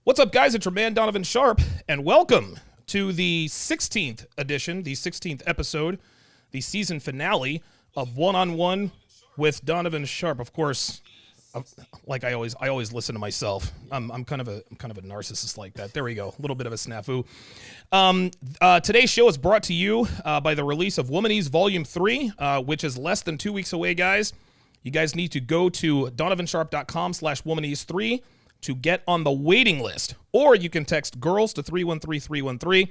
What's up, guys? It's your man, Donovan Sharpe, and welcome to the 16th edition, the 16th episode, the season finale of One-on-One with Donovan Sharpe. Of course, like I always listen to myself. I'm kind of a narcissist like that. There we go. A little bit of a snafu. Today's show is brought to you by the release of Womanese Volume 3, which is less than 2 weeks away, guys. You guys need to go to donovansharpe.com/womanese3 to get on the waiting list, or you can text girls to 313-313.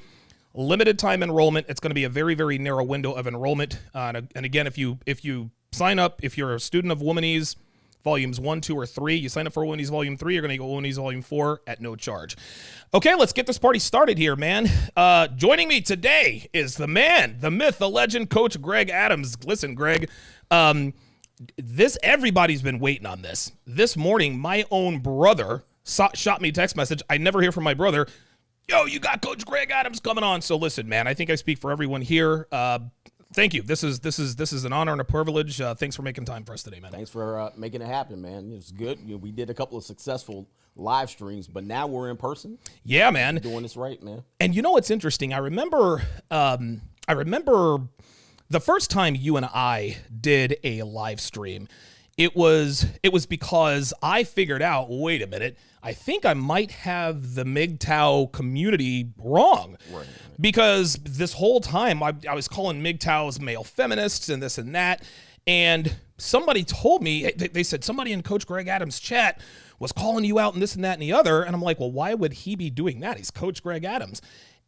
Limited time enrollment. It's going to be a very, very narrow window of enrollment. And again, if you sign up, if you're a student of Womanese Volumes 1, 2, or 3, you sign up for Womanese Volume 3, you're going to go Womanese Volume 4 at no charge. Okay, let's get this party started here, man. Joining me today is the man, the myth, the legend, Coach Greg Adams. Listen, Greg, everybody's been waiting on this. This morning, my own brother shot me a text message. I never hear from my brother. Yo, you got Coach Greg Adams coming on. So listen, man, I think I speak for everyone here. Thank you. This is an honor and a privilege. Thanks for making time for us today, man. Thanks for making it happen, man. It's good. We did a couple of successful live streams, but now we're in person. Yeah, man. Doing this right, man. And you know what's interesting? I remember the first time you and I did a live stream. It was because I figured out, wait a minute, I think I might have the Mgtow community wrong. Right. Because this whole time I was calling Mgtows male feminists and this and that. And somebody told me, they said somebody in Coach Greg Adams' chat was calling you out and this and that and the other. And I'm like, well, why would he be doing that? He's Coach Greg Adams.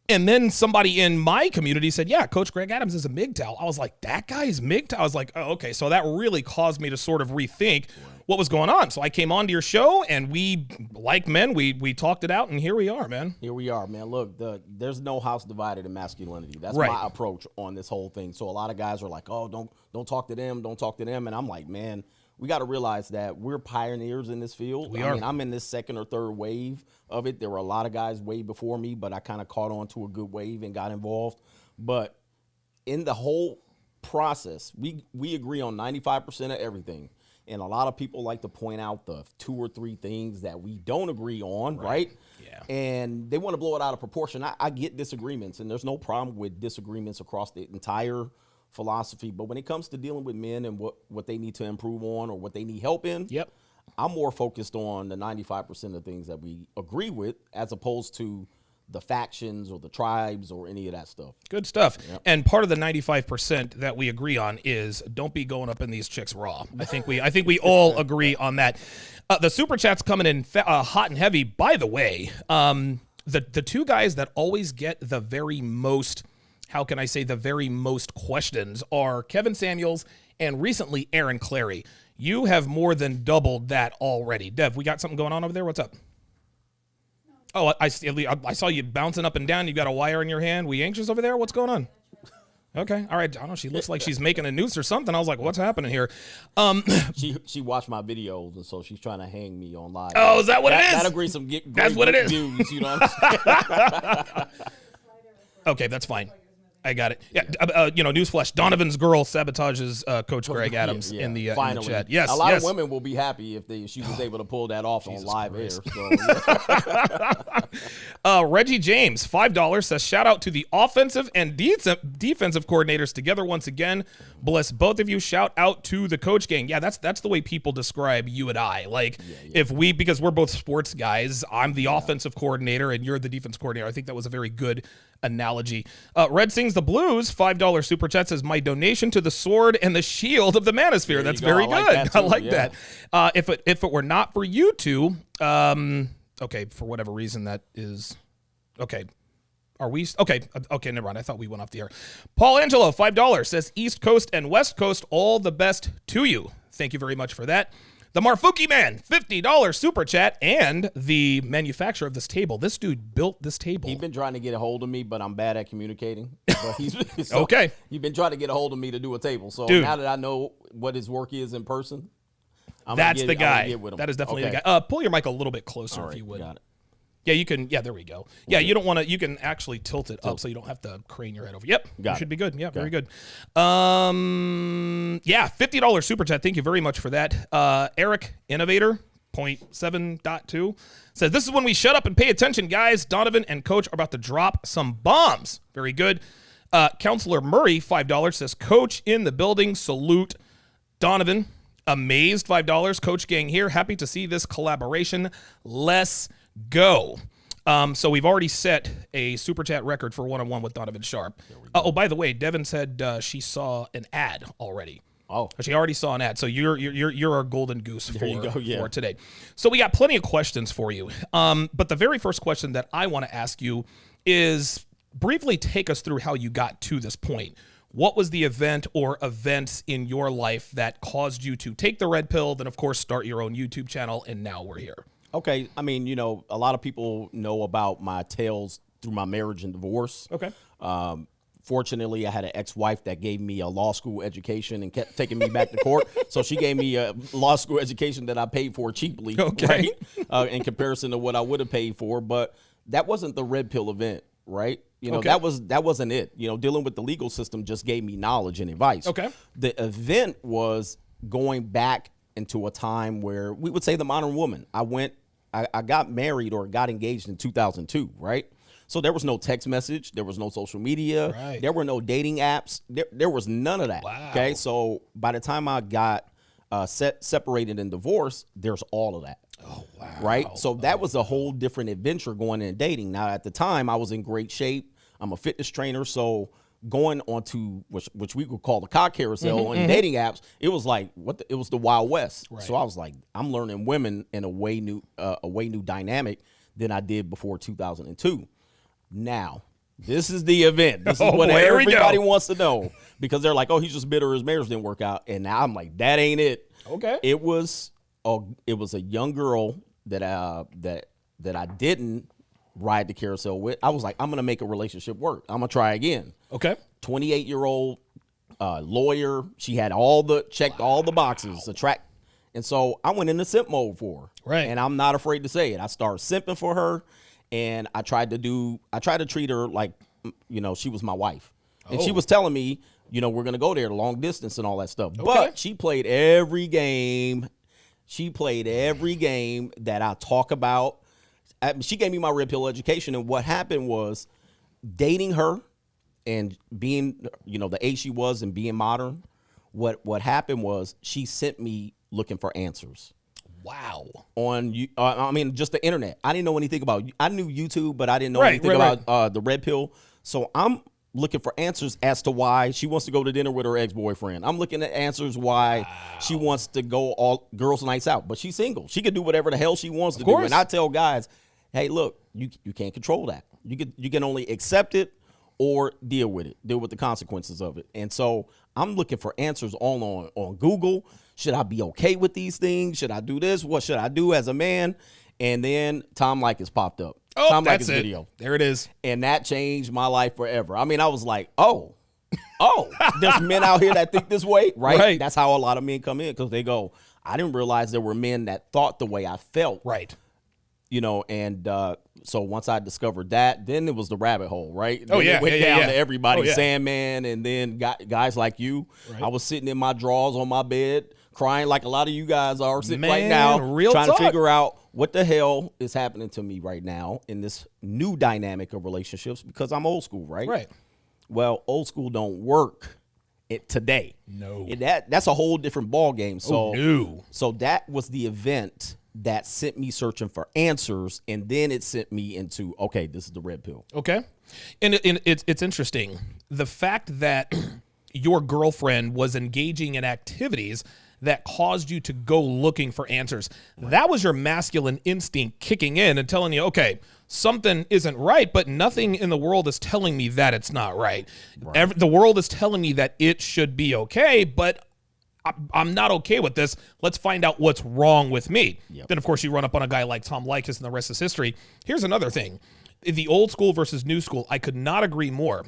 And then somebody in my community said, yeah, Coach Greg Adams is a Mgtow. I was like, that guy is Mgtow? I was like, oh, okay. So that really caused me to sort of rethink what was going on. So I came on to your show, and we, like men, we talked it out, and here we are, man. Here we are, man. Look, there's no house divided in masculinity. That's right. My approach on this whole thing. So a lot of guys are like, oh, don't talk to them, don't talk to them. And I'm like, man, we got to realize that we're pioneers in this field. I mean, I'm in this second or third wave of it. There were a lot of guys way before me, but I kind of caught on to a good wave and got involved. But in the whole process, we agree on 95% of everything. And a lot of people like to point out the 2 or 3 things that we don't agree on, right? Yeah. And they want to blow it out of proportion. I get disagreements, and there's no problem with disagreements across the entire philosophy. But when it comes to dealing with men and what they need to improve on or what they need help in, yep, I'm more focused on the 95% of things that we agree with, as opposed to the factions or the tribes or any of that stuff. Good stuff. Yep. And part of the 95% that we agree on is don't be going up in these chicks raw. I think we all agree on that. The super chat's coming in hot and heavy. By the way, the two guys that always get the very most, how can I say, the very most questions are Kevin Samuels and recently Aaron Clary. You have more than doubled that already. Dev, we got something going on over there? What's up? Oh, I saw you bouncing up and down. You got a wire in your hand. We anxious over there? What's going on? Okay. All right. I don't know. She looks like she's making a noose or something. I was like, what's happening here? She watched my videos, and so she's trying to hang me on live. Oh, is that what it is? That'll agree some That's what it is. Views, you know what I'm saying? Okay, that's fine. I got it. Yeah, newsflash. Donovan's girl sabotages Coach Greg Adams in the chat. Yes, a lot of women will be happy if she was able to pull that off on live Christ. air. So. Reggie James, $5, says, shout out to the offensive and defensive coordinators together once again. Bless both of you. Shout out to the coach gang. Yeah, that's the way people describe you and I. Like, because we're both sports guys, I'm the offensive coordinator and you're the defense coordinator. I think that was a very good analogy. Red Sings the Blues, $5 super chat, says, my donation to the sword and the shield of the manosphere. That's very good. I like that. If it were not for you two, okay, for whatever reason that is, okay. Are we, okay, never mind. I thought we went off the air. Paul Angelo, $5, says, East Coast and West Coast, all the best to you. Thank you very much for that. The Marfuki Man, $50 super chat, and the manufacturer of this table. This dude built this table. He's been trying to get a hold of me, but I'm bad at communicating. But okay. He's been trying to get a hold of me to do a table. So now that I know what his work is in person, that's the guy. That is definitely the guy. Pull your mic a little bit closer if you would. Got it. Yeah, you can. Yeah, there we go. Yeah, you don't want to. You can actually tilt it up so you don't have to crane your head over. Yep, you should be good. Yeah, very good. Yeah, $50 super chat. Thank you very much for that. Eric Innovator 0.7.2 says, this is when we shut up and pay attention, guys. Donovan and Coach are about to drop some bombs. Very good. Counselor Murray, $5, says, Coach in the building. Salute. Donovan, amazed, $5. Coach gang here. Happy to see this collaboration. Let's go. So we've already set a super chat record for one-on-one with Donovan Sharpe. Oh, by the way, Devin said she saw an ad already. Oh, she already saw an ad. So you're our golden goose for today. So we got plenty of questions for you. But the very first question that I want to ask you is briefly take us through how you got to this point. What was the event or events in your life that caused you to take the red pill, then of course start your own YouTube channel, and now we're here? Okay. I mean, a lot of people know about my tales through my marriage and divorce. Okay. Fortunately, I had an ex-wife that gave me a law school education and kept taking me back to court. So she gave me a law school education that I paid for cheaply, right? In comparison to what I would have paid for. But that wasn't the red pill event, right? That wasn't it. Dealing with the legal system just gave me knowledge and advice. Okay. The event was going back into a time where we would say the modern woman. I got married or got engaged in 2002, right? So there was no text message. There was no social media. Right. There were no dating apps. There was none of that. Wow. Okay. So by the time I got separated and divorced, there's all of that. Oh, wow. Right. So that was a whole different adventure going in dating. Now, at the time, I was in great shape. I'm a fitness trainer. So going onto which we could call the cock carousel on dating apps, it was like it was the Wild West. Right. So I was like, I'm learning women in a way new dynamic than I did before 2002. Now, this is the event. This is what everybody wants to know, because they're like, oh, he's just bitter his marriage didn't work out. And now I'm like, that ain't it. Okay. It was a young girl that I didn't ride the carousel with. I was like, I'm going to make a relationship work. I'm going to try again. Okay. 28-year-old lawyer. She had checked all the boxes, and so I went into simp mode for her. Right. And I'm not afraid to say it. I started simping for her. And I tried to treat her like, she was my wife. And she was telling me, we're going to go there, long distance and all that stuff. Okay. But she played every game. She played every game that I talk about. She gave me my red pill education. And what happened was, dating her and being, the age she was and being modern, what happened was she sent me looking for answers. Wow. Just the internet. I didn't know anything about. I knew YouTube, but I didn't know anything about the red pill. So I'm looking for answers as to why she wants to go to dinner with her ex-boyfriend. I'm looking at answers why she wants to go all girls' nights out, but she's single. She can do whatever the hell she wants to do. And I tell guys, hey, look, you can't control that. You can only accept it or deal with the consequences of it. And so I'm looking for answers on Google. Should I be okay with these things? Should I do this? What should I do as a man? And then Tom Leykis popped up. Oh, Tom that's Leykis video. There it is. And that changed my life forever. I mean, I was like, oh, there's men out here that think this way, right? That's how a lot of men come in, because they go, I didn't realize there were men that thought the way I felt. Right. And so once I discovered that, then it was the rabbit hole, right? Oh, then yeah. It went down to everybody, Oh, yeah. Sandman, and then guys like you. Right. I was sitting in my drawers on my bed, crying like a lot of you guys are sitting right now, trying to figure out what the hell is happening to me right now in this new dynamic of relationships, because I'm old school, right? Right. Well, old school don't work today. No. That's a whole different ball game. So, no. So that was the event that sent me searching for answers, and then it sent me into, okay, this is the red pill. Okay. And it's interesting. The fact that your girlfriend was engaging in activities that caused you to go looking for answers. Right. That was your masculine instinct kicking in and telling you, okay, something isn't right, but nothing in the world is telling me that it's not right. The world is telling me that it should be okay, but I'm not okay with this. Let's find out what's wrong with me. Yep. Then, of course, you run up on a guy like Tom Leykis, and the rest is history. Here's another thing. The old school versus new school, I could not agree more.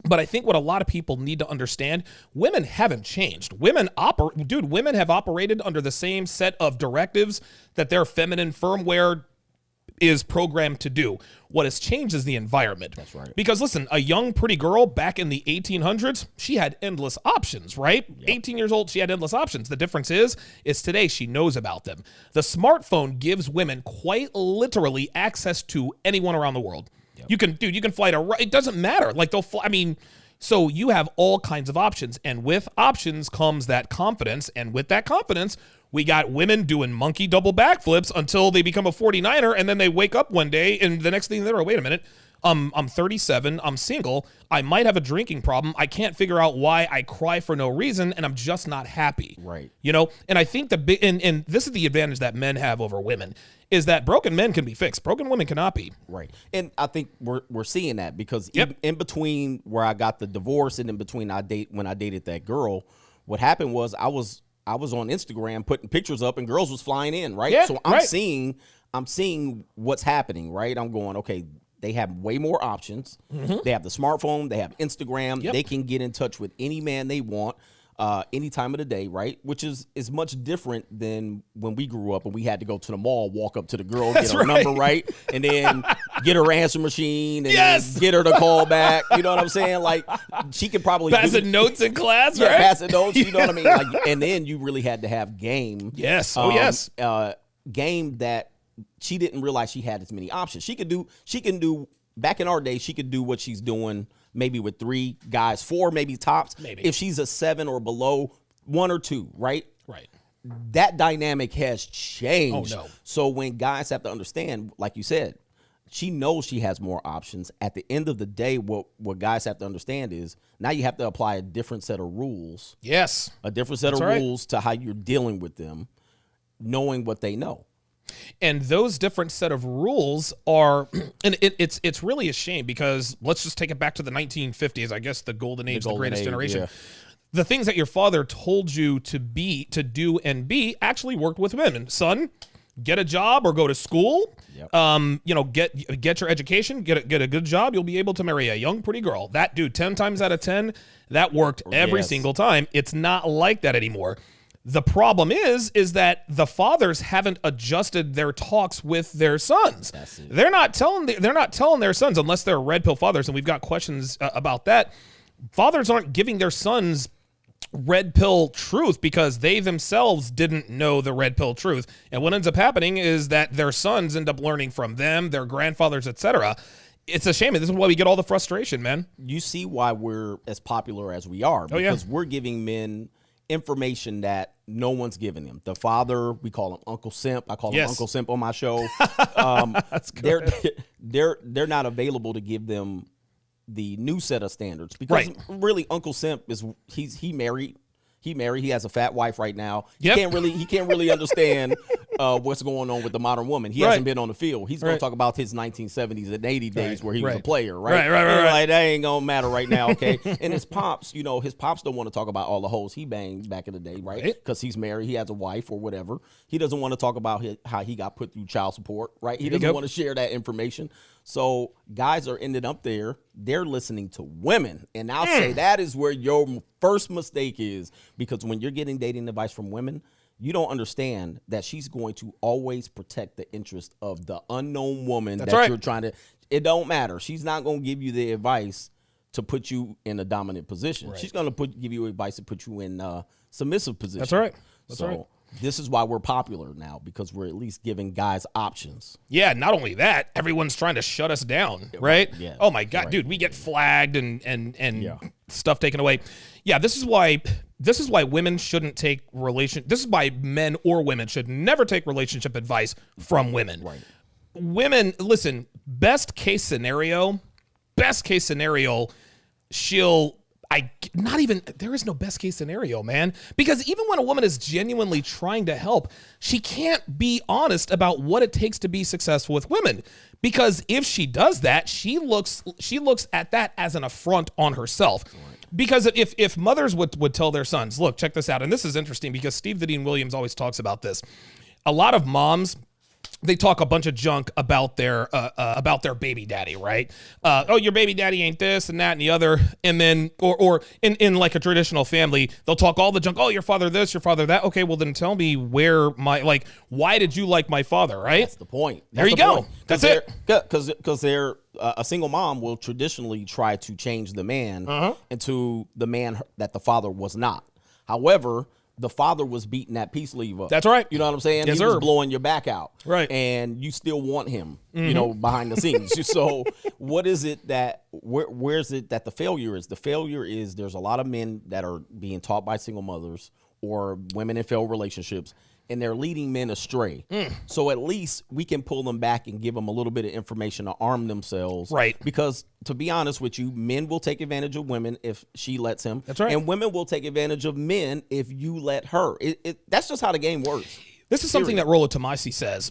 But I think what a lot of people need to understand, women haven't changed. Women have operated under the same set of directives that their feminine firmware is programmed to do. What has changed is the environment. That's right. Because listen, a young, pretty girl back in the 1800s, she had endless options, right? Yep. 18 years old, she had endless options. The difference is today she knows about them. The smartphone gives women quite literally access to anyone around the world. Yep. You can fly to, it doesn't matter. Like they'll fly, so you have all kinds of options. And with options comes that confidence. And with that confidence, we got women doing monkey double backflips until they become a 49er, and then they wake up one day, and the next thing they're, wait a minute, I'm 37, I'm single, I might have a drinking problem, I can't figure out why I cry for no reason, and I'm just not happy. Right. And I think and this is the advantage that men have over women, is that broken men can be fixed. Broken women cannot be. Right. And I think we're seeing that because in between where I got the divorce and in between when I dated that girl, what happened was I was on Instagram putting pictures up and girls was flying in, right? Yeah, so I'm seeing what's happening, right? I'm going, okay, they have way more options. Mm-hmm. They have the smartphone, they have Instagram, they can get in touch with any man they want. Any time of the day, right? Which is much different than when we grew up and we had to go to the mall, walk up to the girl, get her number right, and then get her answer machine and then get her to call back. You know what I'm saying? Like she could probably passing notes in class, right? Passing notes. You know what I mean? Like, and then you really had to have game. Yes. Game that she didn't realize she had as many options. She can do back in our day. She could do what she's doing. Maybe with 3 guys, 4 maybe tops. Maybe. If she's a 7 or below, 1 or 2, right? Right. That dynamic has changed. Oh, no. So when guys have to understand, like you said, she knows she has more options. At the end of the day, what guys have to understand is now you have to apply a different set of rules. Yes. A different set of rules to how you're dealing with them, knowing what they know. And those different set of rules are, and it's really a shame because let's just take it back to the 1950s, I guess the golden age, the greatest generation. Yeah. The things that your father told you to do and be actually worked with women. Son, get a job or go to school. Yep. Get your education, get a good job. You'll be able to marry a young, pretty girl. That dude, 10 times out of 10, that worked every single time. It's not like that anymore. The problem is that the fathers haven't adjusted their talks with their sons. They're not telling their sons, unless they're red pill fathers, and we've got questions about that. Fathers aren't giving their sons red pill truth because they themselves didn't know the red pill truth. And what ends up happening is that their sons end up learning from them, their grandfathers, etc. It's a shame. This is why we get all the frustration, man. You see why we're as popular as we are because we're giving men information that no one's giving them. The father, we call him Uncle Simp. I call him Uncle Simp on my show. That's good. They're not available to give them the new set of standards because really Uncle Simp he married. He has a fat wife right now. He can't really understand what's going on with the modern woman. He hasn't been on the field. He's going to talk about his 1970s and 80 days where he was a player, right? Right. Like, that ain't going to matter right now, okay? And his pops don't want to talk about all the hoes he banged back in the day, right? Because he's married, he has a wife or whatever. He doesn't want to talk about how he got put through child support, right? He doesn't want to share that information. So guys are ended up there. They're listening to women. And I'll say that is where your first mistake is, because when you're getting dating advice from women, you don't understand that she's going to always protect the interest of the unknown woman you're trying to. It don't matter. She's not going to give you the advice to put you in a dominant position. She's going to give you advice to put you in a submissive position. That's right. That's right. This is why we're popular now, because we're at least giving guys options. Yeah, not only that, everyone's trying to shut us down, right? Yeah. Oh my God, dude, we get flagged and stuff taken away. Yeah, this is why women shouldn't take this is why men or women should never take relationship advice from women. Right. Women, listen, best case scenario, there is no best case scenario, man. Because even when a woman is genuinely trying to help, she can't be honest about what it takes to be successful with women. Because if she does that, she looks at that as an affront on herself. Right. Because if mothers would tell their sons, look, check this out. And this is interesting because Steve the Dean Williams always talks about this. A lot of moms, they talk a bunch of junk about their baby daddy, right? Oh, your baby daddy ain't this and that and the other, and then or in like a traditional family, they'll talk all the junk. Oh, your father this, your father that. Okay, well then tell me why did you like my father, right? That's the point. There you go. That's it. Because they're a single mom will traditionally try to change the man into the man that the father was not. However, the father was beating that peace leave up. That's right. You know what I'm saying? Yes, he was sir. blowing your back out. Right. And you still want him, you know, behind the scenes. So what is it that, where's it that the failure is? The failure is there's a lot of men that are being taught by single mothers or women in failed relationships, and they're leading men astray. So at least we can pull them back and give them a little bit of information to arm themselves. Right. Because to be honest with you, men will take advantage of women if she lets him. That's right. And women will take advantage of men if you let her. That's just how the game works. This is something that Rollo Tomasi says.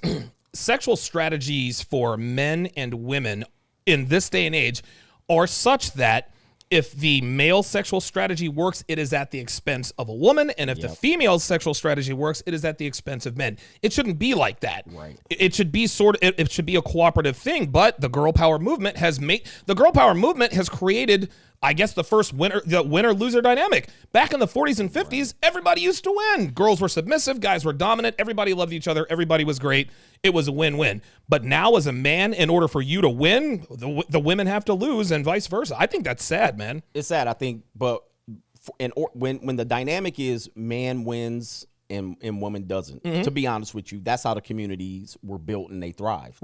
Sexual strategies for men and women in this day and age are such that if the male sexual strategy works, it is at the expense of a woman. And if the female sexual strategy works, it is at the expense of men. It shouldn't be like that. Right. It should be it should be a cooperative thing. But the girl power movement has created, I guess, the first winner-loser dynamic. Back in the 40s and 50s, everybody used to win. Girls were submissive, guys were dominant, everybody loved each other, everybody was great. It was a win-win. But now as a man, in order for you to win, the women have to lose and vice versa. I think that's sad, man. It's sad, I think, but when the dynamic is man wins and woman doesn't, to be honest with you, that's how the communities were built and they thrive.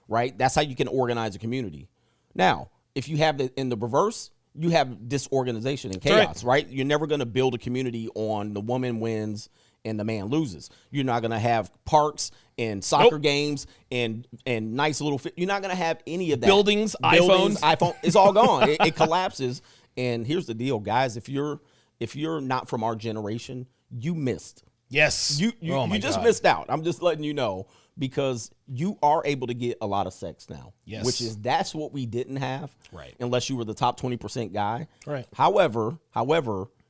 Right? That's how you can organize a community. Now, if you have in the reverse, you have disorganization and chaos, right? You're never going to build a community on the woman wins and the man loses. You're not going to have parks and soccer games and nice little you're not going to have any of that. Buildings, iPhone, it's all gone. It collapses. And here's the deal, guys, if you're not from our generation, you missed. Yes. You just missed out. I'm just letting you know, because you are able to get a lot of sex now. Yes. Which is, that's what we didn't have. Right. Unless you were the top 20% guy. Right. However,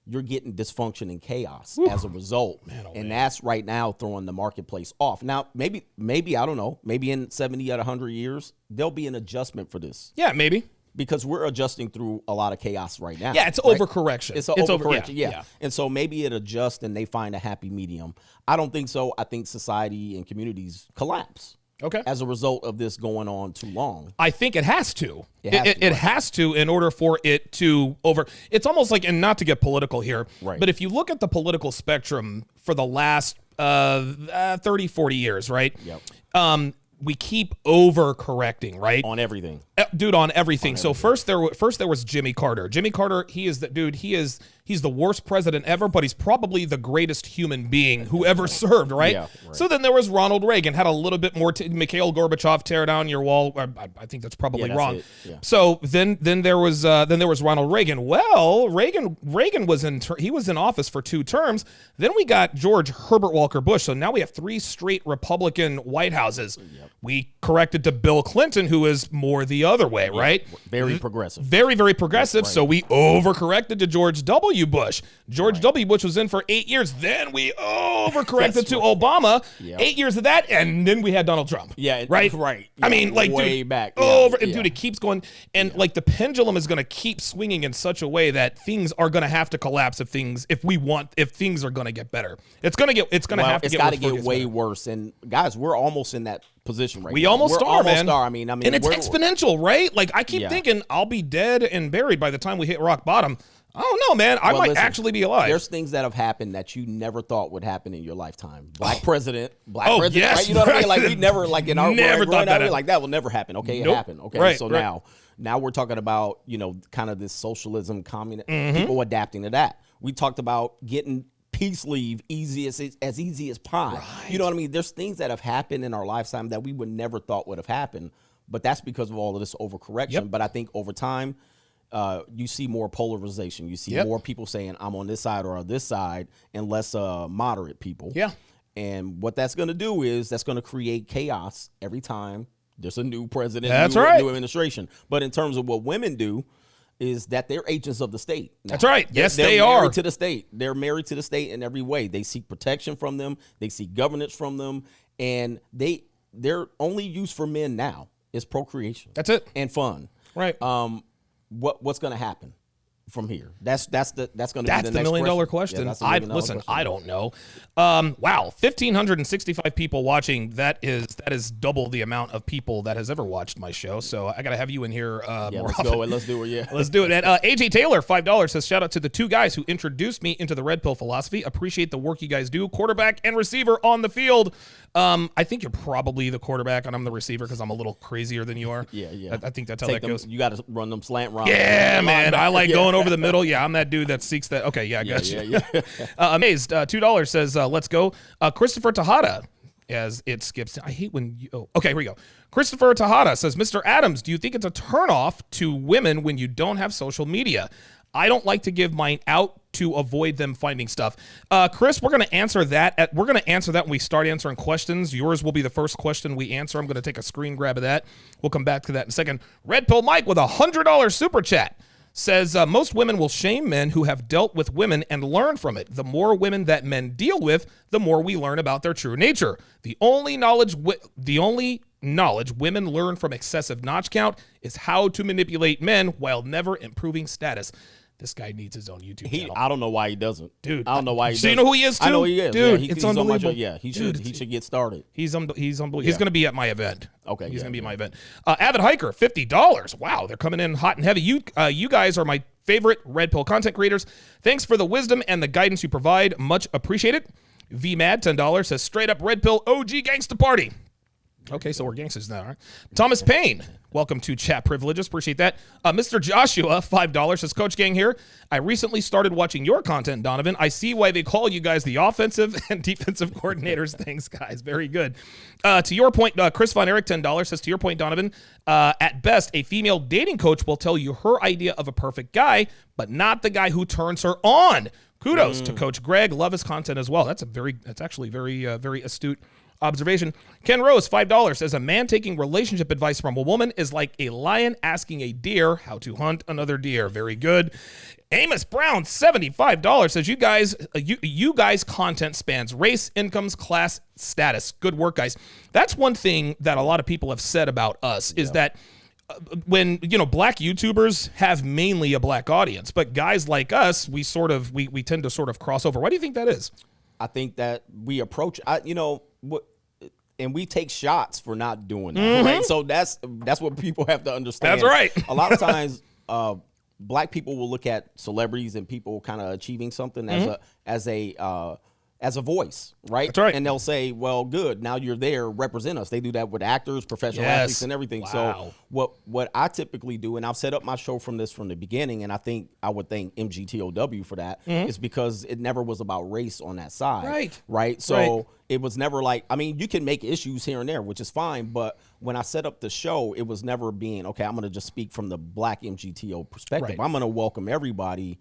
you're getting dysfunction and chaos as a result. That's right now throwing the marketplace off. Now, maybe, I don't know, maybe in 70 out of 100 years, there'll be an adjustment for this. Yeah, maybe. Because we're adjusting through a lot of chaos right now. Yeah, it's overcorrection. It's overcorrection, yeah. And so maybe it adjusts and they find a happy medium. I don't think so. I think society and communities collapse. Okay. As a result of this going on too long. I think it has to. It has to in order for it to It's almost like, and not to get political here, but if you look at the political spectrum for the last 30, 40 years, right? Yep. We keep overcorrecting, right? On everything. Dude, on everything. So first there was Jimmy Carter. Jimmy Carter, he's the worst president ever, but he's probably the greatest human being who ever served, right? Yeah, right. So then there was Ronald Reagan, had a little bit more Mikhail Gorbachev, tear down your wall. I think that's probably wrong. Yeah. So then there was Ronald Reagan. Well, Reagan was in office for 2 terms. Then we got George Herbert Walker Bush. So now we have 3 straight Republican White Houses. Yep. We corrected to Bill Clinton, who is more the other way, right? Very progressive. Very, very progressive. Right. So we overcorrected to George W. Bush. George W. Bush was in for 8 years. Then we overcorrected to Obama. Yep. 8 years of that, and then we had Donald Trump. Yeah, right. Right. I mean, like, way dude, back. Dude, it keeps going, and like the pendulum is going to keep swinging in such a way that things are going to have to collapse if things are going to get better. It's going to get way worse. And guys, we're almost in that position right now. We almost are, man. I mean, and it's exponential, right? Like, I keep thinking I'll be dead and buried by the time we hit rock bottom. I don't know, man. I might actually be alive. There's things that have happened that you never thought would happen in your lifetime. Black president, yes, right? You know what I mean? Like, we never, like, in our never thought that like, that will never happen. Okay, nope. It happened. Okay, right, so right. now we're talking about, kind of this socialism, communism, people adapting to that. We talked about getting peace leave easy as pie. Right. You know what I mean? There's things that have happened in our lifetime that we would never thought would have happened, but that's because of all of this overcorrection. Yep. But I think over time, you see more polarization. You see more people saying I'm on this side or on this side, and less moderate people. Yeah. And what that's going to do is that's going to create chaos every time there's a new president, new administration. But in terms of what women do, is that they're agents of the state. Now, that's right. Yes, they are. They're married to the state. They're married to the state in every way. They seek protection from them. They seek governance from them. And they're only used for men now is procreation. That's it. And fun. Right. What's going to happen from here? That's going to be the $1 next million question. Yeah, that's the $1 million Listen, question. I don't know. Wow, 1,565 people watching. That is double the amount of people that has ever watched my show. So I gotta have you in here more let's often. go. Let's do it. Yeah, let's do it. And AJ Taylor, $5 says, shout out to the two guys who introduced me into the red pill philosophy. Appreciate the work you guys do, quarterback and receiver on the field. I think you're probably the quarterback and I'm the receiver because I'm a little crazier than you are. Yeah. I think that's how that goes. You got to run them slant routes. Yeah, man. I like going over the middle. Yeah, I'm that dude that seeks that. Okay, yeah, I got you. Yeah. Amazed. $2 says, let's go. Christopher Tejada, as it skips. I hate when you. Oh, okay, here we go. Christopher Tejada says, Mr. Adams, do you think it's a turnoff to women when you don't have social media? I don't like to give mine out to avoid them finding stuff. Chris, we're going to answer that. We're going to answer that when we start answering questions. Yours will be the first question we answer. I'm going to take a screen grab of that. We'll come back to that in a second. Red Pill Mike with $100 super chat says, most women will shame men who have dealt with women and learn from it. The more women that men deal with, the more we learn about their true nature. The only knowledge women learn from excessive notch count is how to manipulate men while never improving status. This guy needs his own YouTube channel. I don't know why he doesn't. Dude, I don't know why he doesn't. So you know who he is, too? I know he is. Dude, yeah, it's unbelievable. He should get started. He's unbelievable. He's going to be at my event. Okay. He's going to be at my event. Avid Hiker, $50. Wow, they're coming in hot and heavy. You guys are my favorite Red Pill content creators. Thanks for the wisdom and the guidance you provide. Much appreciated. VMAD, $10, says, straight up Red Pill OG Gangsta Party. Okay, so we're gangsters now, all right? Thomas Payne, welcome to Chat Privileges. Appreciate that. Mr. Joshua, $5, says, Coach Gang here. I recently started watching your content, Donovan. I see why they call you guys the offensive and defensive coordinators. Thanks, guys. Very good. To your point, Chris Von Erich, $10, says, to your point, Donovan, at best, a female dating coach will tell you her idea of a perfect guy, but not the guy who turns her on. Kudos to Coach Greg. Love his content as well. That's actually very astute observation. Ken Rose, $5, says, a man taking relationship advice from a woman is like a lion asking a deer how to hunt another deer. Very good. Amos Brown, $75, says, you guys content spans race, incomes, class, status. Good work, guys. That's one thing that a lot of people have said about us is that when, black YouTubers have mainly a black audience, but guys like us, we tend to sort of cross over. Why do you think that is? I think that we approach, and we take shots for not doing that, right? So that's what people have to understand. That's right. A lot of times, black people will look at celebrities and people kind of achieving something as a voice, right? That's right. And they'll say, well, good, now you're there, represent us. They do that with actors, professional athletes, and everything. Wow. So what I typically do, and I've set up my show from the beginning, and I would thank Mgtow for that, is because it never was about race on that side. Right? So it was never like, you can make issues here and there, which is fine, but when I set up the show, it was never being, okay, I'm going to just speak from the black Mgtow perspective. Right. I'm going to welcome everybody.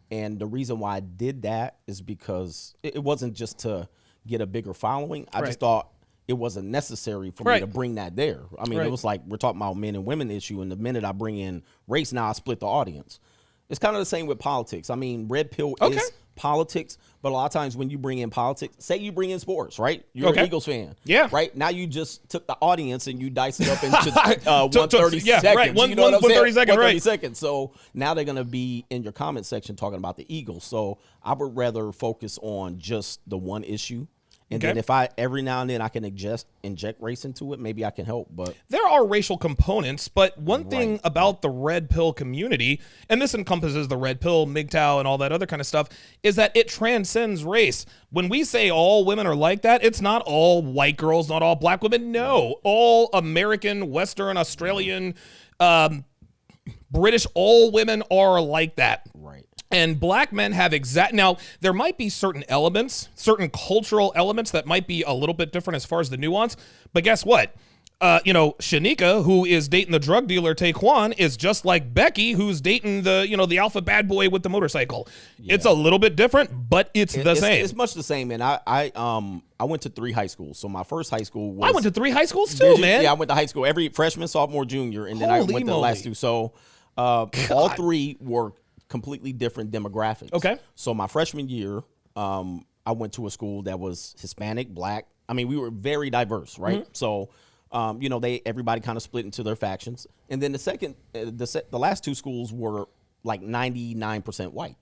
And the reason why I did that is because it wasn't just to get a bigger following. I just thought it wasn't necessary for me to bring that there. It was like we're talking about men and women issue, and the minute I bring in race, now I split the audience. It's kind of the same with politics. Red Pill is politics, but a lot of times when you bring in politics, say you bring in sports, right? You're an Eagles fan. Yeah. Right? Now you just took the audience and you diced it up into 130 seconds. Right. 130 seconds, 130 seconds. So now they're going to be in your comment section talking about the Eagles. So I would rather focus on just the one issue. And then if every now and then I can inject race into it, maybe I can help. But there are racial components, but one thing about the red pill community, and this encompasses the red pill, Mgtow, and all that other kind of stuff, is that it transcends race. When we say all women are like that, it's not all white girls, not all black women. No, all American, Western, Australian, British, all women are like that. Right. And black men have now, there might be certain elements, certain cultural elements that might be a little bit different as far as the nuance. But guess what? Shanika, who is dating the drug dealer Taekwon, is just like Becky, who's dating the alpha bad boy with the motorcycle. Yeah. It's a little bit different, but it's the same. It's much the same, man. I went to 3 high schools. So my first high school was... I went to 3 high schools too, man. Yeah, I went to high school every freshman, sophomore, junior, and then I went to the last 2. So all 3 were completely different demographics. Okay. So my freshman year, I went to a school that was Hispanic, black. We were very diverse, right? So everybody kind of split into their factions. And then the last two schools were like 99% white.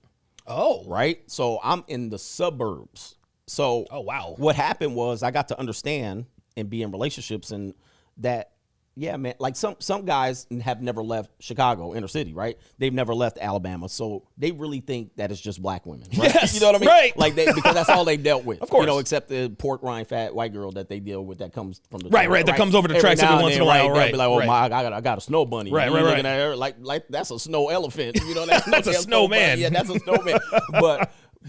Oh. Right? So I'm in the suburbs. So oh, wow. What happened was I got to understand and be in relationships, and that, yeah, man, like some guys have never left Chicago inner city, right? They've never left Alabama. So they really think that it's just black women, right? Yes, you know what I mean? right. Like because that's all they've dealt with. Of course. Except the pork rind fat white girl that they deal with that comes from the right, that comes over the tracks every once in a while, They'll right? be like, oh right. my, I got a snow bunny. Right. Looking at her like that's a snow elephant. That's a snowman. Yeah, that's a snowman.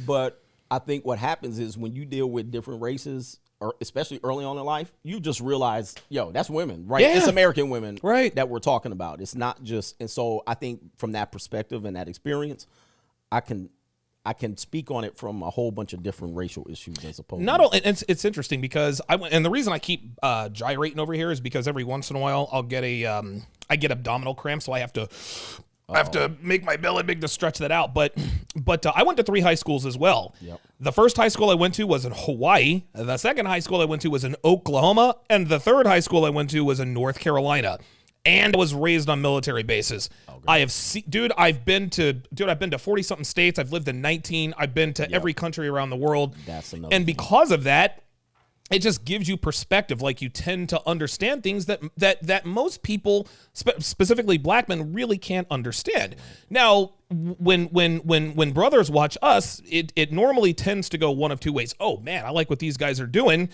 But I think what happens is when you deal with different races, or especially early on in life, you just realize, that's women, right? Yeah. It's American women, right, that we're talking about. It's not just, and so I think from that perspective and that experience, I can speak on it from a whole bunch of different racial issues as opposed. Not only, it's interesting because and the reason I keep gyrating over here is because every once in a while I'll get I get abdominal cramps, so I have to make my belly big to stretch that out. But I went to 3 high schools as well. Yep. The first high school I went to was in Hawaii. The second high school I went to was in Oklahoma. And the third high school I went to was in North Carolina. And I was raised on military bases. Okay. I have seen, I've been to 40-something states. I've lived in 19. I've been to every country around the world. That's another and because of that, it just gives you perspective. Like, you tend to understand things that most people, specifically black men, really can't understand. Now, when brothers watch us, it normally tends to go one of two ways. Oh man, I like what these guys are doing.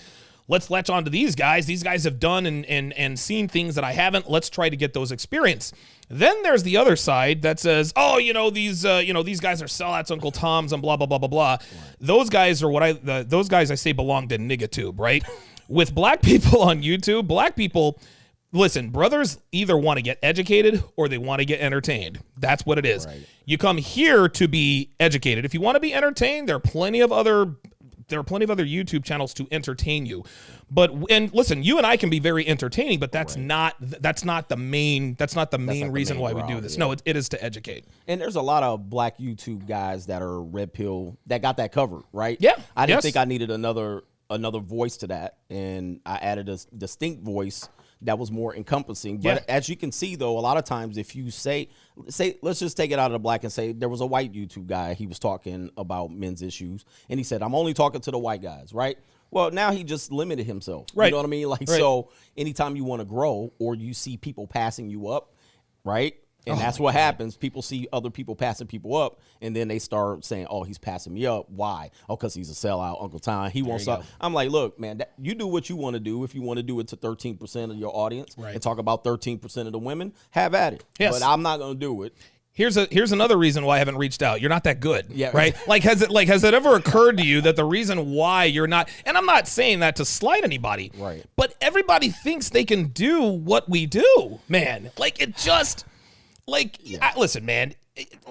Let's latch on to these guys. These guys have done and seen things that I haven't. Let's try to get those experience. Then there's the other side that says, oh, these guys are sellouts, Uncle Toms, and blah blah blah blah blah. Right. Those guys are those guys I say belong to Mgtow, right? With black people on YouTube, black people, listen, brothers either want to get educated or they want to get entertained. That's what it is. Right. You come here to be educated. If you want to be entertained, there are plenty of other YouTube channels to entertain you. And listen, you and I can be very entertaining, but that's not the main reason why we do this. Yeah. No, it is to educate. And there's a lot of black YouTube guys that are red pill that got that covered, right? Yeah. I didn't think I needed another voice to that, and I added a distinct voice that was more encompassing. But as you can see, though, a lot of times if you say, let's just take it out of the black and say there was a white YouTube guy, he was talking about men's issues, and he said, I'm only talking to the white guys, right? Well, now he just limited himself. Right. You know what I mean? Like, so anytime you want to grow or you see people passing you up, right? And that's what happens. People see other people passing people up, and then they start saying, oh, he's passing me up. Why? Oh, because he's a sellout, Uncle Tom. He won't stop. I'm like, look, man, you do what you want to do. If you want to do it to 13% of your audience and talk about 13% of the women, have at it. Yes. But I'm not going to do it. Here's another reason why I haven't reached out. You're not that good, right? Has it ever occurred to you that the reason why you're not, and I'm not saying that to slight anybody, right? But everybody thinks they can do what we do, man. Like, it just... listen, man,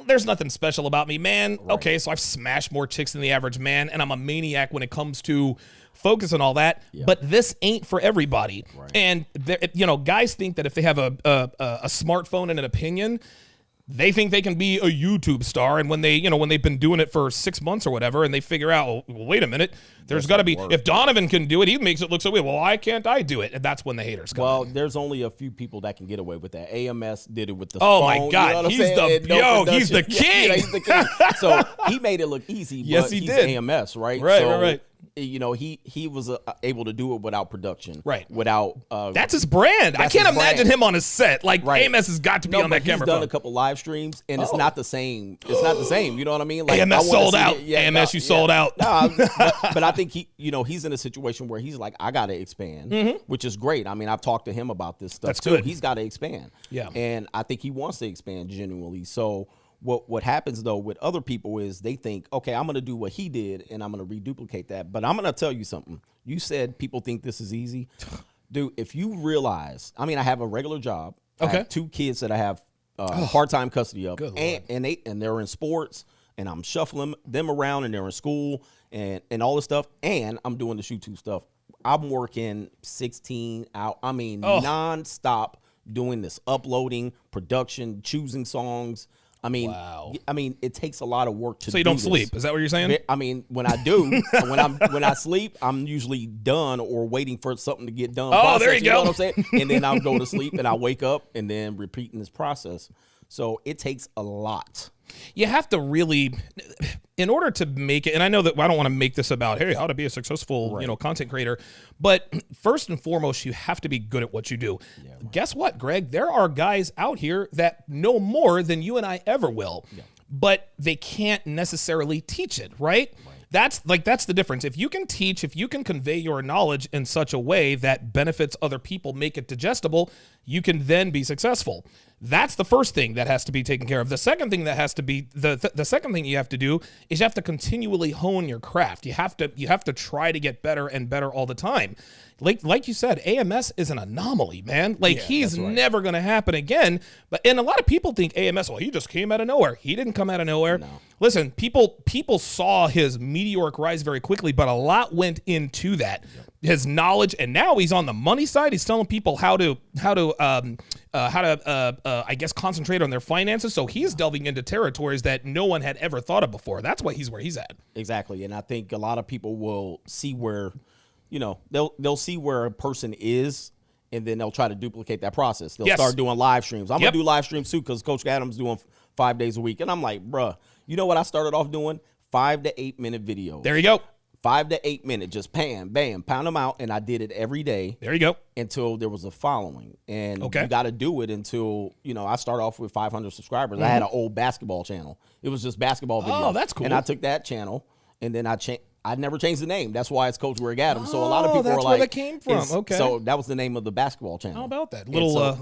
there's nothing special about me, man. Right. Okay, so I've smashed more chicks than the average man, and I'm a maniac when it comes to focus and all that. Yeah. But this ain't for everybody. Right. And guys think that if they have a smartphone and an opinion, they think they can be a YouTube star. And when they've been doing it for 6 months or whatever, and they figure out, well, wait a minute, there's got to be, if Donovan can do it, he makes it look so weird. Well, why can't I do it? And that's when the haters come. Well, there's only a few people that can get away with that. AMS did it with the phone. My God, he's the king. He's the king. So he made it look easy. Yes, but he he's did. AMS, right? Right. He was able to do it without production, right? Without that's his brand. I can't imagine him on a set. Like, AMS has got to be on that camera. He's done a couple live streams, and it's not the same. It's not the same. You know what I mean? Like, AMS sold out. AMS, you sold out. But I think he's in a situation where he's like, I got to expand, which is great. I mean, I've talked to him about this stuff. That's too. Good. He's got to expand. Yeah, and I think he wants to expand genuinely. So. What happens, though, with other people is they think, okay, I'm going to do what he did, and I'm going to reduplicate that. But I'm going to tell you something. You said people think this is easy. Dude, if you realize, I have a regular job. Okay. I have 2 kids that I have part-time custody of. And they're in sports, and I'm shuffling them around, and they're in school, and all this stuff. And I'm doing the Shoot 2 stuff. I'm working 16 out. Nonstop doing this, uploading, production, choosing songs. I mean, Wow. it takes a lot of work to. So you don't sleep? Is that what you're saying? I mean, when I do, when I sleep, I'm usually done or waiting for something to get done. Oh, there you go. Know what I'm saying? And then I'll go to sleep and I'll wake up and then repeating this process. So it takes a lot. You have to really, in order to make it, and I know that I don't want to make this about, hey, how to be a successful, content creator, but first and foremost, you have to be good at what you do. Yeah, right. Guess what, Greg? There are guys out here that know more than you and I ever will, but they can't necessarily teach it, right? That's the difference. If you can teach, if you can convey your knowledge in such a way that benefits other people, make it digestible, you can then be successful. That's the first thing that has to be taken care of. The second thing that has to be the second thing you have to do is you have to continually hone your craft. You have to try to get better and better all the time. Like you said, AMS is an anomaly, man. He's never going to happen again. And a lot of people think AMS, well, he just came out of nowhere. He didn't come out of nowhere. No. Listen, people saw his meteoric rise very quickly, but a lot went into that. His knowledge, and now he's on the money side. He's telling people how to I guess concentrate on their finances. So he's delving into territories that no one had ever thought of before. That's why he's where he's at. Exactly, and I think a lot of people will see where, they'll see where a person is, and then they'll try to duplicate that process. They'll start doing live streams. I'm gonna do live streams too because Coach Adams doing 5 days a week, and I'm like, bruh, you know what I started off doing? 5 to 8 minute videos. There you go. 5 to 8 minutes, just bam, pound them out, and I did it every day. There you go. Until there was a following, and you got to do it until I started off with 500 subscribers. I had an old basketball channel. It was just basketball videos. Oh, that's cool. And I took that channel, and then I never changed the name. That's why it's Coach Greg Adams. So a lot of people were like, where that came from. Okay. So that was the name of the basketball channel. How about that? Little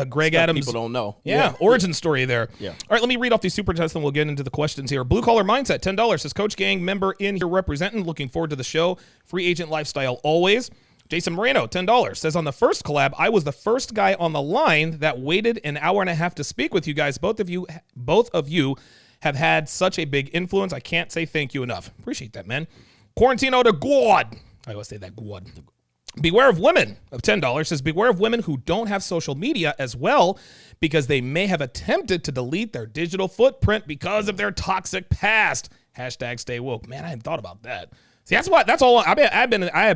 Greg Adams. People don't know. Origin story there. Yeah. All right, let me read off these super chats and we'll get into the questions here. Blue Collar Mindset, $10 says Coach Gang member in here representing. Looking forward to the show. Free agent lifestyle always. Jason Moreno, $10 says on the first collab, I was the first guy on the line that waited an hour and a half to speak with you guys. Both of you have had such a big influence. I can't say thank you enough. Appreciate that, man. Quarantino to God. I always say that God. Beware of women of $10 says beware of women who don't have social media as well because they may have attempted to delete their digital footprint because of their toxic past. Hashtag stay woke. Man, I hadn't thought about that. See, that's all. I have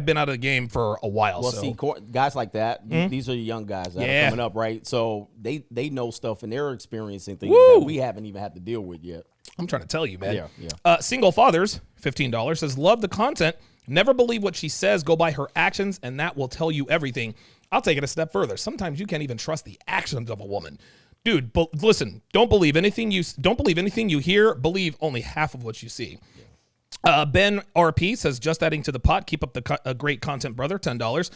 been out of the game for a while. Well, see, guys like that, these are young guys that are coming up, right? So they know stuff and they're experiencing things that we haven't even had to deal with yet. I'm trying to tell you, man. Yeah. Single fathers, $15 says love the content. Never believe what she says. Go by her actions, and that will tell you everything. I'll take it a step further. Sometimes you can't even trust the actions of a woman. Dude, but listen, don't believe anything you hear. Believe only half of what you see. Ben RP says, just adding to the pot. Keep up the great content, brother. $10.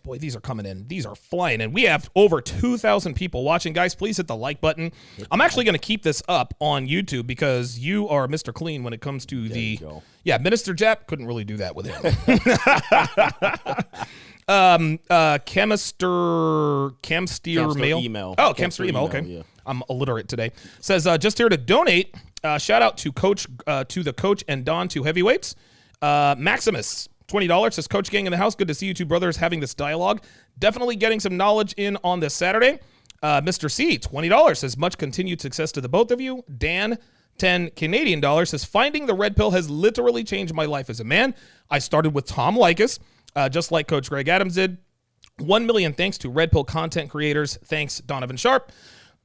Boy, these are coming in. These are flying in. We have over 2,000 people watching. Guys, please hit the like button. I'm actually going to keep this up on YouTube because you are Mr. Clean when it comes to Minister Jap. Couldn't really do that with him. Camster email. Oh, Camster email. Okay. Yeah. I'm illiterate today. Says, just here to donate. Shout out to the coach and Don, two heavyweights. Maximus, $20 says Coach Gang in the house. Good to see you two brothers having this dialogue. Definitely getting some knowledge in on this Saturday. Mr. C, $20 says much continued success to the both of you. Dan, $10 Canadian says finding the red pill has literally changed my life as a man. I started with Tom Likas, just like Coach Greg Adams did. 1 million thanks to Red Pill content creators. Thanks, Donovan Sharpe.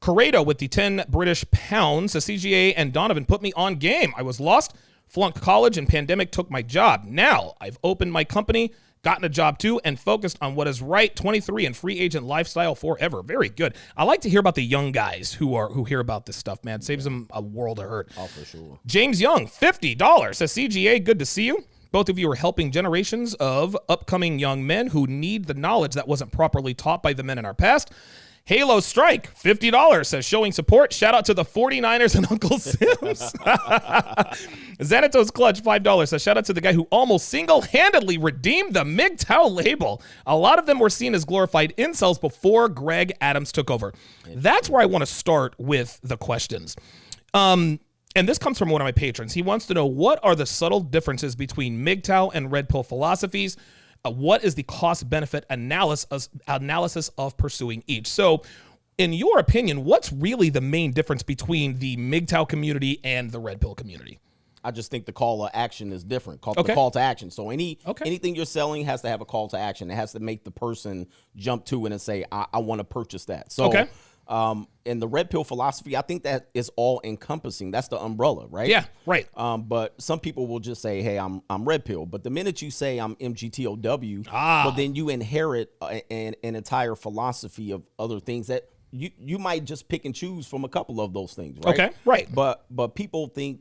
Corrado with the 10 British pounds. The CGA and Donovan put me on game. I was lost, flunked college, and pandemic took my job. Now I've opened my company, gotten a job too, and focused on what is right. 23 and free agent lifestyle forever. Very good. I like to hear about the young guys who hear about this stuff, man. Saves them a world of hurt. Oh, for sure. James Young, $50. Says CGA, good to see you. Both of you are helping generations of upcoming young men who need the knowledge that wasn't properly taught by the men in our past. Halo Strike, $50, says showing support. Shout out to the 49ers and Uncle Sims. Xanatos Clutch, $5, says shout out to the guy who almost single-handedly redeemed the Mgtow label. A lot of them were seen as glorified incels before Greg Adams took over. That's where I want to start with the questions. And this comes from one of my patrons. He wants to know, what are the subtle differences between Mgtow and Red Pill philosophies? What is the cost-benefit analysis of pursuing each? So in your opinion, what's really the main difference between the Mgtow community and the red pill community? I just think the call to action is different. The Okay. call to action. So Okay. anything you're selling has to have a call to action. It has to make the person jump to it and say, I want to purchase that. So Okay. in the red pill philosophy, I think that is all encompassing. That's the umbrella, right? Yeah, right. But some people will just say, hey, I'm red pill. But the minute you say I'm Mgtow, Ah. but then you inherit an entire philosophy of other things that you might just pick and choose from a couple of those things, right? Okay, right. But people think,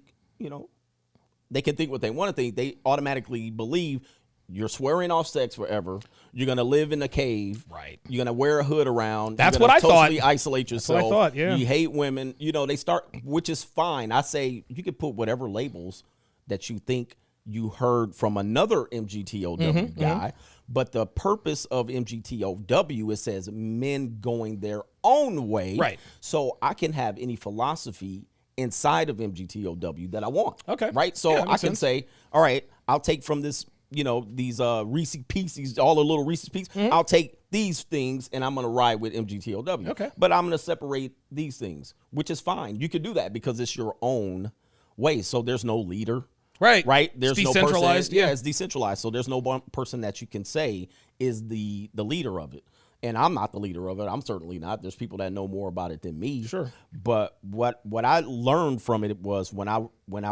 they can think what they want to think. They automatically believe you're swearing off sex forever. You're going to live in a cave. Right. You're going to wear a hood around. That's You're what I gonna thought. totally isolate yourself. what I thought, yeah. You hate women. They start, which is fine. I say you can put whatever labels that you think you heard from another Mgtow guy. But the purpose of Mgtow, it says men going their own way. Right. So I can have any philosophy inside of Mgtow that I want. Okay. Right. So Yeah, that I makes can sense. say, all right, I'll take from this, these Reese Pieces, all the little Reese's Pieces. I'll take these things and I'm going to ride with Mgtow. Okay. But I'm going to separate these things, which is fine. You could do that because it's your own way. So there's no leader. Right. Right. There's It's no decentralized, person. yeah. It's decentralized. So there's no one person that you can say is the leader of it. And I'm not the leader of it. I'm certainly not. There's people that know more about it than me. Sure. But what I learned from it was when I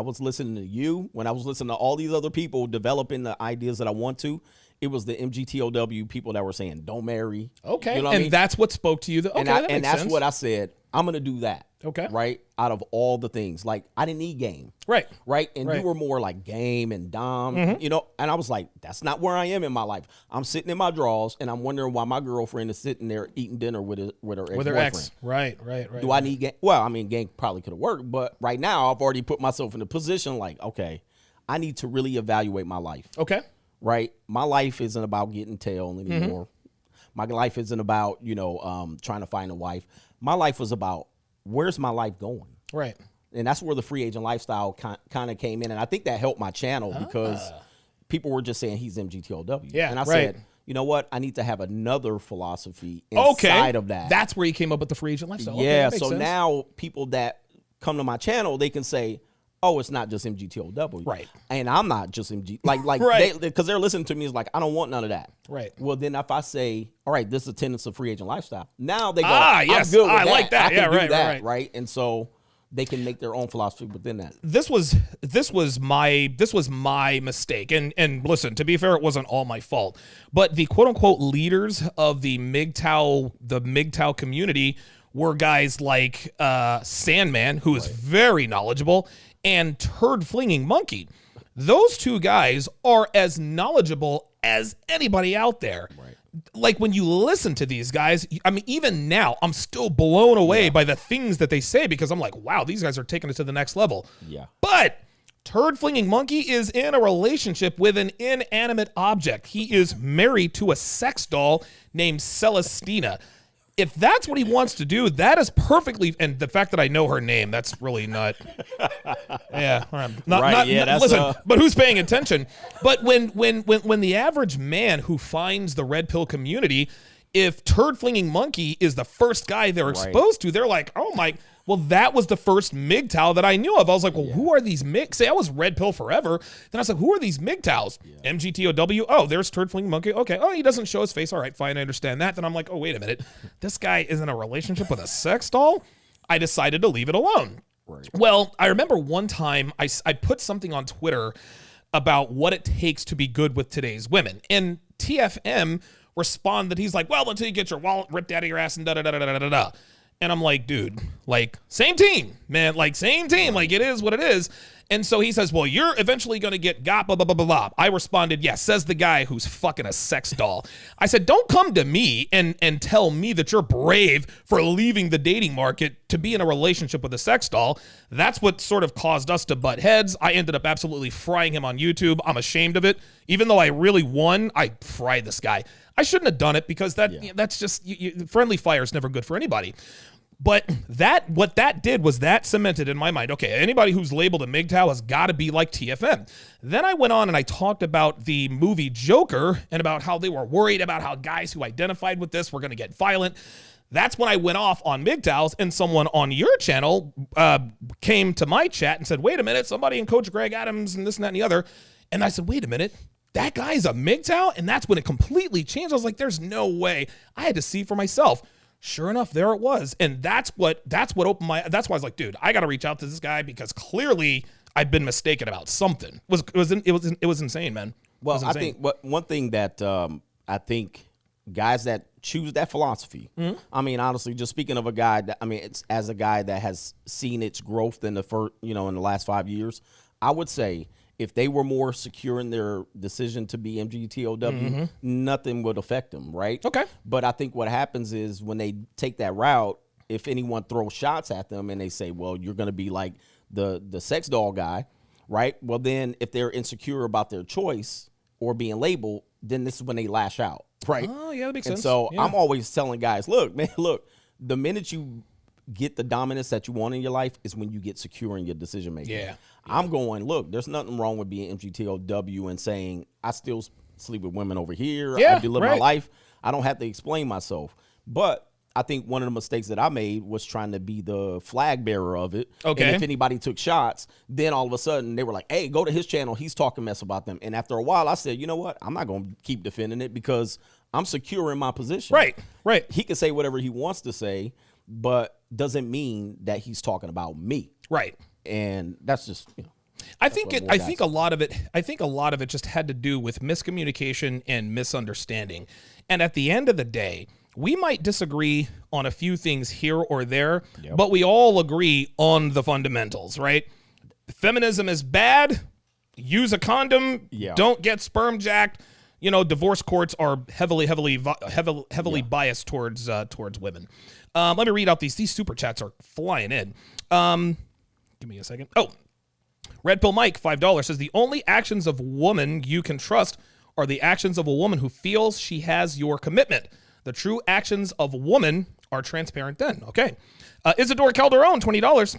was listening to you, when I was listening to all these other people developing the ideas that I want to, it was the Mgtow people that were saying, don't marry. Okay. You know what and I mean? that's what spoke to you. Okay, And, that makes that's sense. what I said. I'm going to do that. Okay. Right. Out of all the things, like I didn't need game. Right. Right. And Right. you were more like game and dom, and I was like, that's not where I am in my life. I'm sitting in my drawers and I'm wondering why my girlfriend is sitting there eating dinner with her ex-boyfriend. With her ex. Right. Do I need game? Well, I mean, game probably could have worked, but right now I've already put myself in a position like, okay, I need to really evaluate my life. Okay. Right. My life isn't about getting tail anymore. My life isn't about, trying to find a wife. My life was about where's my life going? Right. And that's where the free agent lifestyle kind of came in. And I think that helped my channel because people were just saying he's Mgtow. Yeah, and I right. said, you know what? I need to have another philosophy inside of that. That's where you came up with the free agent lifestyle. Okay, Yeah. that makes So sense. now people that come to my channel, they can say, oh, it's not just Mgtow. Right. And I'm not just MG. Like Right. because they're listening to me is like, I don't want none of that. Right. Well, then if I say, all right, this is a tenets of free agent lifestyle. Now they go, yes. I'm good with I that. like that. I Yeah, can do right, that, right. And so they can make their own philosophy within that. This was my mistake. And listen, to be fair, it wasn't all my fault. But the quote unquote leaders of the Mgtow community were guys like Sandman, who is very knowledgeable, and Turd Flinging Monkey. Those two guys are as knowledgeable as anybody out there. Right. Like when you listen to these guys, I mean, even now, I'm still blown away by the things that they say because I'm like, wow, these guys are taking it to the next level. Yeah. But Turd Flinging Monkey is in a relationship with an inanimate object. He is married to a sex doll named Celestina. If that's what he wants to do, that is perfectly. And the fact that I know her name, that's really not. Yeah, all right. Listen, but who's paying attention? But when the average man who finds the red pill community, if Turd Flinging Monkey is the first guy they're exposed to, they're like, oh my. Well, that was the first Mgtow that I knew of. I was like, well, who are these Say, I was red pill forever. Then I was like, who are these Mgtows? Yeah. Mgtow. Oh, there's Turd Flinging Monkey. Okay. Oh, he doesn't show his face. All right, fine. I understand that. Then I'm like, oh, wait a minute. This guy is in a relationship with a sex doll? I decided to leave it alone. Right. Well, I remember one time I put something on Twitter about what it takes to be good with today's women. And TFM responded. He's like, well, until you get your wallet ripped out of your ass and da-da-da-da-da-da-da. And I'm like, dude, like, same team, man, like, same team, like, it is what it is. And so he says, well, you're eventually going to get got, blah, blah, blah, blah, blah. I responded, yes, says the guy who's fucking a sex doll. I said, don't come to me and tell me that you're brave for leaving the dating market to be in a relationship with a sex doll. That's what sort of caused us to butt heads. I ended up absolutely frying him on YouTube. I'm ashamed of it. Even though I really won, I fried this guy. I shouldn't have done it because that's just, friendly fire is never good for anybody. But what that did was that cemented in my mind, okay, anybody who's labeled a Mgtow has got to be like TFM. Then I went on and I talked about the movie Joker and about how they were worried about how guys who identified with this were going to get violent. That's when I went off on Mgtows, and someone on your channel came to my chat and said, wait a minute, somebody in Coach Greg Adams and this and that and the other. And I said, wait a minute, that guy's a Mgtow? And that's when it completely changed. I was like, there's no way. I had to see for myself. Sure enough, there it was. And that's what opened my, that's why I was like, dude, I got to reach out to this guy because clearly I've been mistaken about something. It was insane, man. Well, I think one thing that I think guys that choose that philosophy, I mean, honestly, just speaking of a guy that, I mean, it's as a guy that has seen its growth in the first, in the last 5 years, I would say if they were more secure in their decision to be Mgtow, nothing would affect them, right? Okay. But I think what happens is when they take that route, if anyone throws shots at them and they say, well, you're going to be like the sex doll guy, right? Well, then if they're insecure about their choice or being labeled, then this is when they lash out, right? Oh, yeah, that makes sense. And so yeah. I'm always telling guys, look, the minute you get the dominance that you want in your life is when you get secure in your decision making. Yeah. I'm going, look, there's nothing wrong with being Mgtow and saying I still sleep with women over here. Yeah, I do live my life. I don't have to explain myself. But I think one of the mistakes that I made was trying to be the flag bearer of it. Okay. And if anybody took shots, then all of a sudden they were like, hey, go to his channel. He's talking mess about them. And after a while, I said, you know what? I'm not going to keep defending it because I'm secure in my position. Right. He can say whatever he wants to say, but doesn't mean that he's talking about me. Right. And that's just, I think a lot of it just had to do with miscommunication and misunderstanding. And at the end of the day, we might disagree on a few things here or there, but we all agree on the fundamentals, right? Feminism is bad. Use a condom. Don't get sperm jacked. Divorce courts are heavily biased towards women. Let me read out these super chats are flying in. Give me a second. Oh, Red Pill Mike, $5 says the only actions of woman you can trust are the actions of a woman who feels she has your commitment. The true actions of woman are transparent then. Okay. Isidore Calderon, $20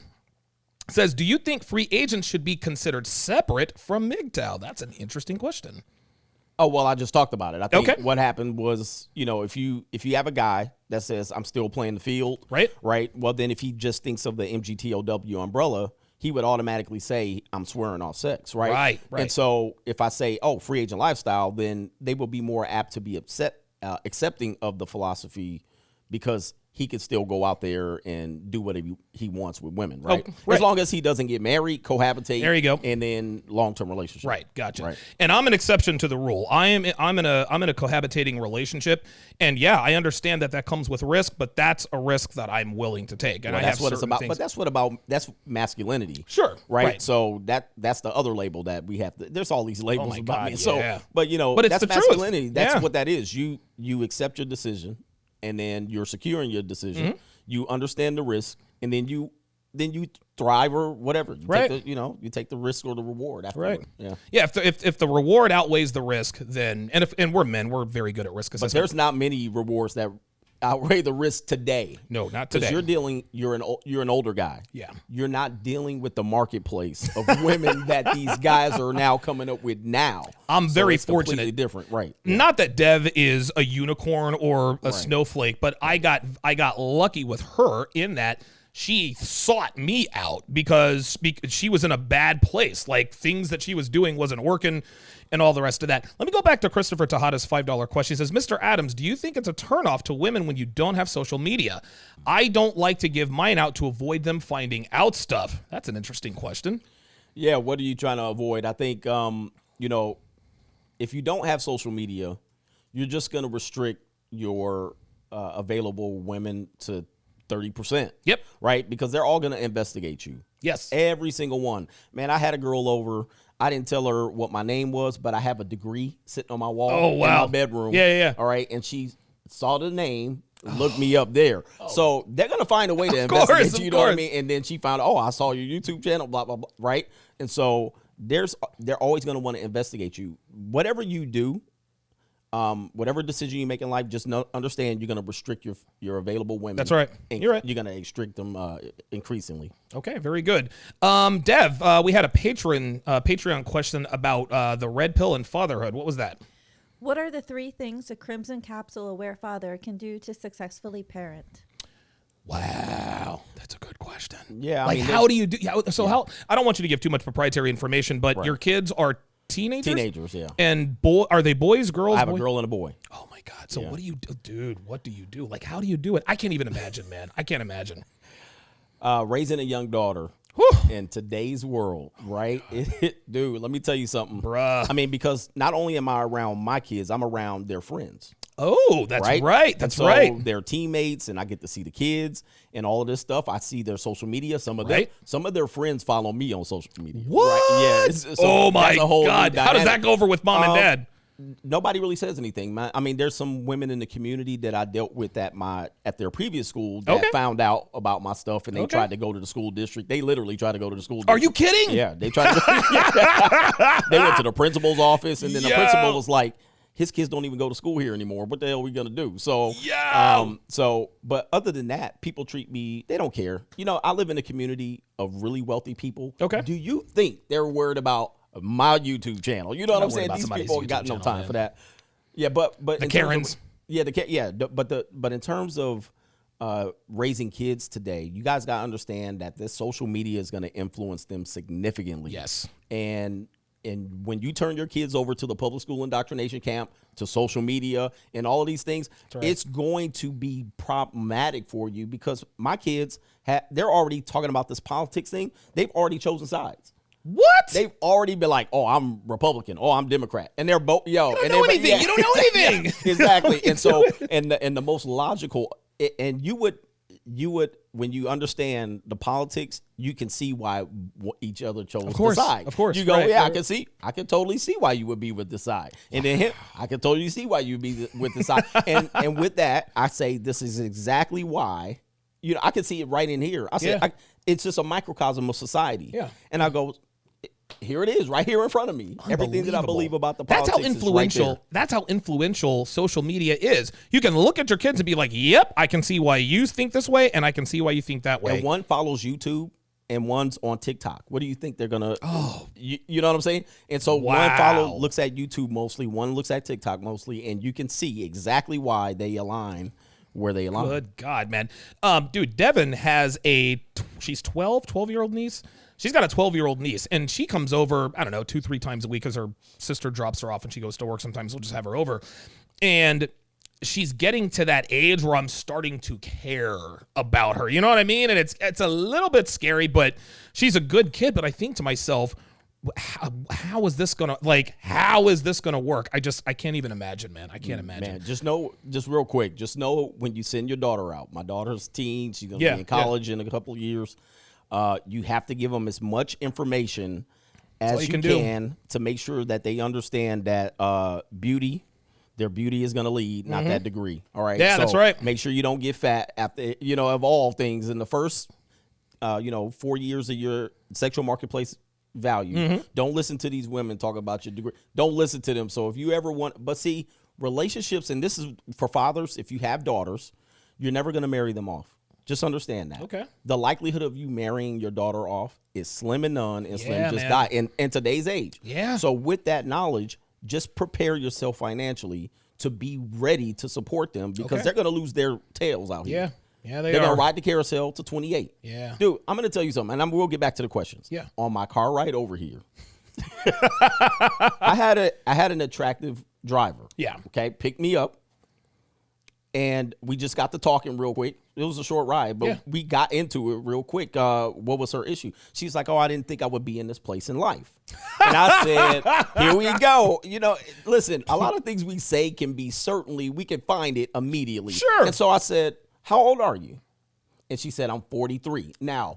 says, do you think free agents should be considered separate from Mgtow? That's an interesting question. Oh, well, I just talked about it. I think what happened was, if you have a guy that says I'm still playing the field, right? Well, then if he just thinks of the Mgtow umbrella, he would automatically say I'm swearing off sex, right? Right. And so if I say, oh, free agent lifestyle, then they will be more apt to be accepting of the philosophy because he could still go out there and do whatever he wants with women, right? As long as he doesn't get married, cohabitate, there you go, and then long-term relationship. Right, gotcha. Right. And I'm an exception to the rule. I'm in a cohabitating relationship, and yeah, I understand that comes with risk, but that's a risk that I'm willing to take. And that's what it's about. But that's masculinity. Sure. Right. So that's the other label that we have. There's all these labels about me. Yeah. So, but that's the masculinity. Truth. That's what that is. You accept your decision. And then you're secure in your decision. You understand the risk, and then you thrive or whatever. You take the, you take the risk or the reward afterward. Right. Yeah. If the reward outweighs the risk, then and we're men, we're very good at risk assessment. But there's not many rewards that outweigh the risk today. No, not today. Because you're an older guy. Yeah. You're not dealing with the marketplace of women that these guys are now coming up with now. I'm very fortunate. Completely different, right? Not that Dev is a unicorn or a snowflake, but I got lucky with her in that she sought me out because she was in a bad place. Like things that she was doing wasn't working and all the rest of that. Let me go back to Christopher Tejada's $5 question. He says, Mr. Adams, do you think it's a turnoff to women when you don't have social media? I don't like to give mine out to avoid them finding out stuff. That's an interesting question. Yeah, what are you trying to avoid? I think, if you don't have social media, you're just going to restrict your available women to 30%. Yep. Right? Because they're all going to investigate you. Yes. Every single one. Man, I had a girl over. I didn't tell her what my name was, but I have a degree sitting on my wall in my bedroom. Yeah. All right. And she saw the name, looked me up there. So they're going to find a way to investigate you, you know what I mean? And then she found, I saw your YouTube channel, blah, blah, blah. Right? And so they're always going to want to investigate you. Whatever you do, whatever decision you make in life, just understand you're going to restrict your available women. That's right. You're right. You're going to restrict them increasingly. Okay, very good. Dev, we had a Patreon question about the red pill and fatherhood. What was that? What are the 3 things a Crimson Capsule aware father can do to successfully parent? Wow, that's a good question. Yeah, like how do you do? How? I don't want you to give too much proprietary information, but your kids are teenagers. Teenagers, yeah. And are they boys, girls? I have a girl and a boy. Oh my God! So what do you do, dude? What do you do? Like, how do you do it? I can't even imagine, man. I can't imagine. Raising a young daughter in today's world, right? Dude, let me tell you something, bruh. I mean, because not only am I around my kids, I'm around their friends. Oh, that's right. That's right. They're teammates, and I get to see the kids and all of this stuff. I see their social media. Some of their friends follow me on social media. What? Right? Yeah. So oh my God! How does that go over with mom and dad? Nobody really says anything. I mean, there's some women in the community that I dealt with at their previous school that found out about my stuff, and they tried to go to the school district. They literally tried to go to the school district. Are you kidding? Yeah, they tried to. They went to the principal's office, and then the principal was like, his kids don't even go to school here anymore. What the hell are we gonna do? So, but other than that, people treat me, they don't care. You know, I live in a community of really wealthy people. Okay. Do you think they're worried about my YouTube channel? You know what I'm saying? These people got no time for that. Yeah, but the Karens. But in terms of raising kids today, you guys got to understand that this social media is going to influence them significantly. Yes. And when you turn your kids over to the public school indoctrination camp, to social media and all of these things, it's going to be problematic for you, because my kids, they're already talking about this politics thing. They've already chosen sides. What? They've already been like, oh, I'm Republican. Oh, I'm Democrat. And they're both, You don't know anything. You don't know anything. Exactly. And so, and the most logical, and you would, when you understand the politics, you can see why each other chose the side. Of course. You go, I can totally see why you would be with this side. And then him, I can totally see why you'd be with this side. and with that, I say this is exactly why, I can see it right in here. I said, it's just a microcosm of society. Yeah. And I go, here it is, right here in front of me. Everything that I believe about the politics That's how influential social media is. You can look at your kids and be like, yep, I can see why you think this way, and I can see why you think that way. And one follows YouTube, and one's on TikTok. What do you think they're gonna? You know what I'm saying? And so one looks at YouTube mostly, one looks at TikTok mostly, and you can see exactly why they align where they align. Good God, man. Dude, Devin has she's 12-year-old niece. She's got a 12-year-old niece, and she comes over, I don't know, 2-3 times a week, because her sister drops her off and she goes to work. Sometimes we'll just have her over. And she's getting to that age where I'm starting to care about her. You know what I mean? And it's a little bit scary, but she's a good kid. But I think to myself, how is this gonna work? I can't even imagine, man. I can't imagine. Man, just real quick, when you send your daughter out, my daughter's teen, she's gonna be in college in a couple of years. You have to give them as much information as you can to make sure that they understand that their beauty is going to lead, not that degree. All right. Yeah, that's right. Make sure you don't get fat after, of all things in the first, 4 years of your sexual marketplace value. Don't listen to these women talk about your degree. Don't listen to them. So if you ever but see, relationships, and this is for fathers, if you have daughters, you're never going to marry them off. Just understand that. Okay. The likelihood of you marrying your daughter off is slim and none, and slim just die in today's age. Yeah. So with that knowledge, just prepare yourself financially to be ready to support them, because they're going to lose their tails out here. Yeah, they're going to ride the carousel to 28. Yeah. Dude, I'm going to tell you something, and we'll get back to the questions. Yeah. On my car ride over here, I had an attractive driver. Yeah. Okay. Pick me up. And we just got to talking real quick. It was a short ride, but we got into it real quick. What was her issue? She's like, I didn't think I would be in this place in life. And I said, here we go. Listen, a lot of things we say can be we can find it immediately. Sure. And so I said, how old are you? And she said, I'm 43. Now,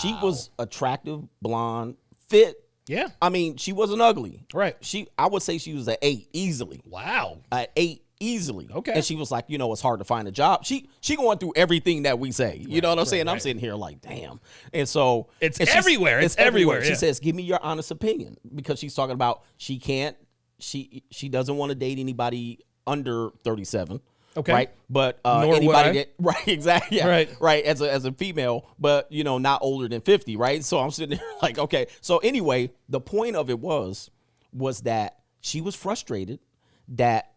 she was attractive, blonde, fit. Yeah. I mean, she wasn't ugly. Right. I would say she was an 8 easily. Wow. An 8 easily. Okay. And she was like, it's hard to find a job. She going through everything that we say. You know what I'm saying? Right. I'm sitting here like, damn. And so it's everywhere. It's everywhere. She says, give me your honest opinion, because she's talking about she doesn't want to date anybody under 37. Okay. Right. But Nor would anybody I. that right, exactly. Yeah. Right. As a female, but not older than 50. Right. So I'm sitting there like, okay. So anyway, the point of it was that she was frustrated that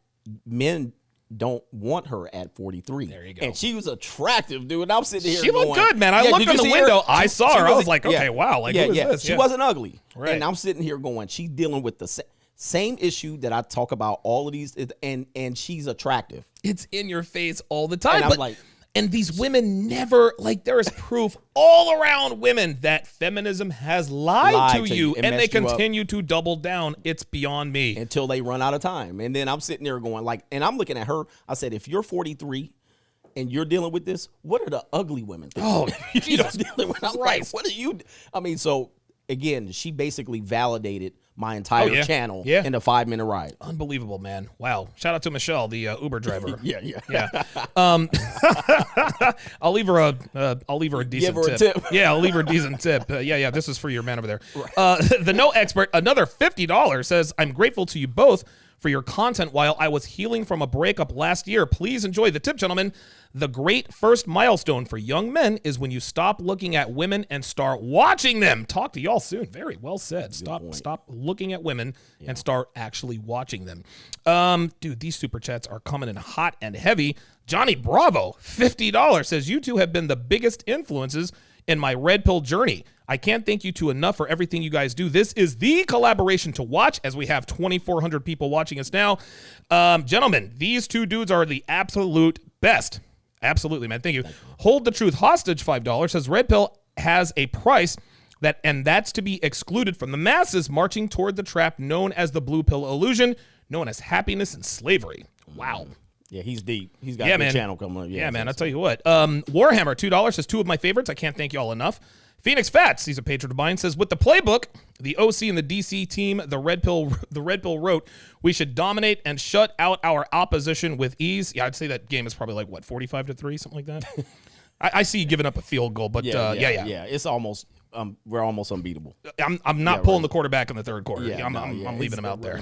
men don't want her at 43. There you go. And she was attractive, dude. And I'm sitting here She looked good, man. I looked did in you the see window. her? I saw her. I was like, okay, yeah. wow. Like, who is this? She wasn't ugly. Right. And I'm sitting here going, she's dealing with the same issue that I talk about all of these, and she's attractive. It's in your face all the time. And I'm but, like, and these women never, like, there is proof all around women that feminism has lied to you, and they continue to double down. It's beyond me. Until they run out of time. And then I'm sitting there going, like, and I'm looking at her. I said, if you're 43 and you're dealing with this, what are the ugly women thinking? Oh, Jesus dealing with? I'm like, what are you? I mean, so again, she basically validated my entire channel in a 5-minute ride. Unbelievable, man. Wow. Shout out to Michelle, the Uber driver. yeah. I'll leave her a decent tip. Yeah, I'll leave her a decent tip. Yeah. This is for your man over there. Right. The No Expert, another $50, says, I'm grateful to you both for your content while I was healing from a breakup last year. Please enjoy the tip, gentlemen. The great first milestone for young men is when you stop looking at women and start watching them. Talk to y'all soon. Very well said. Stop looking at women and start actually watching them. Dude, these super chats are coming in hot and heavy. Johnny Bravo, $50, says, you two have been the biggest influences in my red pill journey. I can't thank you two enough for everything you guys do. This is the collaboration to watch, as we have 2,400 people watching us now. Gentlemen, these two dudes are the absolute best. Absolutely, man. Thank you. Hold the Truth Hostage, $5, says red pill has a price and that's to be excluded from the masses marching toward the trap known as the blue pill illusion, known as happiness and slavery. Wow. Yeah, he's deep. He's got a good channel coming up. Yeah, man. I'll tell you what. Warhammer, $2, says two of my favorites. I can't thank you all enough. Phoenix Fats, he's a patron of mine, says, with the playbook, the OC and the DC team, the Red Pill wrote, we should dominate and shut out our opposition with ease. Yeah, I'd say that game is probably like, what, 45-3, something like that? I see you giving up a field goal, but yeah. It's almost, we're almost unbeatable. I'm not pulling the quarterback in the third quarter. I'm leaving him out there.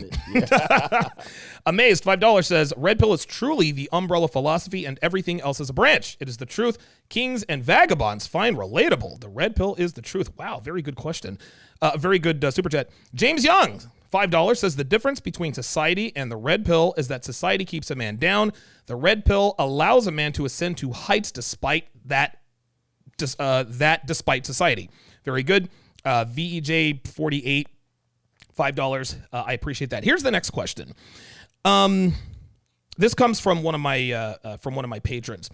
Amazed, $5, says, red pill is truly the umbrella philosophy and everything else is a branch. It is the truth. Kings and vagabonds find relatable. The red pill is the truth. Wow, very good question. Very good super chat. James Young, $5, says the difference between society and the red pill is that society keeps a man down. The red pill allows a man to ascend to heights despite despite society. Very good. VEJ48, $5. I appreciate that. Here's the next question. This comes from one of my patrons.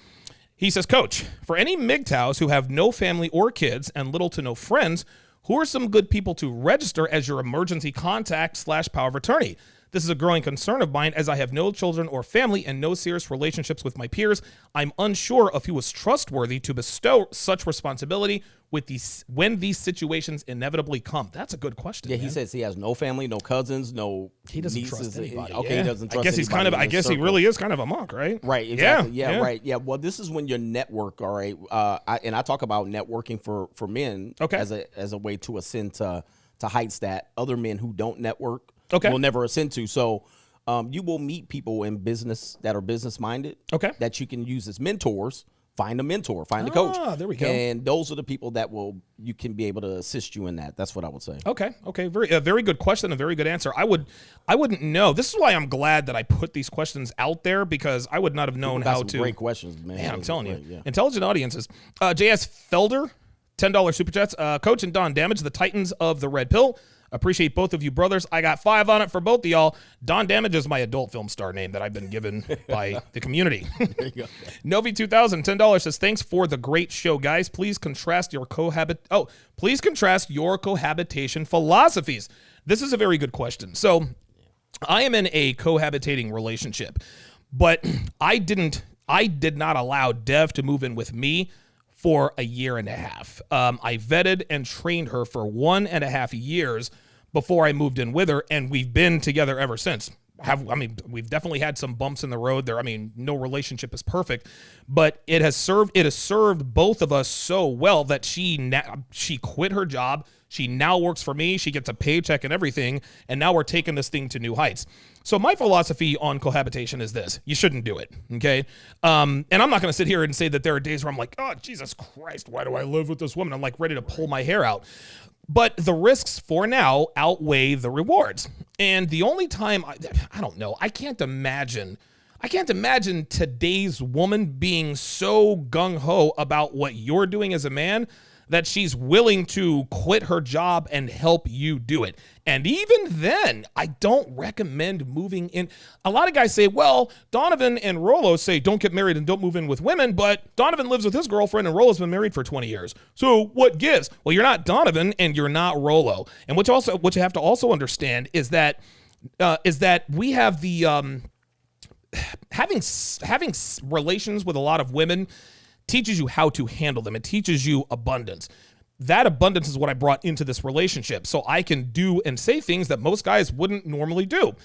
He says, Coach, for any Mgtows who have no family or kids and little to no friends, who are some good people to register as your emergency contact / power of attorney? This is a growing concern of mine as I have no children or family and no serious relationships with my peers. I'm unsure of who is trustworthy to bestow such responsibility when these situations inevitably come. That's a good question. Yeah, he says he has no family, no cousins, no he doesn't nieces. Trust anybody. Okay, he doesn't trust anybody. I guess he really is kind of a monk, right? Right, exactly. Yeah, right. Yeah, well, this is when your network, all right, I talk about networking for men as a way to ascend to heights that other men who don't network will never ascend to. So you will meet people in business that are business minded that you can use as mentors. Find a mentor, find a coach. There we go. And those are the people that you can be able to assist you in that. That's what I would say. Okay. Very good question, a very good answer. I wouldn't know. This is why I'm glad that I put these questions out there, because I would not have known how to. Great questions, man. Man, I'm telling you. Yeah. Intelligent audiences. JS Felder, $10 super chats. Coach and Don Damage, the Titans of the Red Pill. Appreciate both of you brothers. I got 5 on it for both of y'all. Don Damage is my adult film star name that I've been given by the community. There you go. Novi 2000, $10 says, thanks for the great show, guys. Please contrast your cohabitation philosophies. This is a very good question. So I am in a cohabitating relationship, but I did not allow Dev to move in with me for a year and a half. I vetted and trained her for 1.5 years before I moved in with her, and we've been together ever since. We've definitely had some bumps in the road there. No relationship is perfect, but it has served both of us so well that she quit her job. She now works for me. She gets a paycheck and everything. And now we're taking this thing to new heights. So my philosophy on cohabitation is this. You shouldn't do it, okay? And I'm not going to sit here and say that there are days where I'm like, oh, Jesus Christ, why do I live with this woman? I'm like ready to pull my hair out. But the risks for now outweigh the rewards. And the only time, I don't know, I can't imagine today's woman being so gung-ho about what you're doing as a man that she's willing to quit her job and help you do it. And even then, I don't recommend moving in. A lot of guys say, well, Donovan and Rollo say don't get married and don't move in with women, but Donovan lives with his girlfriend and Rollo's been married for 20 years. So what gives? Well, you're not Donovan and you're not Rollo. And what you have to also understand is that we have the having relations with a lot of women teaches you how to handle them. It teaches you abundance. That abundance is what I brought into this relationship. So I can do and say things that most guys wouldn't normally do.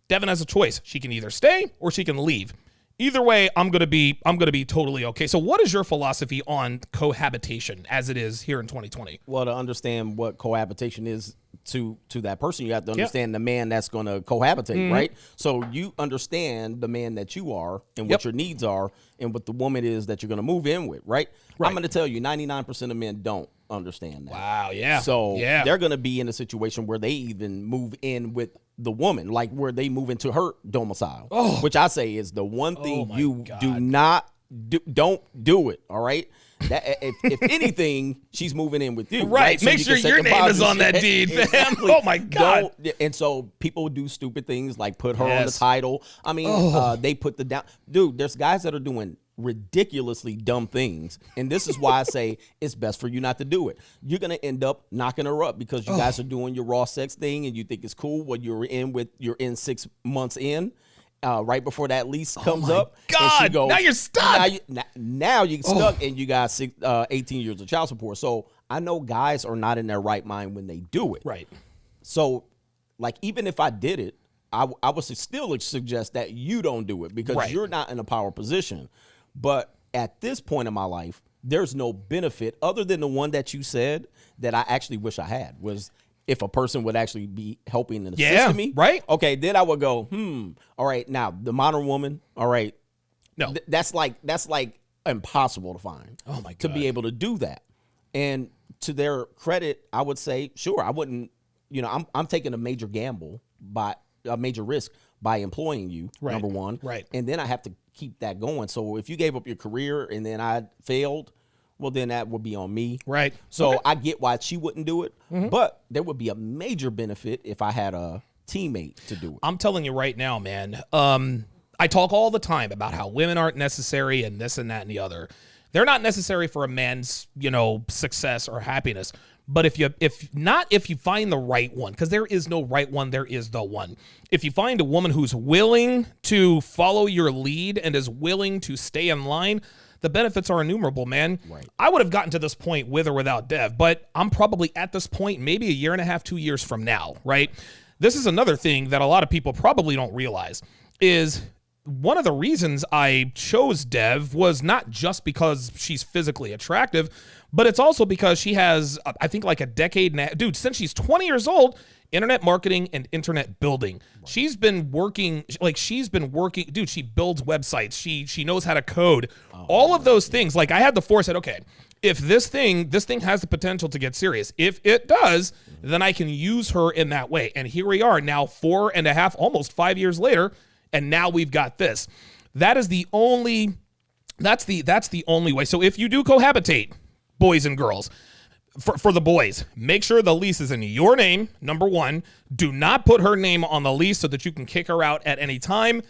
Devin has a choice. She can either stay or she can leave. Either way, I'm gonna be totally okay. So what is your philosophy on cohabitation as it is here in 2020? Well, to understand what cohabitation is to that person, you have to understand the man that's going to cohabitate, right? So you understand the man that you are and what your needs are and what the woman is that you're going to move in with, right? I'm going to tell you 99% of men don't understand that. Wow, yeah. So they're going to be in a situation where they even move in with the woman, like where they move into her domicile, which I say is the one thing you do not don't do it, all right? That if anything, she's moving in with you. Right. So make sure your name is on that deed, fam. Exactly. Oh, my God. And so people do stupid things like put her on the title. I mean, they put the down. Dude, there's guys that are doing ridiculously dumb things. And this is why I say it's best for you not to do it. You're going to end up knocking her up because you guys are doing your raw sex thing and you think it's cool when you're in 6 months in. Right before that lease comes up. God, and she goes, now you're stuck. Now you're stuck and you got 18 years of child support. So I know guys are not in their right mind when they do it. Right. So, like, even if I did it, I would still suggest that you don't do it because you're not in a power position. But at this point in my life, there's no benefit other than the one that you said that I actually wish I had was if a person would actually be helping and assisting me. Right. Okay, then I would go, all right, now the modern woman, all right. No. That's like impossible to find. Oh my God. To be able to do that. And to their credit, I would say, sure, I wouldn't, I'm taking a major gamble a major risk by employing you, number one. Right. And then I have to keep that going. So if you gave up your career and then I failed, well, then that would be on me. Right. So I get why she wouldn't do it, but there would be a major benefit if I had a teammate to do it. I'm telling you right now, man. I talk all the time about how women aren't necessary and this and that and the other. They're not necessary for a man's, success or happiness. But if you find the right one, because there is no right one, there is the one. If you find a woman who's willing to follow your lead and is willing to stay in line, the benefits are innumerable, man. Right. I would have gotten to this point with or without Dev, but I'm probably at this point maybe a year and a half, 2 years from now, right? This is another thing that a lot of people probably don't realize is one of the reasons I chose Dev was not just because she's physically attractive, but it's also because she has, I think, like a decade and a half, dude, since she's 20 years old, internet marketing and internet building. Right. She's been working, dude, she builds websites. She knows how to code. All of those things. Like I had the foresight, okay, if this thing has the potential to get serious. If it does, then I can use her in that way. And here we are now 4.5, almost 5 years later, and now we've got this. That's the only way. So if you do cohabitate, boys and girls, for the boys, make sure the lease is in your name, number one. Do not put her name on the lease so that you can kick her out at any time.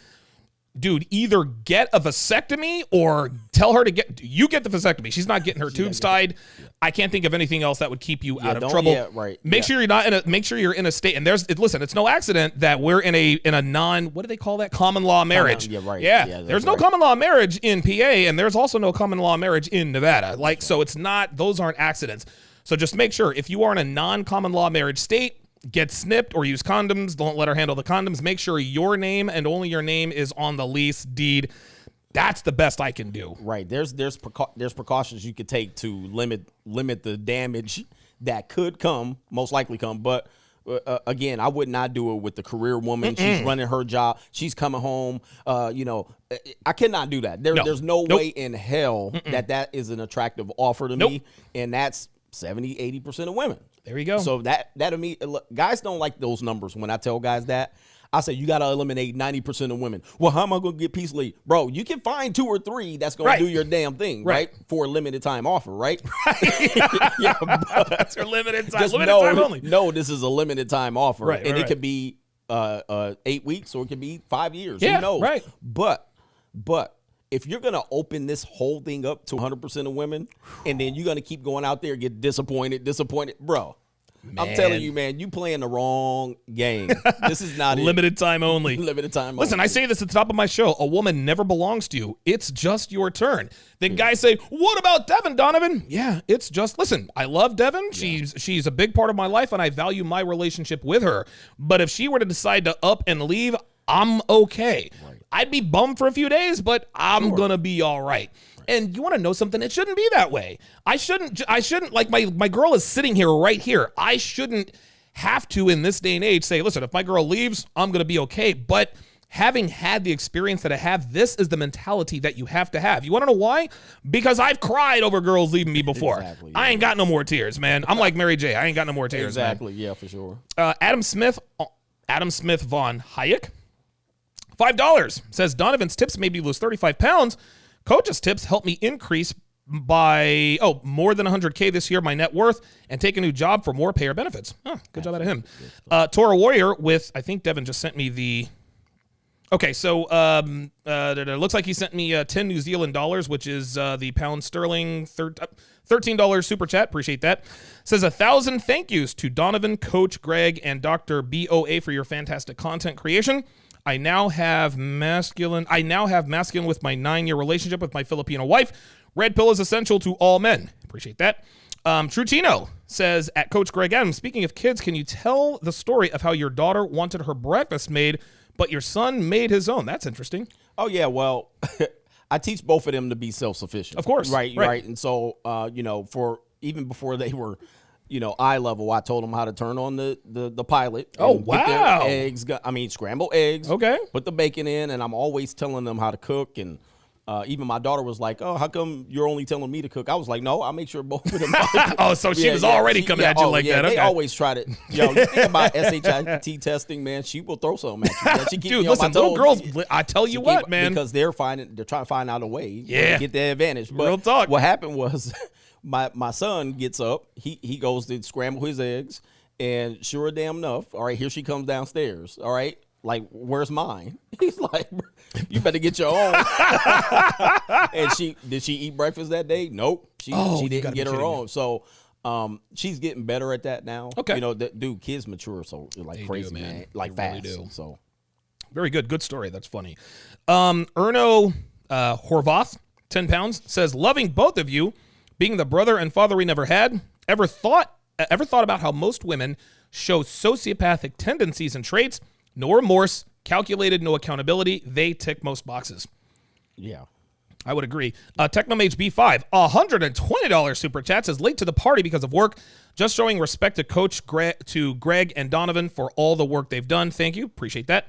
Dude, either get a vasectomy or tell her to get the vasectomy. She's not getting her tubes tied. I can't think of anything else that would keep you out of trouble. Make sure you're in a state, and listen, it's no accident that we're in a what do they call that? Common law marriage. There's no common law marriage in PA, and there's also no common law marriage in Nevada. So it's not, those aren't accidents. So just make sure if you are in a non-common law marriage state, get snipped or use condoms. Don't let her handle the condoms. Make sure your name and only your name is on the lease deed. That's the best I can do. Right. There's precautions you could take to limit the damage that could come, most likely come, but again, I would not do it with the career woman. She's running her job. She's coming home. I cannot do that. There's no way in hell that is an attractive offer to me, and that's 70-80% of women. There you go. So that guys don't like those numbers. When I tell guys that, I say you got to eliminate 90% of women. Well, how am I going to get peace lead? Bro, you can find 2 or 3 that's going to do your damn thing, right? For a limited time offer, right? Yeah, that's your limited time. Just Time only. No, this is a limited time offer, and it could be 8 weeks or it could be 5 years. Yeah, Who knows? right. But if you're going to open this whole thing up to 100% of women, and then you're going to keep going out there and get disappointed, bro. I'm telling you, man, you playing the wrong game. This is not limited time only. Limited time Listen, only. I say this at the top of my show. A woman never belongs to you. It's just your turn. Then guys say, what about Devin, Donovan? Yeah, it's just, listen, I love Devin. She's a big part of my life, and I value my relationship with her. But if she were to decide to up and leave, I'm okay. Right. I'd be bummed for a few days, but I'm going to be all right. And you want to know something? It shouldn't be that way. I shouldn't like my girl is sitting here right here. I shouldn't have to in this day and age say, listen, if my girl leaves, I'm going to be okay. But having had the experience that I have, this is the mentality that you have to have. You want to know why? Because I've cried over girls leaving me before. Exactly, yeah. I ain't got no more tears, man. I'm like Mary J. I ain't got no more tears, exactly, man. Yeah, for sure. Adam Smith von Hayek, $5, says Donovan's tips made me lose 35 pounds. Coach's tips helped me increase by more than 100K this year, my net worth, and take a new job for more pay or benefits. Good job out of him. Tora Warrior with, I think Devin just sent me the. Okay, so it looks like he sent me 10 New Zealand dollars, which is the pound sterling, $13 super chat. Appreciate that. Says 1,000 thank yous to Donovan, Coach Greg, and Dr. BOA for your fantastic content creation. I now have masculine with my 9-year relationship with my Filipino wife. Red pill is essential to all men. Appreciate that. Truchino says, at Coach Greg Adams, speaking of kids, can you tell the story of how your daughter wanted her breakfast made, but your son made his own? That's interesting. Oh, yeah. Well, I teach both of them to be self-sufficient. Of course. Right. And so, for even before they were, eye level, I told them how to turn on the pilot. Oh, wow. Get their eggs, scramble eggs. Okay. Put the bacon in, and I'm always telling them how to cook. And even my daughter was like, oh, how come you're only telling me to cook? I was like, no, I make sure both of them. So she was already coming at you like that. Okay. They always try to, you think about SHIT testing, man, she will throw something at you. She keep Dude, me listen, on my toes. little girls, I tell you what, man. Because they're trying to find out a way to get their advantage. But real talk. What happened was my son gets up, he goes to scramble his eggs, and sure damn enough, all right, here she comes downstairs, all right? Like, where's mine? He's like, you better get your own. And did she eat breakfast that day? Nope. She didn't get her own. So she's getting better at that now. Okay. Dude, kids mature so like crazy, man. Like fast. Really do. So very good. Good story. That's funny. Erno Horvath, 10 pounds, says, loving both of you, being the brother and father we never had. Ever thought about how most women show sociopathic tendencies and traits? No remorse, calculated, no accountability. They tick most boxes. Yeah. I would agree. Technomage B5, $120 super chat, says late to the party because of work. Just showing respect to Greg and Donovan for all the work they've done. Thank you. Appreciate that.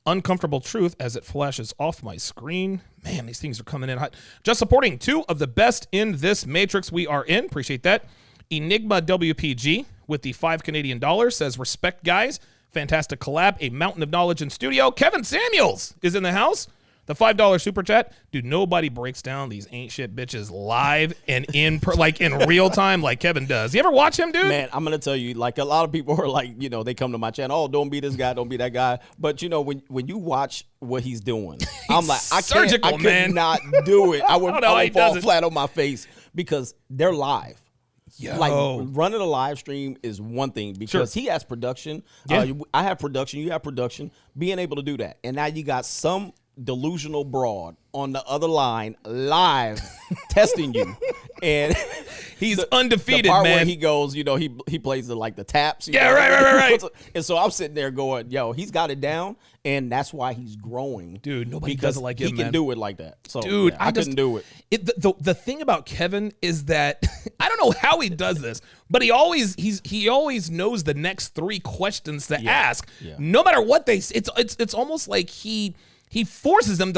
Uncomfortable truth as it flashes off my screen. Man, these things are coming in hot. Just supporting 2 of the best in this matrix we are in. Appreciate that. Enigma WPG with the $5 Canadian says respect, guys. Fantastic collab. A mountain of knowledge in studio. Kevin Samuels is in the house. The $5 super chat. Dude, nobody breaks down these ain't shit bitches live and in real time like Kevin does. You ever watch him, dude? Man, I'm going to tell you, like, a lot of people are like, they come to my channel, oh, don't be this guy, don't be that guy. But, when you watch what he's doing, I'm like, I could not do it. I would fall flat on my face because they're live. Yo. Like, running a live stream is one thing because he has production. Yeah. I have production. You have production. Being able to do that. And now you got some delusional broad on the other line live testing you. And He's the undefeated, part man. where he goes, you know, he plays like the taps. Yeah, right. And so I'm sitting there going, yo, he's got it down, and that's why he's growing. Dude, nobody because does it like he him, can man. do it like that. So, Dude, yeah, I couldn't do it. The thing about Kevin is that I don't know how he does this, but he always knows the next 3 questions to ask, no matter what they. It's almost like he forces them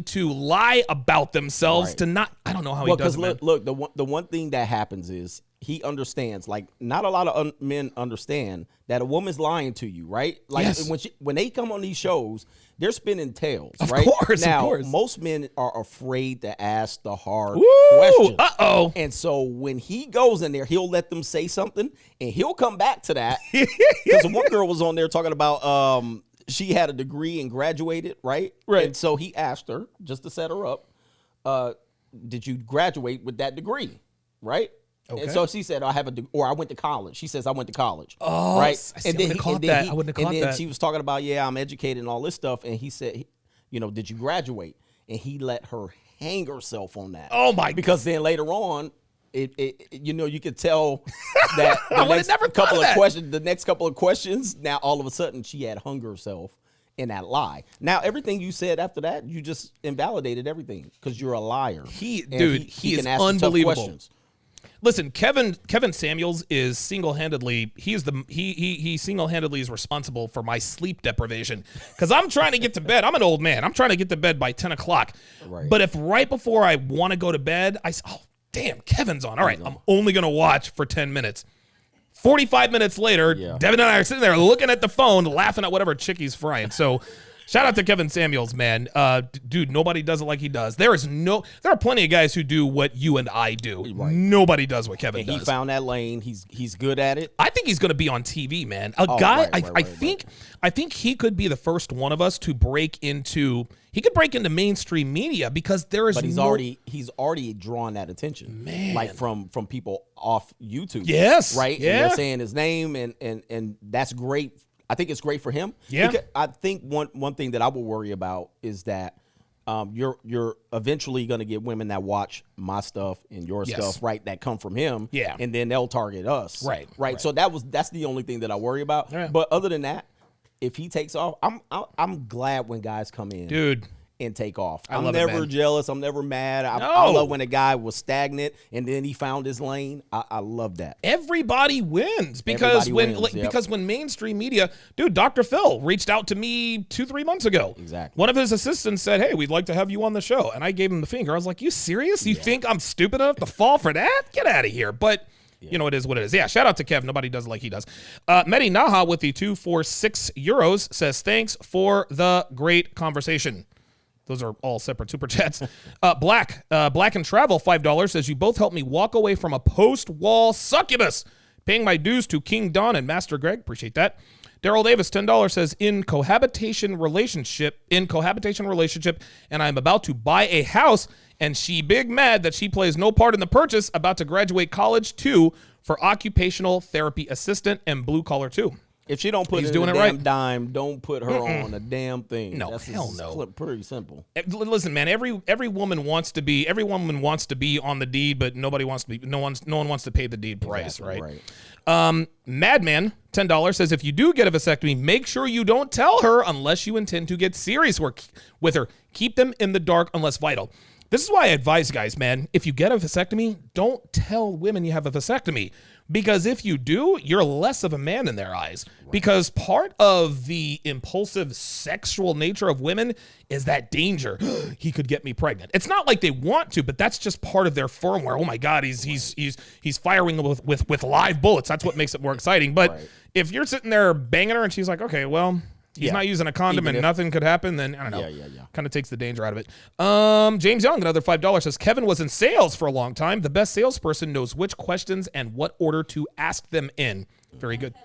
to lie about themselves to not. I don't know how he does it. Because look, the one thing that happens is he understands. Like, not a lot of men understand that a woman's lying to you, right? Like when they come on these shows, they're spinning tails, right? Of course. Most men are afraid to ask the hard question. And so when he goes in there, he'll let them say something, and he'll come back to that. Because one girl was on there talking about she had a degree and graduated, right? And so he asked her, just to set her up, did you graduate with that degree, right? Okay. And so she said, I went to college. She says, I went to college. Oh, right. I wouldn't have caught that. And then she was talking about, I'm educated and all this stuff. And he said, did you graduate? And he let her hang herself on that. Oh my! Because then later on, you could tell that the next couple of questions, now all of a sudden she had hung herself in that lie. Now everything you said after that, you just invalidated everything because you're a liar. He is can ask unbelievable. Tough questions. Listen, Kevin Samuels is single-handedly he single-handedly is responsible for my sleep deprivation because I'm trying to get to bed. I'm an old man. I'm trying to get to bed by 10 o'clock. Right. But if right before I want to go to bed, damn, Kevin's on. All right, I'm only going to watch for 10 minutes. 45 minutes later, Devin and I are sitting there looking at the phone, laughing at whatever chick he's frying. So shout out to Kevin Samuels, man. Dude, nobody does it like he does. There are plenty of guys who do what you and I do. Right. Nobody does what Kevin does. He found that lane. He's good at it. I think he's going to be on TV, man. I think he could be the first one of us to break into mainstream media because he's already drawn that attention, man. Like from people off YouTube. Yes, right. Yeah, and they're saying his name, and that's great. I think it's great for him. Yeah, because I think one thing that I will worry about is that you're eventually going to get women that watch my stuff and your stuff, right? That come from him, and then they'll target us, right? So that's the only thing that I worry about. Yeah. But other than that, if he takes off, I'm glad when guys come in, dude, and take off. I'm never jealous. I'm never mad. I love when a guy was stagnant and then he found his lane. I love that. Everybody wins because when mainstream media, dude, Dr. Phil reached out to me 2-3 months ago. Exactly. One of his assistants said, "Hey, we'd like to have you on the show," and I gave him the finger. I was like, "You serious? You think I'm stupid enough to fall for that? Get out of here!" But. Yeah. You know, it is what it is. Yeah, shout out to Kev. Nobody does it like he does. Medi Naha with the 246 euros says, thanks for the great conversation. Those are all separate super chats. Black and Travel, $5, says, you both helped me walk away from a post-wall succubus, paying my dues to King Don and Master Greg. Appreciate that. Daryl Davis, $10, says, in cohabitation relationship, and I'm about to buy a house, and she big mad that she plays no part in the purchase, about to graduate college too for occupational therapy assistant and blue collar too. If she don't put in a damn dime, don't put her on a damn thing. No, hell no. Pretty simple. Listen, man. Every woman wants to be on the deed, but no one wants to pay the deed price, right? Madman, $10, says, if you do get a vasectomy, make sure you don't tell her unless you intend to get serious with her. Keep them in the dark unless vital. This is why I advise guys, man, if you get a vasectomy, don't tell women you have a vasectomy. Because if you do, you're less of a man in their eyes. Right. Because part of the impulsive sexual nature of women is that danger. He could get me pregnant. It's not like they want to, but that's just part of their firmware. Oh my God, he's firing with live bullets. That's what makes it more exciting. But if you're sitting there banging her and she's like, okay, well, he's not using a condom and nothing could happen, then I don't know. Kind of takes the danger out of it. James Young, another $5, says, Kevin was in sales for a long time. The best salesperson knows which questions and what order to ask them in. Very good.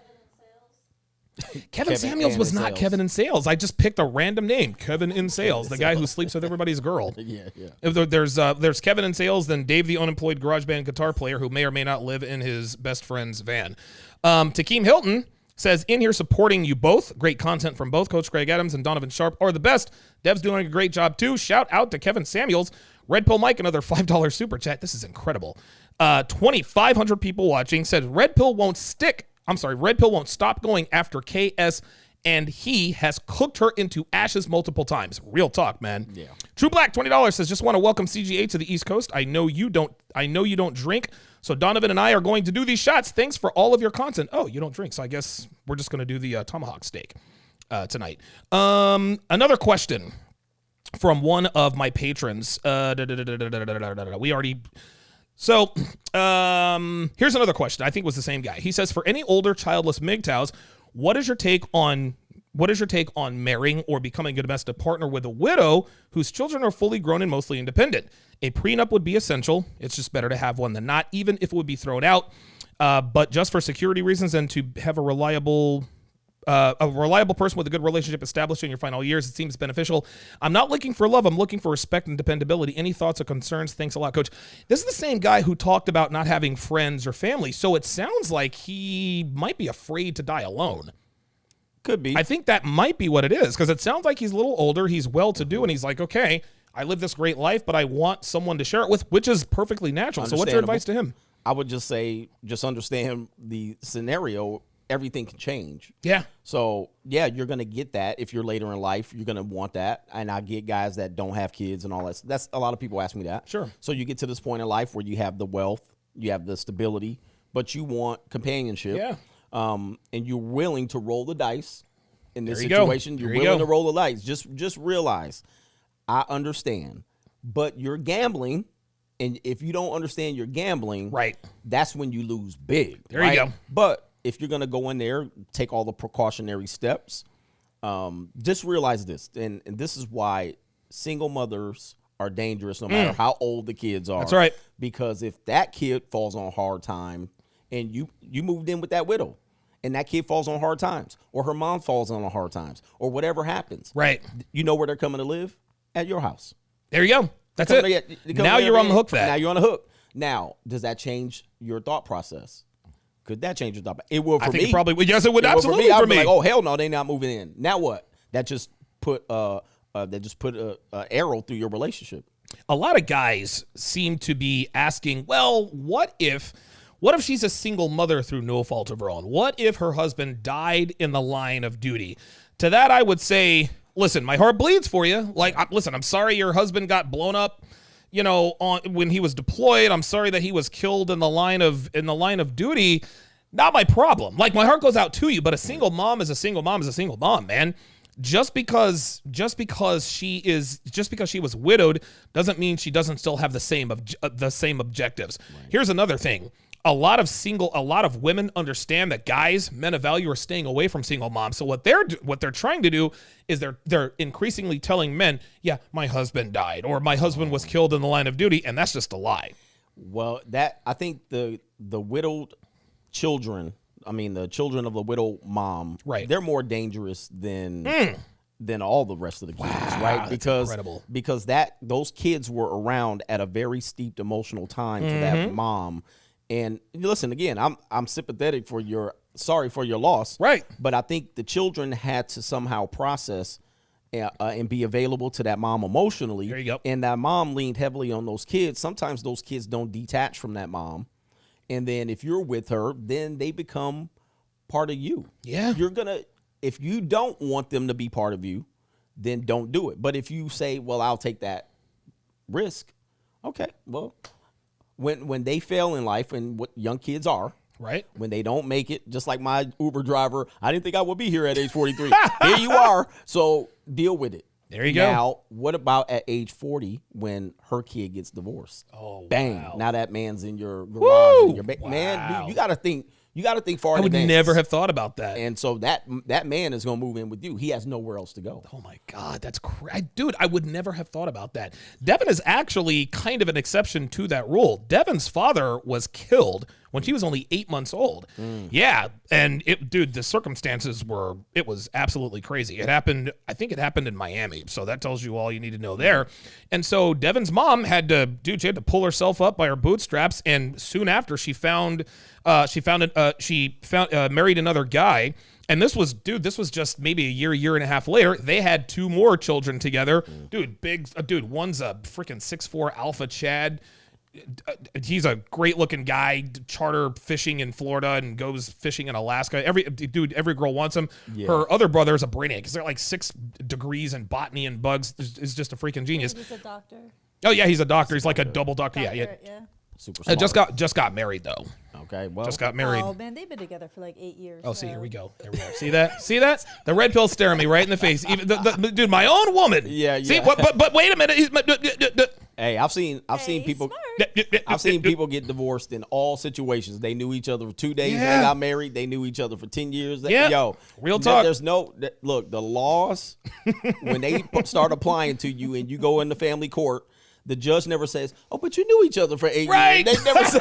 Kevin Samuels was not Kevin in sales. I just picked a random name. Kevin in sales, the guy who sleeps with everybody's girl. There's Kevin in sales, then Dave the unemployed garage band guitar player who may or may not live in his best friend's van. Takeem Hilton says, in here supporting you both. Great content from both. Coach Greg Adams and Donovan Sharpe are the best. Dev's doing a great job too. Shout out to Kevin Samuels. Red Pill Mike, another $5 super chat. This is incredible. 2,500 people watching, said Red Pill won't stop going after KS, and he has cooked her into ashes multiple times. Real talk, man. Yeah. True Black, $20 says, just want to welcome CGA to the East Coast. I know you don't drink, so Donovan and I are going to do these shots. Thanks for all of your content. Oh, you don't drink, so I guess we're just going to do the tomahawk steak tonight. Another question from one of my patrons. We already... So, here's another question. I think it was the same guy. He says, for any older childless Mgtows, what is your take on marrying or becoming a domestic partner with a widow whose children are fully grown and mostly independent? A prenup would be essential. It's just better to have one than not, even if it would be thrown out. But just for security reasons and to have a reliable person with a good relationship established in your final years, it seems beneficial. I'm not looking for love. I'm looking for respect and dependability. Any thoughts or concerns? Thanks a lot, Coach. This is the same guy who talked about not having friends or family. So it sounds like he might be afraid to die alone. Could be. I think that might be what it is, because it sounds like he's a little older. He's well-to-do, and he's like, okay, I live this great life, but I want someone to share it with, which is perfectly natural. So what's your advice to him? I would just say, just understand the scenario. Everything can change. Yeah. So, yeah, you're going to get that. If you're later in life, you're going to want that. And I get guys that don't have kids and all that. That's a lot of people ask me that. Sure. So you get to this point in life where you have the wealth, you have the stability, but you want companionship. Yeah. And you're willing to roll the dice in this There you situation. go. You're There you willing go. to roll the dice. Just realize, I understand, but you're gambling. And if you don't understand you're gambling, Right. that's when you lose big. There you go. But if you're going to go in there, take all the precautionary steps, just realize this. And this is why single mothers are dangerous no matter how old the kids are. That's right. Because if that kid falls on hard time and you moved in with that widow and that kid falls on hard times, or her mom falls on hard times, or whatever happens, Right. you know where they're coming to live? At your house. There you go. That's it. Now you're on the hook for that. Now you're on the hook. Now, does that change your thought process? Could that change your thought? It will for I think me. it probably would. Yes, it would. Absolutely I'd for be me. like, oh hell no, they not moving in. Now what? That just put a arrow through your relationship. A lot of guys seem to be asking, well, what if she's a single mother through no fault of her own? What if her husband died in the line of duty? To that, I would say, listen, my heart bleeds for you. Like, listen, I'm sorry your husband got blown up, when he was deployed. I'm sorry that he was killed in the line of duty. Not my problem. Like, my heart goes out to you, but a single mom is a single mom is a single mom, man. Just because she was widowed doesn't mean she doesn't still have the same objectives. Right. Here's another thing. A lot of women understand that men of value are staying away from single moms. So what they're trying to do is they're increasingly telling men, yeah, my husband died or my husband was killed in the line of duty, and that's just a lie. Well, I think the widowed children, the children of the widowed mom, right, they're more dangerous than all the rest of the kids, right? Because those kids were around at a very steep emotional time for that mom. And listen, again, I'm sympathetic sorry for your loss. Right. But I think the children had to somehow process and be available to that mom emotionally. There you go. And that mom leaned heavily on those kids. Sometimes those kids don't detach from that mom. And then if you're with her, then they become part of you. Yeah. If you don't want them to be part of you, then don't do it. But if you say, well, I'll take that risk. Okay, well, when they fail in life, and what young kids are, right? When they don't make it, just like my Uber driver, I didn't think I would be here at age 43. Here you are. So deal with it. There you go. Now, what about at age 40 when her kid gets divorced? Oh, bang! wow. Now that man's in your garage. Woo! Man, dude, you got to think. You got to think far in advance. I would never have thought about that. And so that man is going to move in with you. He has nowhere else to go. Oh, my God. That's crazy. Dude, I would never have thought about that. Devin is actually kind of an exception to that rule. Devin's father was killed when she was only 8 months old. Yeah. And the circumstances it was absolutely crazy. I think it happened in Miami. So that tells you all you need to know there. And so Devin's mom had to pull herself up by her bootstraps. And soon after she married another guy. And this was just maybe a year and a half later. They had 2 more children together. Dude, one's a freaking 6'4" alpha Chad. He's a great looking guy, charter fishing in Florida and goes fishing in Alaska. Every girl wants him. Yeah. Her other brother is a brainiac because they're like 6 degrees in botany and bugs. Is just a freaking genius. He's a doctor. Oh yeah, he's a doctor. He's like a double doctor. Yeah. Super smart. Just got married though. Okay, well, just got married. Oh man, they've been together for like 8 years. Oh, see, here we go. See that? See that? The red pill staring me right in the face. Even dude, my own woman. Yeah. See, but wait a minute. Hey, I've seen people. I've seen people get divorced in all situations. They knew each other for 2 days. Yeah. They got married. They knew each other for 10 years. Yeah. Real talk. There's no look. The laws when they start applying to you and you go into family court. The judge never says, "Oh, but you knew each other for 8 years." They never say,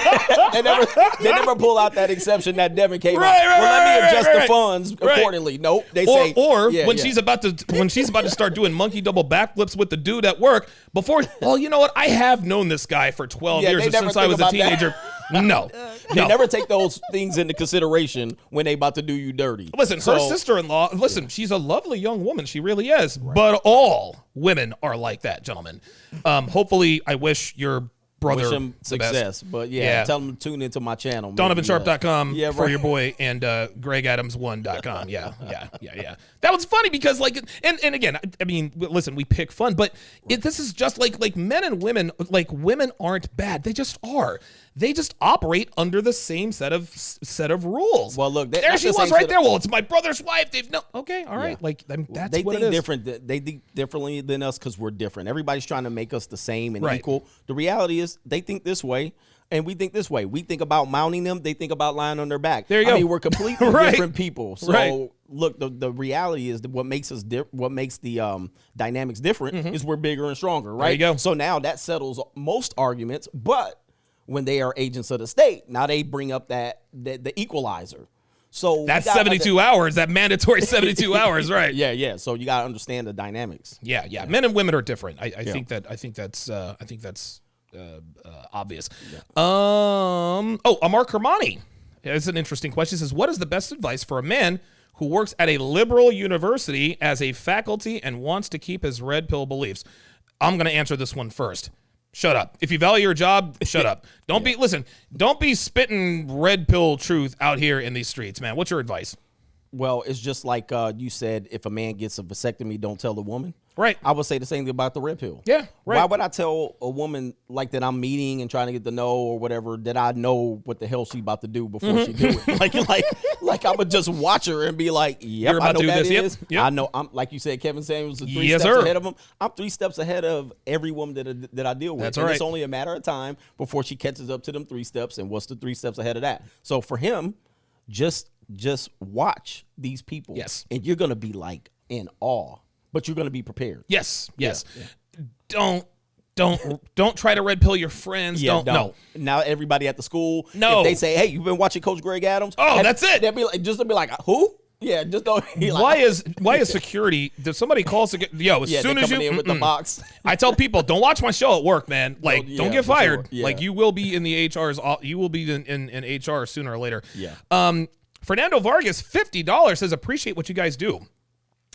they never pull out that exception that Devin came out. Let me adjust the funds accordingly. Nope. They say, when she's about to start doing monkey double backflips with the dude at work before. Well, you know what? I have known this guy for 12 years since I was a teenager. No. They never take those things into consideration when they about to do you dirty. Listen, her sister-in-law, she's a lovely young woman. She really is. Right. But all women are like that, gentlemen. Hopefully, I wish your brother wish him success. But tell him to tune into my channel. DonovanSharpe.com for your boy and GregAdams1.com. Yeah. That was funny because and again, I mean, listen, we pick fun, but this is just like men and women, like women aren't bad. They just are. They just operate under the same set of rules. Well, look, there she was right there. Well, it's my brother's wife. Okay, all right. Yeah. That's they what think it is. Different. They think differently than us because we're different. Everybody's trying to make us the same and equal. The reality is they think this way. And we think this way. We think about mounting them. They think about lying on their back. There you go. I mean, we're completely different people. So look, the reality is that what makes us what makes the dynamics different is we're bigger and stronger, right? There you go. So now that settles most arguments. But when they are agents of the state, now they bring up the equalizer. So that's 72 hours. That mandatory 72 hours, right? Yeah. So you got to understand the dynamics. Yeah. Men and women are different. I think that's obvious. Yeah. Amar Kermani. It's an interesting question. It says, what is the best advice for a man who works at a liberal university as a faculty and wants to keep his red pill beliefs? I'm going to answer this one first. Shut up. If you value your job, shut up. Don't be spitting red pill truth out here in these streets, man. What's your advice? Well, it's just like you said, if a man gets a vasectomy, don't tell the woman. Right. I would say the same thing about the red pill. Yeah, right. Why would I tell a woman like that I'm meeting and trying to get to know or whatever that I know what the hell she about to do before she do it? Like I would just watch her and be like, yep, I know what that is. Yep. I know. I'm like you said, Kevin Samuels is 3 steps ahead of him. I'm 3 steps ahead of every woman that I deal with. That's right. It's only a matter of time before she catches up to them 3 steps. And what's the 3 steps ahead of that? So for him, just watch these people. Yes. And you're gonna be like in awe. But you're going to be prepared. Yes. Yeah. Don't try to red pill your friends. Yeah, don't. No. Now everybody at the school. No. If they say, "Hey, you've been watching Coach Greg Adams." Oh, that's it. They'll be like, "Who?" Yeah, just don't. Why is security? Does somebody call? As soon as you in with the box. I tell people, don't watch my show at work, man. Like, don't get fired. Sure. Yeah. Like, you will be in the HR's. You will be in HR sooner or later. Yeah. Fernando Vargas, $50 says, appreciate what you guys do.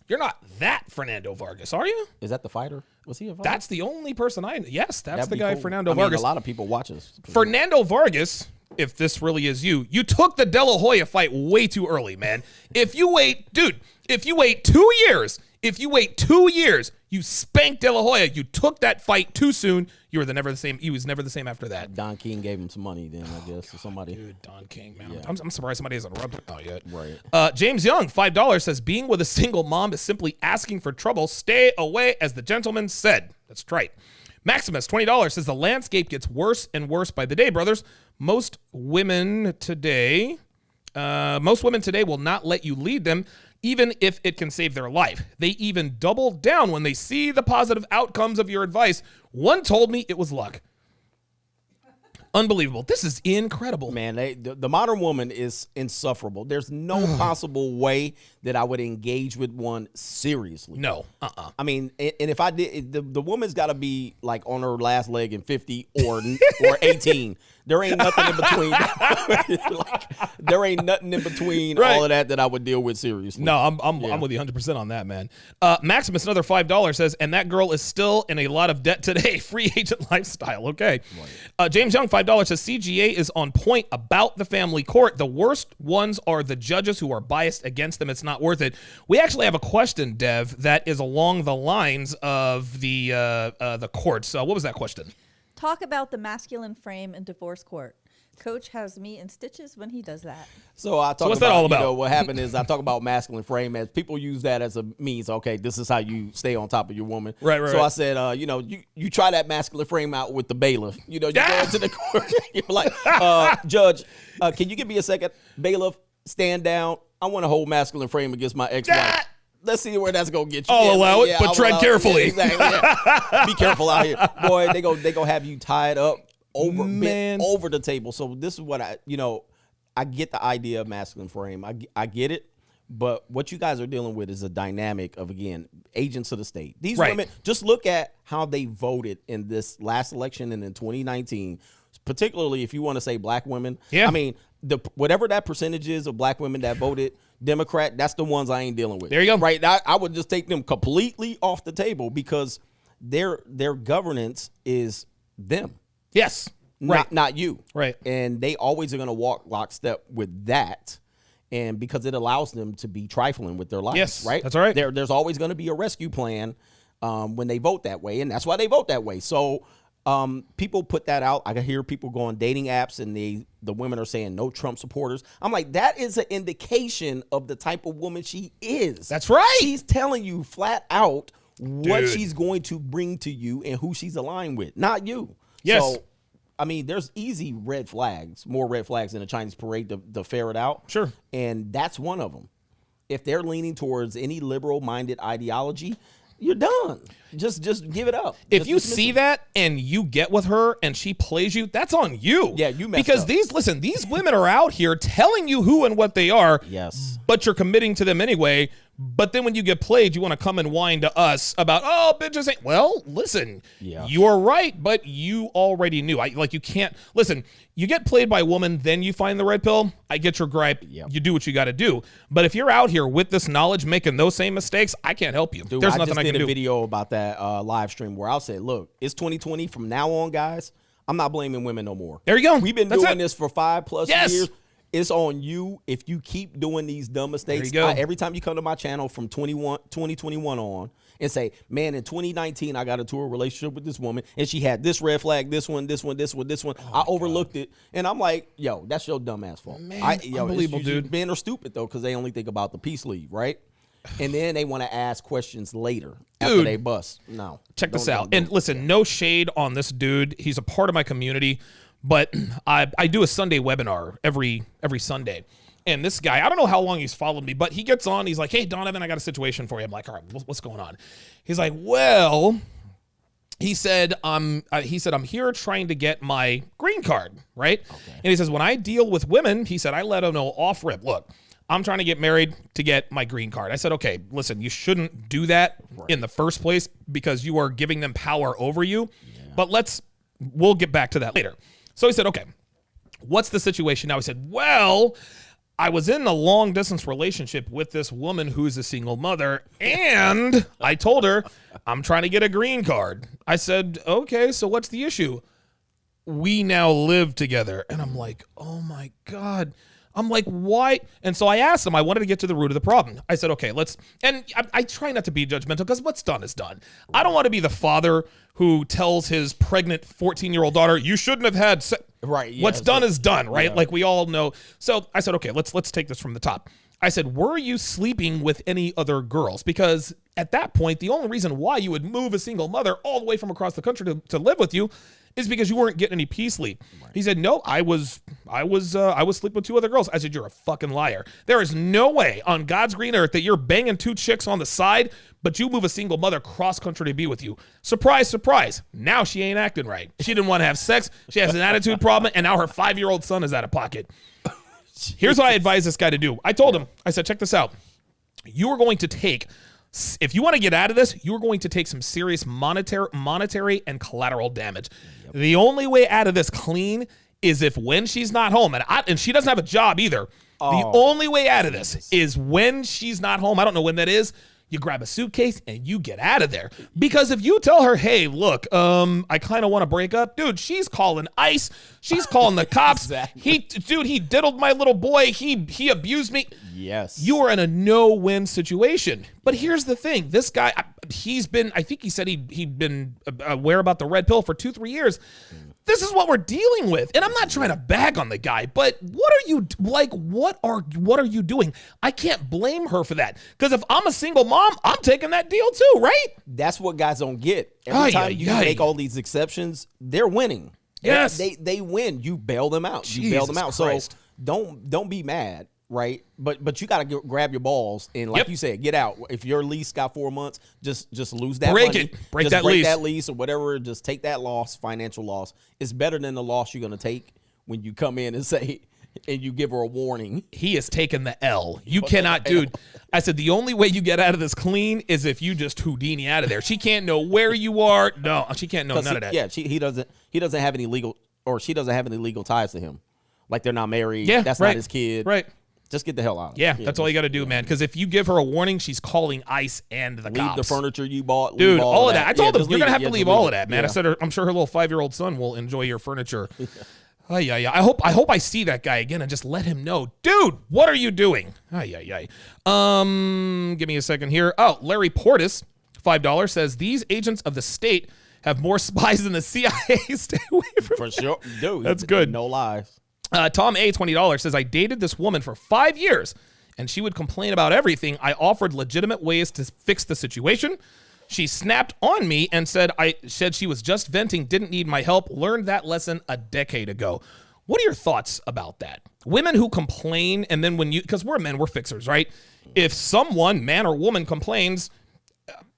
You're not that Fernando Vargas, are you? Is that the fighter? Was he a fighter? That's the only person I know. Yes, that's That'd the guy, cool. Fernando Vargas. A lot of people watch us. Fernando Vargas, if this really is you took the De La Hoya fight way too early, man. If you wait 2 years, you spanked De La Hoya. You took that fight too soon. You were never the same. He was never the same after that. Don King gave him some money then, I guess, or somebody. Dude, Don King, man. Yeah. I'm surprised somebody hasn't rubbed it out yet. Right. James Young, $5 says, being with a single mom is simply asking for trouble. Stay away, as the gentleman said. That's right. Maximus, $20 says, the landscape gets worse and worse by the day, brothers. Most women today will not let you lead them, even if it can save their life. They even double down when they see the positive outcomes of your advice. One told me it was luck. Unbelievable. This is incredible. Man, the modern woman is insufferable. There's no possible way that I would engage with one seriously. No. I mean, and if I did, the woman's got to be like on her last leg in 50 or 18. There ain't nothing in between. Like, there ain't nothing in between Right. all of that I would deal with seriously. No, I'm with you 100% on that, man. Maximus, another $5 says, and that girl is still in a lot of debt today. Free agent lifestyle. Okay. Right. James Young, $5 says, CGA is on point about the family court. The worst ones are the judges who are biased against them. It's not worth it. We actually have a question, Dev, that is along the lines of the courts. What was that question? Talk about the masculine frame in divorce court. Coach has me in stitches when he does that. So I talk what's about, that all about? You know, what happened is I talk about masculine frame as people use that as a means. Okay, this is how you stay on top of your woman. Right. So I said, you know, you try that masculine frame out with the bailiff. You know, you go into the court. You're like, Judge, can you give me a second? Bailiff, stand down. I want to hold masculine frame against my ex-wife. Let's see where that's gonna get you. I'll allow it, but I'll tread allow carefully. Yeah, exactly. Be careful out here, boy. They go have you tied up bent over the table. So this is what I get the idea of masculine frame. I get it, but what you guys are dealing with is a dynamic of, again, agents of the state. These women, just look at how they voted in this last election and in 2019. Particularly if you want to say black women. Yeah. I mean, whatever that percentage is of black women that voted Democrat, that's the ones I ain't dealing with. There you go. Right. I would just take them completely off the table because their governance is them. Yes. Not you. Right. And they always are going to walk lockstep with that. And because it allows them to be trifling with their lives. Yes, right. that's right. There's always going to be a rescue plan when they vote that way. And that's why they vote that way. So people put that out. I can hear people go on dating apps and the women are saying no Trump supporters. I'm like, that is an indication of the type of woman she is. That's right. She's telling you flat out what Dude. she's going to bring to you and who she's aligned with, not you. Yes. So, I mean, there's easy red flags, more red flags in a Chinese parade to ferret out. Sure. And that's one of them. If they're leaning towards any liberal-minded ideology, you're done. Just give it up. If Just you dismiss see it. that and you get with her and she plays you, that's on you. Yeah, you messed because up. these women are out here telling you who and what they are. Yes. But you're committing to them anyway. But then when you get played, you want to come and whine to us about, oh, bitches ain't. Well, listen, you're right, but you already knew. You can't listen. You get played by a woman, then you find the red pill. I get your gripe. Yep. You do what you got to do. But if you're out here with this knowledge, making those same mistakes, I can't help you. Dude, There's I nothing just I can did do. a video about that live stream where I'll say, look, it's 2020. From now on, guys, I'm not blaming women no more. There you go. We've been That's doing it. this for 5+ Yes. years. It's on you if you keep doing these dumb mistakes. There you go. Every time you come to my channel from 2021 on and say, man, in 2019, I got into a relationship with this woman and she had this red flag, this one. I overlooked it. And I'm like, yo, that's your dumb ass fault. Man, it's unbelievable, dude. Men are stupid, though, because they only think about the peace leave, right? And then they want to ask questions later after Dude. they bust. No. Check this Don't out. do And it. listen, no shade on this dude. He's a part of my community, but I do a Sunday webinar every Sunday. And this guy, I don't know how long he's followed me, but he gets on. He's like, hey, Donovan, I got a situation for you. I'm like, all right, what's going on? He's like, well, he said, I'm here trying to get my green card, right? Okay. And he says, when I deal with women, he said, I let them know off rip, look, I'm trying to get married to get my green card. I said, okay, listen, you shouldn't do that in the first place because you are giving them power over you. Yeah. But we'll get back to that later. So he said, okay, what's the situation now? He said, well, I was in a long distance relationship with this woman who's a single mother, and I told her I'm trying to get a green card. I said, okay, so what's the issue? We now live together. And I'm like, oh my God. I'm like, why? And so I asked him, I wanted to get to the root of the problem. I said, okay, and I try not to be judgmental because what's done is done. I don't want to be the father who tells his pregnant 14-year-old daughter, you shouldn't have had sex. Right. Yeah, What's done is done, right? Yeah. Like we all know. So I said, okay, let's take this from the top. I said, were you sleeping with any other girls? Because at that point, the only reason why you would move a single mother all the way from across the country to live with you is because you weren't getting any peace leave. Right. He said, no, I was sleeping with 2 other girls. I said, you're a fucking liar. There is no way on God's green earth that you're banging 2 chicks on the side, but you move a single mother cross country to be with you. Surprise, surprise. Now she ain't acting right. She didn't want to have sex. She has an attitude problem, and now her 5-year-old son is out of pocket. Here's what I advise this guy to do. I told him, I said, check this out. You are going to take, if you want to get out of this, you're going to take some serious monetary and collateral damage. Yep. The only way out of this clean is if when she's not home, and she doesn't have a job either, the only way out of this is when she's not home. I don't know when that is. You grab a suitcase and you get out of there. Because if you tell her, hey, look, I kind of want to break up, dude, she's calling ICE. She's calling the cops. Exactly. He diddled my little boy. He abused me. Yes. You are in a no-win situation. But here's the thing. This guy, I think he said he'd been aware about the red pill for 2-3 years. This is what we're dealing with. And I'm not trying to bag on the guy, but what are you doing? I can't blame her for that. Because if I'm a single mom, I'm taking that deal too, right? That's what guys don't get. Every time you make all these exceptions, they're winning. Yes. They win. You bail them out. You bail them out. Christ. So don't be mad, right? But you got to grab your balls and, like you said, get out. If your lease got 4 months, just lose that money. Break that lease or whatever. Just take that loss, financial loss. It's better than the loss you're going to take when you come in and say, and you give her a warning. He has taken the L. You cannot, dude. I said the only way you get out of this clean is if you just Houdini out of there. She can't know where you are. No, she can't know none of that. Yeah, he doesn't have any legal, or she doesn't have any legal ties to him. Like they're not married. Yeah, that's right, not his kid. Right. Just get the hell out of it. Yeah, that's all you got to do, man. Because if you give her a warning, she's calling ICE and the cops. Leave the furniture you bought. Dude, all of that. I told him, you're going to have to leave all of that, man. Yeah. I said, I'm sure her little 5-year-old son will enjoy your furniture. Yeah. I hope I see that guy again and just let him know. Dude, what are you doing? Give me a second here. Oh, Larry Portis, $5, says, these agents of the state have more spies than the CIA. Stay away from For sure. Dude, that's good. No lies. Tom A, $20, says, I dated this woman for 5 years, and she would complain about everything. I offered legitimate ways to fix the situation. She snapped on me and said she was just venting, didn't need my help. Learned that lesson a decade ago. What are your thoughts about that? Women who complain, and then because we're men, we're fixers, right? If someone, man or woman, complains,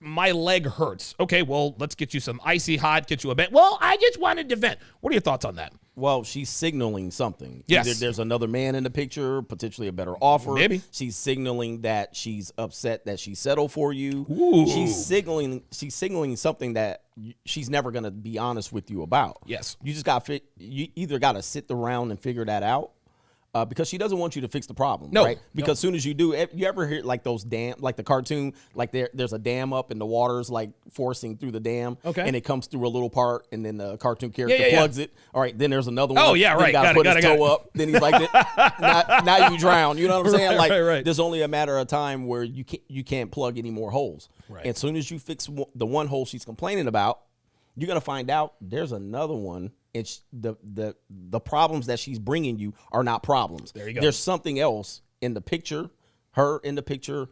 my leg hurts. Okay, well, let's get you some icy hot, get you a bed. Well, I just wanted to vent. What are your thoughts on that? Well, she's signaling something. Yes. Either there's another man in the picture, potentially a better offer. Maybe. She's signaling that she's upset that she settled for you. Ooh. She's signaling something that she's never going to be honest with you about. Yes. You just you either got to sit around and figure that out. Because she doesn't want you to fix the problem, no, right? Because as soon as you do, you ever hear like those dam, like the cartoon, like there's a dam up and the water's like forcing through the dam, and it comes through a little part, and then the cartoon character plugs it. All right, then there's another one. Oh yeah, then right. You gotta put his toe up. Then he's like, now you drown. You know what I'm saying? Right. There's only a matter of time where you can't plug any more holes. Right. And as soon as you fix the one hole she's complaining about, you're gonna find out there's another one. And the problems that she's bringing you are not problems. There you go. There's something else in the picture, her in the picture.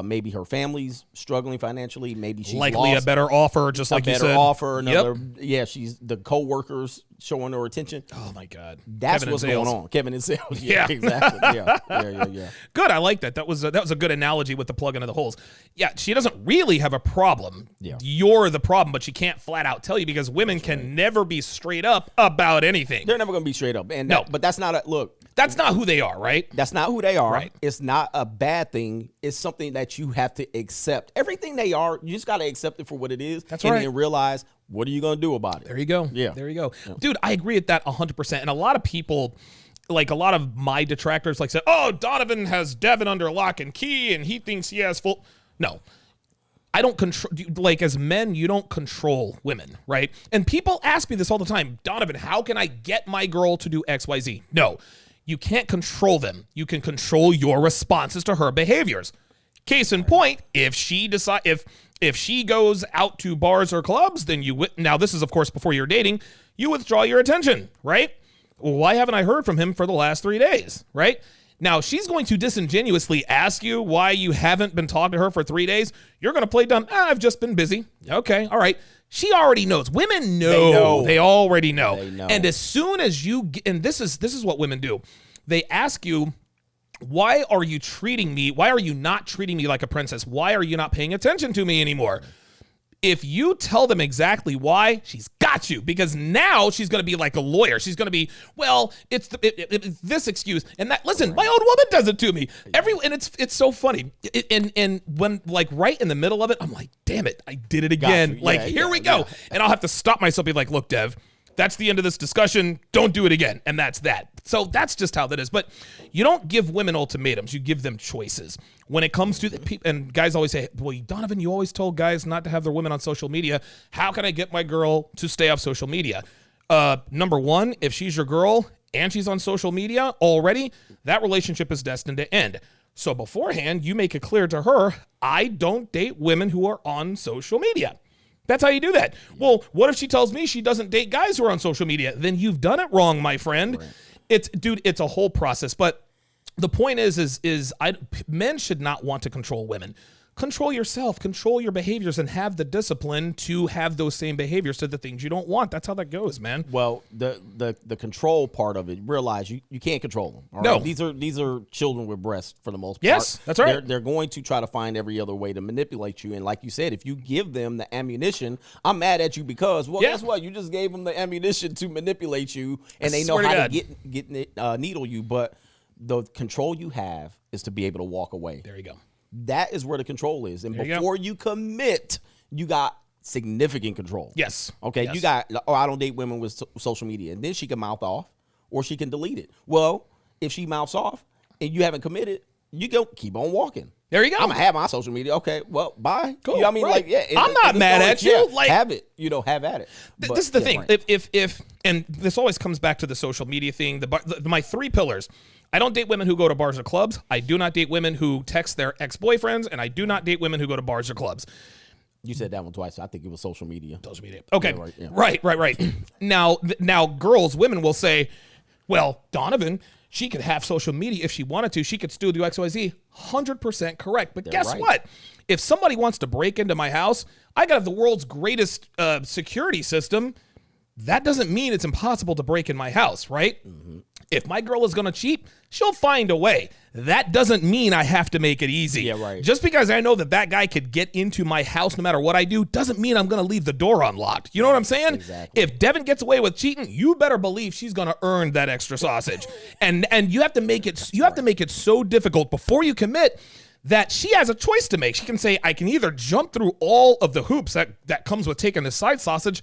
Maybe her family's struggling financially. Maybe she's likely lost a better offer, just like you said. A better offer. Another, she's the co-workers showing her attention. Oh my God, that's what's going on. Kevin and Sales. Yeah, exactly. Yeah. Good. I like that. That was a good analogy with the plug into the holes. Yeah, she doesn't really have a problem. Yeah. You're the problem, but she can't flat out tell you because women can never be straight up about anything. They're never going to be straight up. And no, but that's not look. That's not who they are, right? That's not who they are. Right. It's not a bad thing. It's something that you have to accept. Everything they are, you just got to accept it for what it is. That's right. And then realize, what are you going to do about it? There you go. Yeah. There you go. Yeah. Dude, I agree with that 100%. And a lot of people, like a lot of my detractors, like said, oh, Donovan has Devin under lock and key and he thinks he has full. No. I don't control, like as men, you don't control women, right? And people ask me this all the time, Donovan, how can I get my girl to do X, Y, Z? No, you can't control them. You can control your responses to her behaviors. Case in point, if she if she goes out to bars or clubs, then now this is of course before you're dating, you withdraw your attention, right? Well, why haven't I heard from him for the last 3 days, right? Now, she's going to disingenuously ask you why you haven't been talking to her for 3 days. You're going to play dumb. I've just been busy. Okay, all right. She already knows. Women know. They already know. They know. And as soon as and this is what women do. They ask you, why are you treating me? Why are you not treating me like a princess? Why are you not paying attention to me anymore? If you tell them exactly why, she's got you, because now she's going to be like a lawyer. She's going to be, well, it's this excuse and that. Listen, my own woman does it to me. And it's so funny. And when like right in the middle of it, I'm like, damn it, I did it again. Here we go. And I'll have to stop myself, be like, look, Dev, That's the end of this discussion. Don't do it again. And that's that. So that's just how that is. But you don't give women ultimatums. You give them choices. When it comes to the people, and guys always say, well, Donovan, you always told guys not to have their women on social media. How can I get my girl to stay off social media? Number one, if she's your girl and she's on social media already, that relationship is destined to end. So beforehand, you make it clear to her, I don't date women who are on social media. That's how you do that. Well, what if she tells me she doesn't date guys who are on social media? Then you've done it wrong, my friend. Right. It's a whole process. But the point is men should not want to control women. Control yourself, control your behaviors, and have the discipline to have those same behaviors to the things you don't want. That's how that goes, man. Well, the control part of it, realize you can't control them. All no. Right? These are children with breasts for the most part. Yes, that's right. They're going to try to find every other way to manipulate you. And like you said, if you give them the ammunition, I'm mad at you because, well, guess what? You just gave them the ammunition to manipulate you, and they know how to needle you. But the control you have is to be able to walk away. There you go. That is where the control is. And before you commit, you got significant control. Yes. Okay. Yes. You got, I don't date women with social media. And then she can mouth off or she can delete it. Well, if she mouths off and you haven't committed, you go keep on walking. There you go. I'm going to have my social media. Okay. Well, bye. Cool. You know what I mean? Right. Like, I'm not mad at you. Like, have it. Have at it. This is the thing. Right. If and this always comes back to the social media thing, my 3 pillars. I don't date women who go to bars or clubs. I do not date women who text their ex-boyfriends, and I do not date women who go to bars or clubs. You said that one twice. I think it was social media. Social media. Okay. Yeah, Right. Now, women will say, well, Donovan, she could have social media if she wanted to. She could still do X, Y, Z. 100% correct. But guess what? If somebody wants to break into my house, I got the world's greatest security system. That doesn't mean it's impossible to break in my house, right? Mm-hmm. If my girl is going to cheat, she'll find a way. That doesn't mean I have to make it easy. Yeah, right. Just because I know that guy could get into my house no matter what I do doesn't mean I'm going to leave the door unlocked. You know what I'm saying? Exactly. If Devin gets away with cheating, you better believe she's going to earn that extra sausage. and you have to make it to make it so difficult before you commit that she has a choice to make. She can say, I can either jump through all of the hoops that comes with taking the side sausage,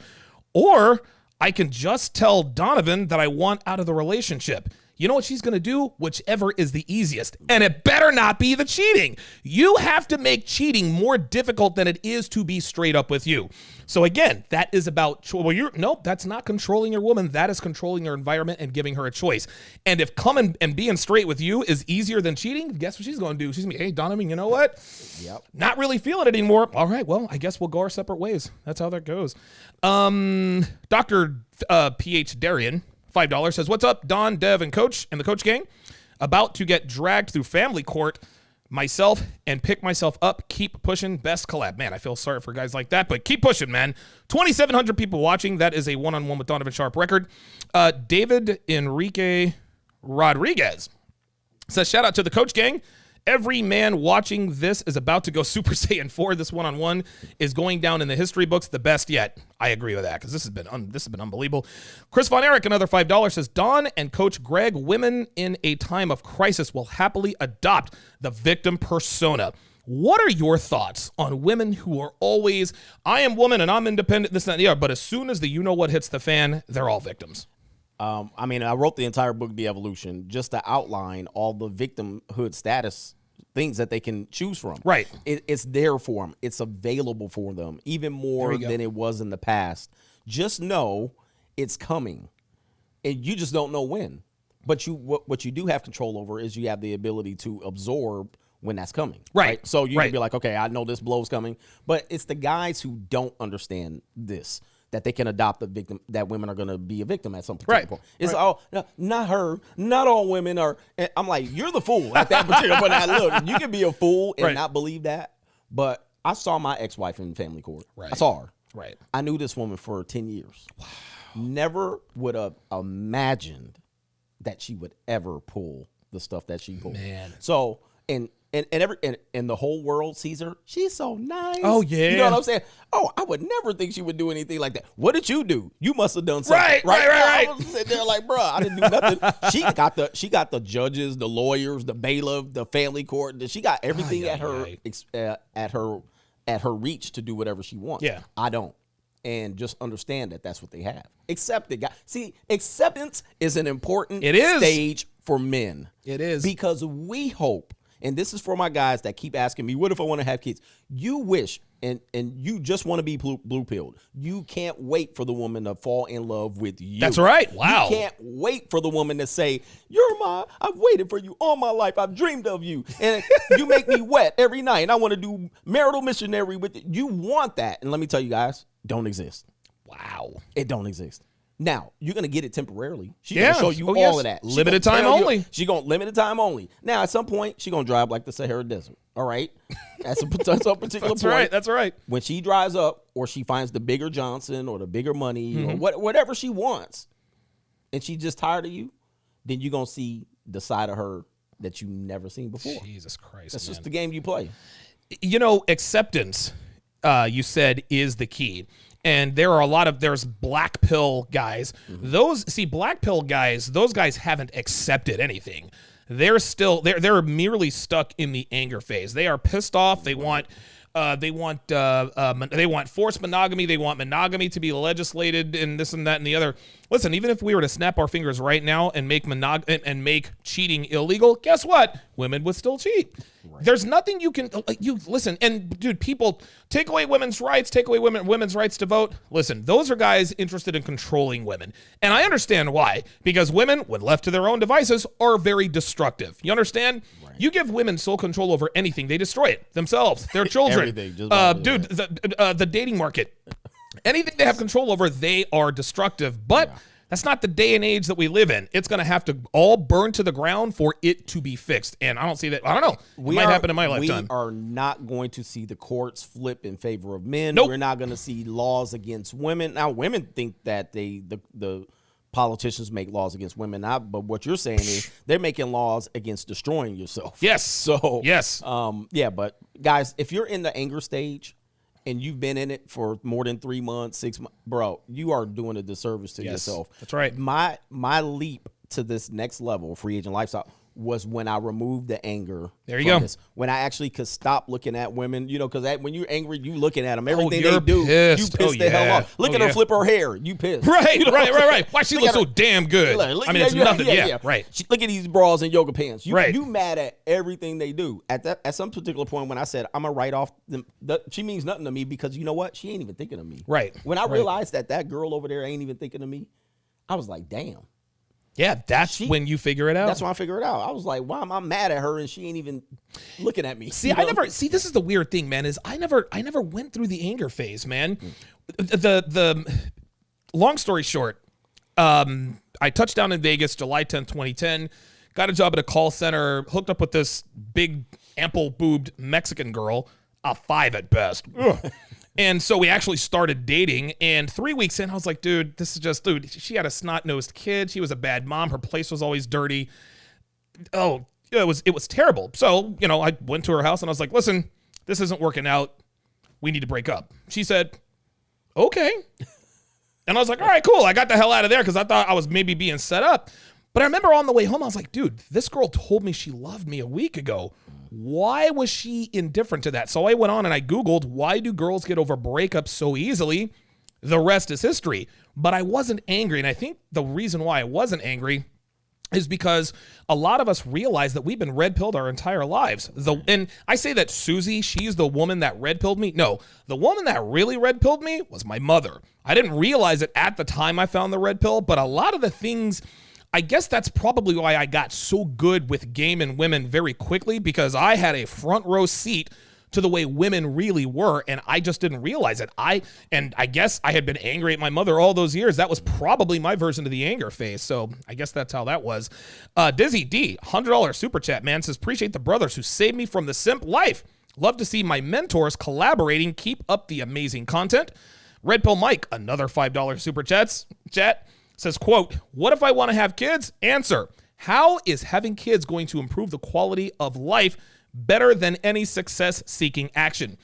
or I can just tell Donovan that I want out of the relationship. You know what she's going to do? Whichever is the easiest. And it better not be the cheating. You have to make cheating more difficult than it is to be straight up with you. So again, that is about, nope, that's not controlling your woman. That is controlling your environment and giving her a choice. And if coming and being straight with you is easier than cheating, guess what she's going to do? She's going to be, hey, Donovan, you know what? Yep. Not really feeling it anymore. All right, well, I guess we'll go our separate ways. That's how that goes. Dr. P.H. Darian, $5 says, what's up, Don, Dev, and Coach and the Coach Gang? About to get dragged through family court myself and pick myself up. Keep pushing. Best collab. Man, I feel sorry for guys like that, but keep pushing, man. 2,700 people watching. That is a one-on-one with Donovan Sharpe record. David Enrique Rodriguez says, shout out to the Coach Gang. Every man watching this is about to go Super Saiyan 4. This one-on-one is going down in the history books, the best yet. I agree with that because this has been unbelievable. Chris Von Erich, another $5 says, Don and Coach Greg, women in a time of crisis will happily adopt the victim persona. What are your thoughts on women who are always, I am woman and I'm independent, this, that, and the other, but as soon as the you-know-what hits the fan, they're all victims? I mean, I wrote the entire book, The Evolution, just to outline all the victimhood status things that they can choose from. Right. It's there for them. It's available for them, even more than it was in the past. Just know it's coming, and you just don't know when. But what you do have control over is you have the ability to absorb when that's coming. Right. So you can be like, okay, I know this blow's coming, but it's the guys who don't understand this, that they can adopt the victim, that women are going to be a victim at some particular point. It's not her, not all women are. I'm like, you're the fool at that particular point. Now, look, you can be a fool and not believe that, but I saw my ex-wife in family court. Right. I saw her. Right. I knew this woman for 10 years. Wow. Never would have imagined that she would ever pull the stuff that she pulled. Man. So, and the whole world sees her. She's so nice. Oh, yeah. You know what I'm saying? Oh, I would never think she would do anything like that. What did you do? You must have done something. Right. I was sitting there like, bro, I didn't do nothing. She got the judges, the lawyers, the bailiff, the family court. She got everything at her reach to do whatever she wants. Yeah. I don't. and just understand that that's what they have. Accept it, guys. See, acceptance is an important It is. stage for men. It is. Because we hope, and this is for my guys that keep asking me, what if I want to have kids? You wish, and you just want to be blue-pilled. You can't wait for the woman to fall in love with you. That's right. Wow. You can't wait for the woman to say, I've waited for you all my life. I've dreamed of you. And you make me wet every night. And I want to do marital missionary with you. You want that. And let me tell you guys, don't exist. Wow. It don't exist. Now, you're going to get it temporarily. She's Yeah. going to show you Oh, all yes. of that. Limited time only. She's going to limited time only. Now, at some point, she's going to drive like the Sahara Desert. All right? That's a particular That's point. right. That's right. When she drives up or she finds the bigger Johnson or the bigger money or whatever she wants, and she's just tired of you, then you're going to see the side of her that you've never seen before. Jesus Christ, That's man. just the game you play. Acceptance, you said, is the key. And there are there's black pill guys. Black pill guys, those guys haven't accepted anything. They're merely stuck in the anger phase. They are pissed off. They want forced monogamy. They want monogamy to be legislated and this and that and the other. Listen, even if we were to snap our fingers right now and make make cheating illegal, guess what? Women would still cheat. Right. There's nothing you can listen. And dude, people take away women's rights, take away women's rights to vote. Listen, those are guys interested in controlling women, and I understand why. Because women, when left to their own devices, are very destructive. You understand? Right. You give women sole control over anything, they destroy it themselves, their children. Everything, dude, the dating market. Anything they have control over, they are destructive. But that's not the day and age that we live in. It's going to have to all burn to the ground for it to be fixed. And I don't see that. I don't know. It might happen in my lifetime. We are not going to see the courts flip in favor of men. Nope. We're not going to see laws against women. Now, women think that the politicians make laws against women. But what you're saying is they're making laws against destroying yourself. Yes. So, yes. But guys, if you're in the anger stage, and you've been in it for more than 3 months, 6 months, bro, you are doing a disservice to yourself. That's right. My leap to this next level, free agent lifestyle, was when I removed the anger. There you go. When I actually could stop looking at women, because when you're angry, you looking at them. Everything you're they do, pissed. you piss the hell off. Look at her flip her hair. You pissed. Right, right. Why she looks so damn good? It's nothing. Yeah, right. Look at these bras and yoga pants. Right. You mad at everything they do. At some particular point when I said, I'm going to write off them, she means nothing to me because you know what? She ain't even thinking of me. Right. When I realized that girl over there ain't even thinking of me, I was like, damn. Yeah, that's when you figure it out. That's when I figure it out. I was like, why am I mad at her and she ain't even looking at me? See, this is the weird thing, man, is I never went through the anger phase, man. The long story short, I touched down in Vegas July 10th, 2010, got a job at a call center, hooked up with this big, ample-boobed Mexican girl, a 5 at best. And so we actually started dating, and 3 weeks in, I was like, dude, she had a snot-nosed kid. She was a bad mom. Her place was always dirty. Oh, it was terrible. So, I went to her house, and I was like, listen, this isn't working out. We need to break up. She said, okay. And I was like, all right, cool. I got the hell out of there because I thought I was maybe being set up. But I remember on the way home, I was like, dude, this girl told me she loved me a week ago. Why was she indifferent to that? So I went on and I Googled, why do girls get over breakups so easily? The rest is history. But I wasn't angry. And I think the reason why I wasn't angry is because a lot of us realize that we've been red-pilled our entire lives. And I say that Susie, she's the woman that red-pilled me. No, the woman that really red-pilled me was my mother. I didn't realize it at the time I found the red pill, but a lot of the things, I guess that's probably why I got so good with game and women very quickly, because I had a front row seat to the way women really were, and I just didn't realize it. I guess I had been angry at my mother all those years. That was probably my version of the anger phase, so I guess that's how that was. Dizzy D, $100 super chat, man, says, appreciate the brothers who saved me from the simp life. Love to see my mentors collaborating. Keep up the amazing content. Red Pill Mike, another $5 super chat, says, quote, what if I want to have kids? Answer, how is having kids going to improve the quality of life better than any success-seeking action?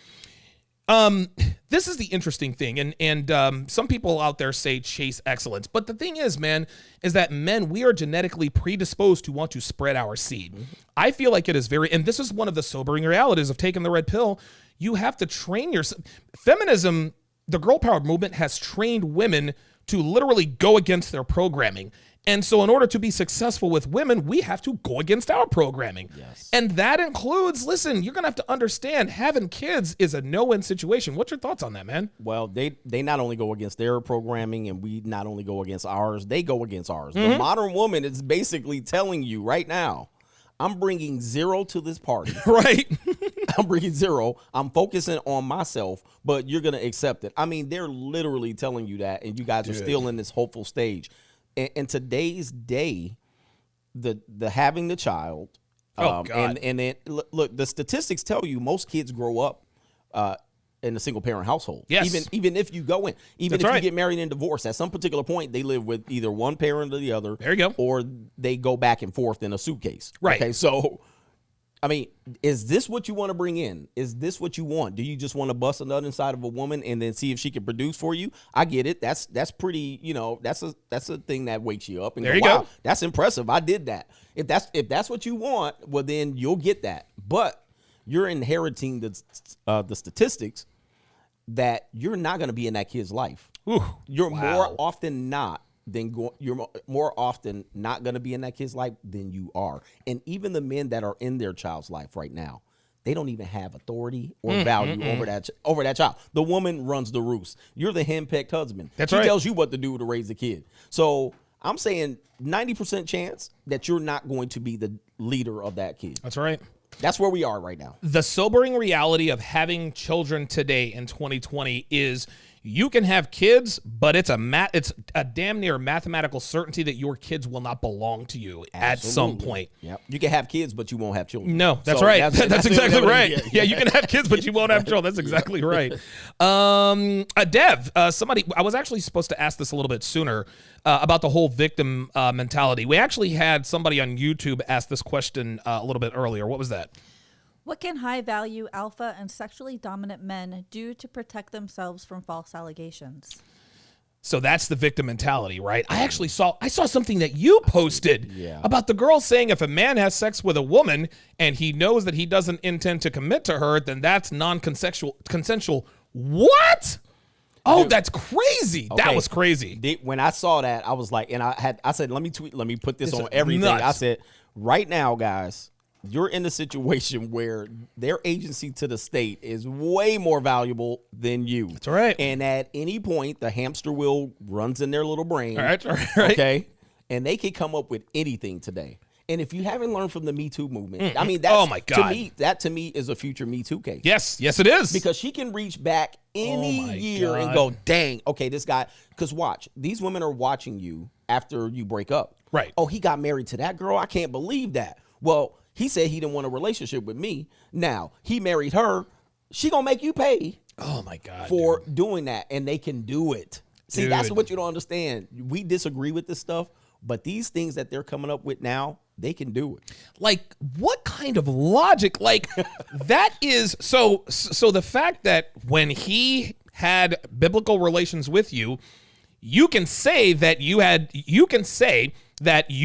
This is the interesting thing, and some people out there say chase excellence. But the thing is, man, is that men, we are genetically predisposed to want to spread our seed. Mm-hmm. I feel like it is and this is one of the sobering realities of taking the red pill. You have to train yourself. Feminism the girl power movement has trained women to literally go against their programming. And so in order to be successful with women, we have to go against our programming. Yes. And that includes, listen, you're going to have to understand having kids is a no-win situation. What's your thoughts on that, man? Well, they not only go against their programming and we not only go against ours, they go against ours. The modern woman is basically telling you right now, I'm bringing 0 to this party. Right. I'm bringing 0. I'm focusing on myself, but you're going to accept it. I mean, they're literally telling you that, and you guys are still in this hopeful stage. In today's day, the having the child, God. and then look, the statistics tell you most kids grow up in a single parent household. Yes. Even if you go in, even That's if right. you get married and divorced, at some particular point they live with either one parent or the other. There you go. Or they go back and forth in a suitcase. Right. Okay, so I mean, is this what you want to bring in? Is this what you want? Do you just want to bust a nut inside of a woman and then see if she can produce for you? I get it. That's pretty, that's a thing that wakes you up. And There you go. That's impressive. I did that. If that's what you want, well, then you'll get that. But you're inheriting the statistics that you're not going to be in that kid's life. Ooh, You're wow. more often not you're more often not going to be in that kid's life than you are. And even the men that are in their child's life right now, they don't even have authority or value over that child. The woman runs the roost. You're the henpecked husband. That's she right. tells you what to do to raise the kid. So I'm saying 90% chance that you're not going to be the leader of that kid. That's right. That's where we are right now. The sobering reality of having children today in 2020 is you can have kids, but it's a damn near mathematical certainty that your kids will not belong to you at some point. Yep. You can have kids, but you won't have children. No, that's So right. That's exactly right. Yeah. Yeah, you can have kids, but you won't have children. That's exactly right. Dev, somebody, I was actually supposed to ask this a little bit sooner about the whole victim mentality. We actually had somebody on YouTube ask this question a little bit earlier. What was that? What can high-value, alpha, and sexually dominant men do to protect themselves from false allegations? So that's the victim mentality, right? I saw something that you posted about the girl saying if a man has sex with a woman and he knows that he doesn't intend to commit to her, then that's consensual. What? Oh, dude, that's crazy. Okay. That was crazy. When I saw that, I was like, and I said, let me put this on everything. Nuts. I said, right now, guys, you're in a situation where their agency to the state is way more valuable than you. That's right. And at any point, the hamster wheel runs in their little brain. All right. Okay. And they can come up with anything today. And if you haven't learned from the Me Too movement, I mean, that's, oh my God. to me is a future Me Too case. Yes, it is. Because she can reach back any year and go, dang, okay, this guy. Because watch, these women are watching you after you break up. Right. Oh, he got married to that girl? I can't believe that. Well, he said he didn't want a relationship with me. Now, he married her. She gonna make you pay. Oh my God. For doing that, and they can do it. See, Dude. That's what you don't understand. We disagree with this stuff, but these things that they're coming up with now, they can do it. Like, what kind of logic? Like, that is so the fact that when he had biblical relations with you, you can say that you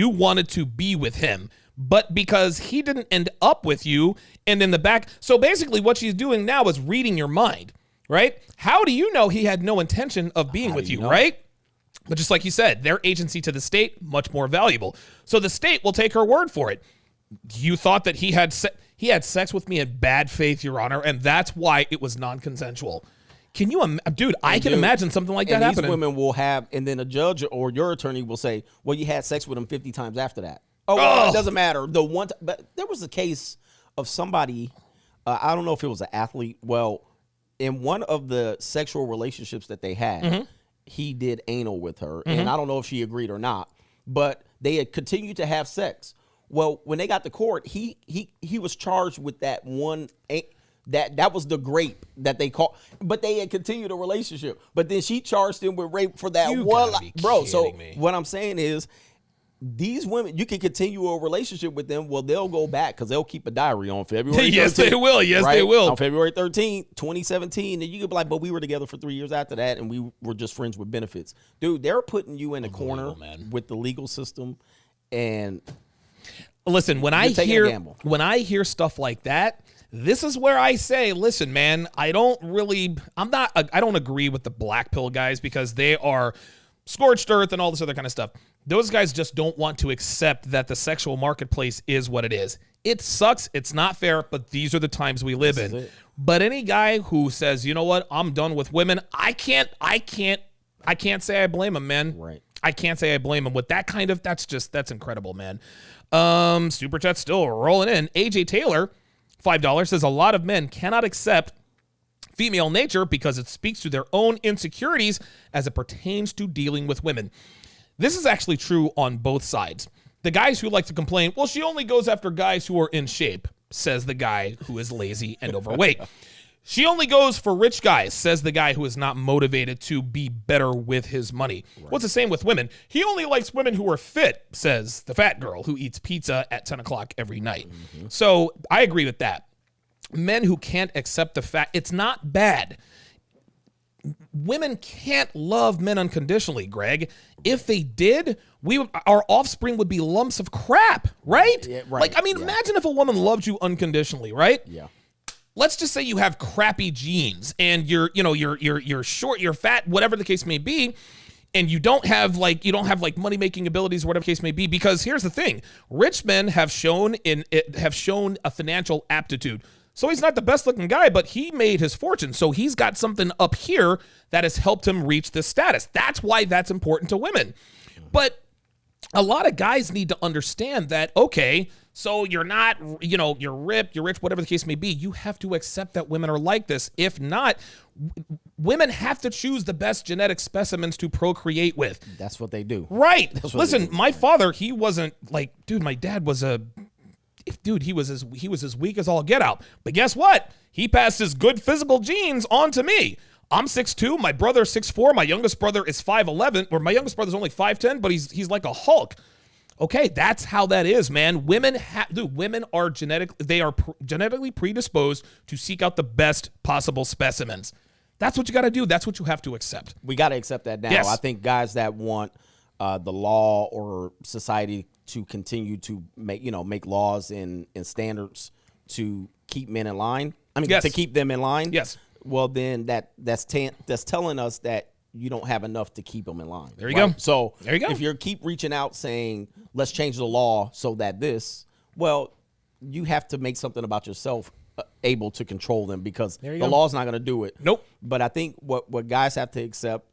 wanted to be with him. But because he didn't end up with you and in the back. So basically what she's doing now is reading your mind, right? How do you know he had no intention of being with you, right? But just like you said, their agency to the state, much more valuable. So the state will take her word for it. You thought that he had sex with me in bad faith, Your Honor, and that's why it was non-consensual. Can you, dude? I can imagine something like that happening. These women will have, and then a judge or your attorney will say, "Well, you had sex with him 50 times after that." Oh, well, it doesn't matter. But there was a case of somebody. I don't know if it was an athlete. Well, in one of the sexual relationships that they had, he did anal with her, and I don't know if she agreed or not. But they had continued to have sex. Well, when they got to court, he was charged with that one. That was the grape that they caught, but they had continued a relationship. But then she charged him with rape for that one, bro. So what I'm saying is, these women, you can continue a relationship with them. Well, they'll go back because they'll keep a diary on February 13th. Yes, they will. Yes, right? they will. On February 13th, 2017. And you could be like, but we were together for 3 years after that, and we were just friends with benefits. Dude, they're putting you in a corner with the legal system. And listen, when I hear stuff like that, This is where I say, listen, man, I don't agree with the black pill guys because they are scorched earth and all this other kind of stuff. Those guys just don't want to accept that the sexual marketplace is what it is. It sucks. It's not fair, but these are the times we live in. But any guy who says, you know what, I'm done with women, I can't say I blame him, man. Right. I can't say I blame him with that kind of, that's incredible, man. Super chat still rolling in. AJ Taylor, $5, says a lot of men cannot accept female nature because it speaks to their own insecurities as it pertains to dealing with women. This is actually true on both sides. The guys who like to complain, well, she only goes after guys who are in shape, says the guy who is lazy and overweight. She only goes for rich guys, says the guy who is not motivated to be better with his money. Right. What's the same with women? He only likes women who are fit, says the fat girl who eats pizza at 10 o'clock every night. Mm-hmm. So I agree with that. Men who can't accept the fact, it's not bad. Women can't love men unconditionally, Greg. If they did, our offspring would be lumps of crap, right? Yeah, right. Like, I mean, imagine if a woman loved you unconditionally, right? Yeah. Let's just say you have crappy genes and you're short, you're fat, whatever the case may be, and you don't have money making abilities, or whatever the case may be. Because here's the thing: rich men have shown a financial aptitude. So he's not the best looking guy, but he made his fortune. So he's got something up here that has helped him reach this status. That's why that's important to women. But a lot of guys need to understand that, okay, so you're not, you're ripped, you're rich, whatever the case may be. You have to accept that women are like this. If not, women have to choose the best genetic specimens to procreate with. That's what they do. Right. Listen, my father, he wasn't like, dude, my dad was he was as weak as all get out. But guess what? He passed his good physical genes on to me. I'm 6'2", my brother's 6'4", my youngest brother is 5'11", or my youngest brother's only 5'10", but he's like a Hulk. Okay, that's how that is, man. Women are genetically predisposed to seek out the best possible specimens. That's what you got to do. That's what you have to accept. We got to accept that now. Yes. I think guys that want the law or society to continue to make laws and standards to keep men in line. I mean, to keep them in line. Yes. Well, then that's telling us that you don't have enough to keep them in line. There you go. So there you go. If you keep reaching out saying, let's change the law so that you have to make something about yourself able to control them, because the law's not going to do it. Nope. But I think what guys have to accept,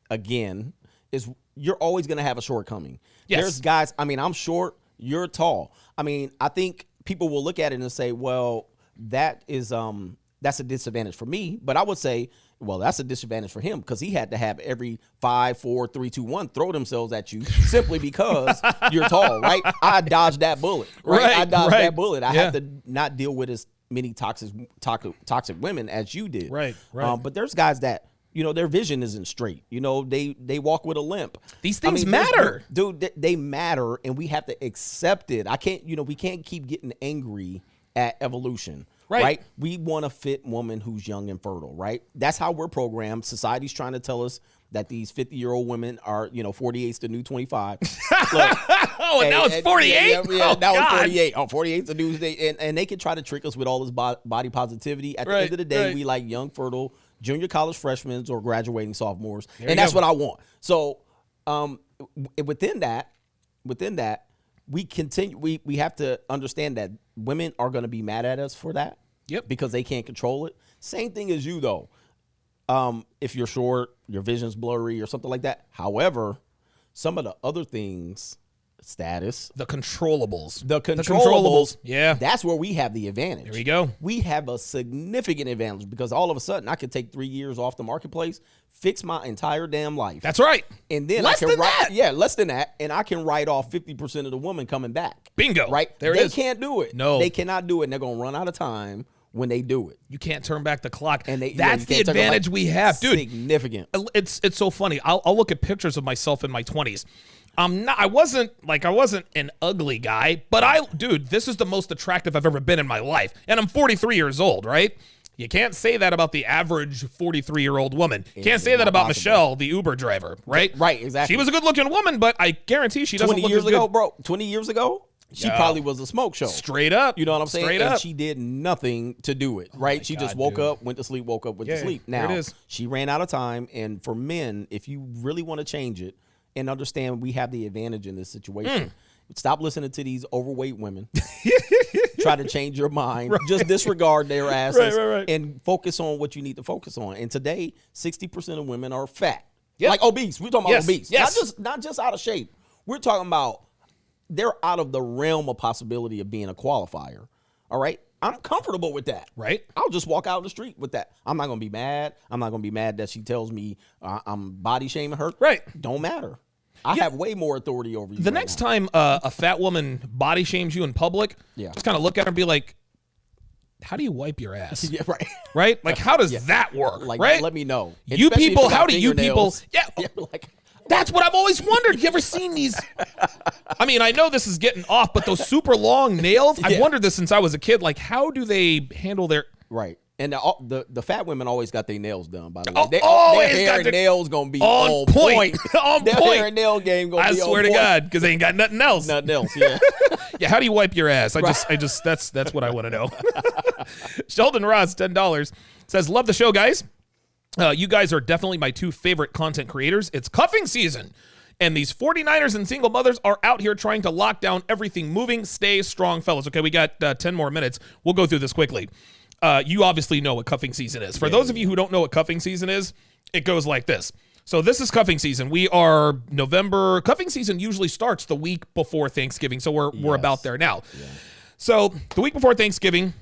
again, is you're always going to have a shortcoming. Yes. There's guys, I mean, I'm short, you're tall. I mean, I think people will look at it and say, well, that's a disadvantage for me. But I would say, well, that's a disadvantage for him, because he had to have every 5, 4, 3, 2, 1 throw themselves at you simply because you're tall, right? I dodged that bullet, right? I dodged that bullet. I had to not deal with as many toxic women as you did. Right. But there's guys that, their vision isn't straight. They walk with a limp. These things matter. Dude, they matter, and we have to accept it. We can't keep getting angry at evolution. Right. We want a fit woman who's young and fertile, right? That's how we're programmed. Society's trying to tell us that these 50-year-old women are, 48's the new 25. Look, now it's 48? Yeah, now it's 48. 48's the new day. And they can try to trick us with all this body positivity. At the end of the day, we like young, fertile, junior college freshmen or graduating sophomores. And that's what I want. So within that, we continue. We have to understand that women are going to be mad at us for that. Yep. Because they can't control it. Same thing as you, though. If you're short, your vision's blurry or something like that. However, some of the other things, status. The controllables. Yeah. That's where we have the advantage. There we go. We have a significant advantage, because all of a sudden I could take 3 years off the marketplace, fix my entire damn life. That's right. And then less than that. And I can write off 50% of the women coming back. Bingo. Right? There it is. They can't do it. No. They cannot do it, and they're going to run out of time when they do it. You can't turn back the clock. And that's the advantage we have, dude. Significant. It's so funny. I'll look at pictures of myself in my 20s. I wasn't an ugly guy, but dude, this is the most attractive I've ever been in my life. And I'm 43 years old, right? You can't say that about the average 43-year-old woman. You can't say that about Michelle, the Uber driver, right? Right, exactly. She was a good-looking woman, but I guarantee she doesn't look as good. 20 years ago, She probably was a smoke show. Straight up. You know what I'm saying? Straight and up. she did nothing to do it, right? She just woke up, went to sleep, woke up, went to sleep. there Now, it is. she ran out of time. And for men, if you really want to change it and understand we have the advantage in this situation, stop listening to these overweight women. Try to change your mind. Right. Just disregard their asses and focus on what you need to focus on. And today, 60% of women are fat. Yep. Like obese. We're talking about obese. Yes. Not just out of shape. We're talking about they're out of the realm of possibility of being a qualifier. All right? I'm comfortable with that. Right. I'll just walk out the street with that. I'm not going to be mad. I'm not going to be mad that she tells me I'm body shaming her. Right. Don't matter. I have way more authority over you. The next time a fat woman body shames you in public, just kind of look at her and be like, how do you wipe your ass? Yeah, right. Right? Like, how does that work? Like, right? let me know. You Especially people, if you how got do you people? fingernails. Yeah. Like, that's what I've always wondered. You ever seen these? I mean, I know this is getting off, but those super long nails, I've wondered this since I was a kid. Like, how do they handle their... Right. And the fat women always got their nails done, by the way. Oh, their hair and nails going to be on point. On their point. hair and nail game going to be on point. I swear to God, because they ain't got nothing else. Nothing else, yeah. Yeah, how do you wipe your ass? That's what I want to know. Sheldon Ross, $10, says, love the show, guys. You guys are definitely my two favorite content creators. It's cuffing season. And these 49ers and single mothers are out here trying to lock down everything moving. Stay strong, fellas. Okay, we got 10 more minutes. We'll go through this quickly. You obviously know what cuffing season is. For those of you who don't know what cuffing season is, it goes like this. So this is cuffing season. We are November. Cuffing season usually starts the week before Thanksgiving. So we're about there now. Yeah. So the week before Thanksgiving,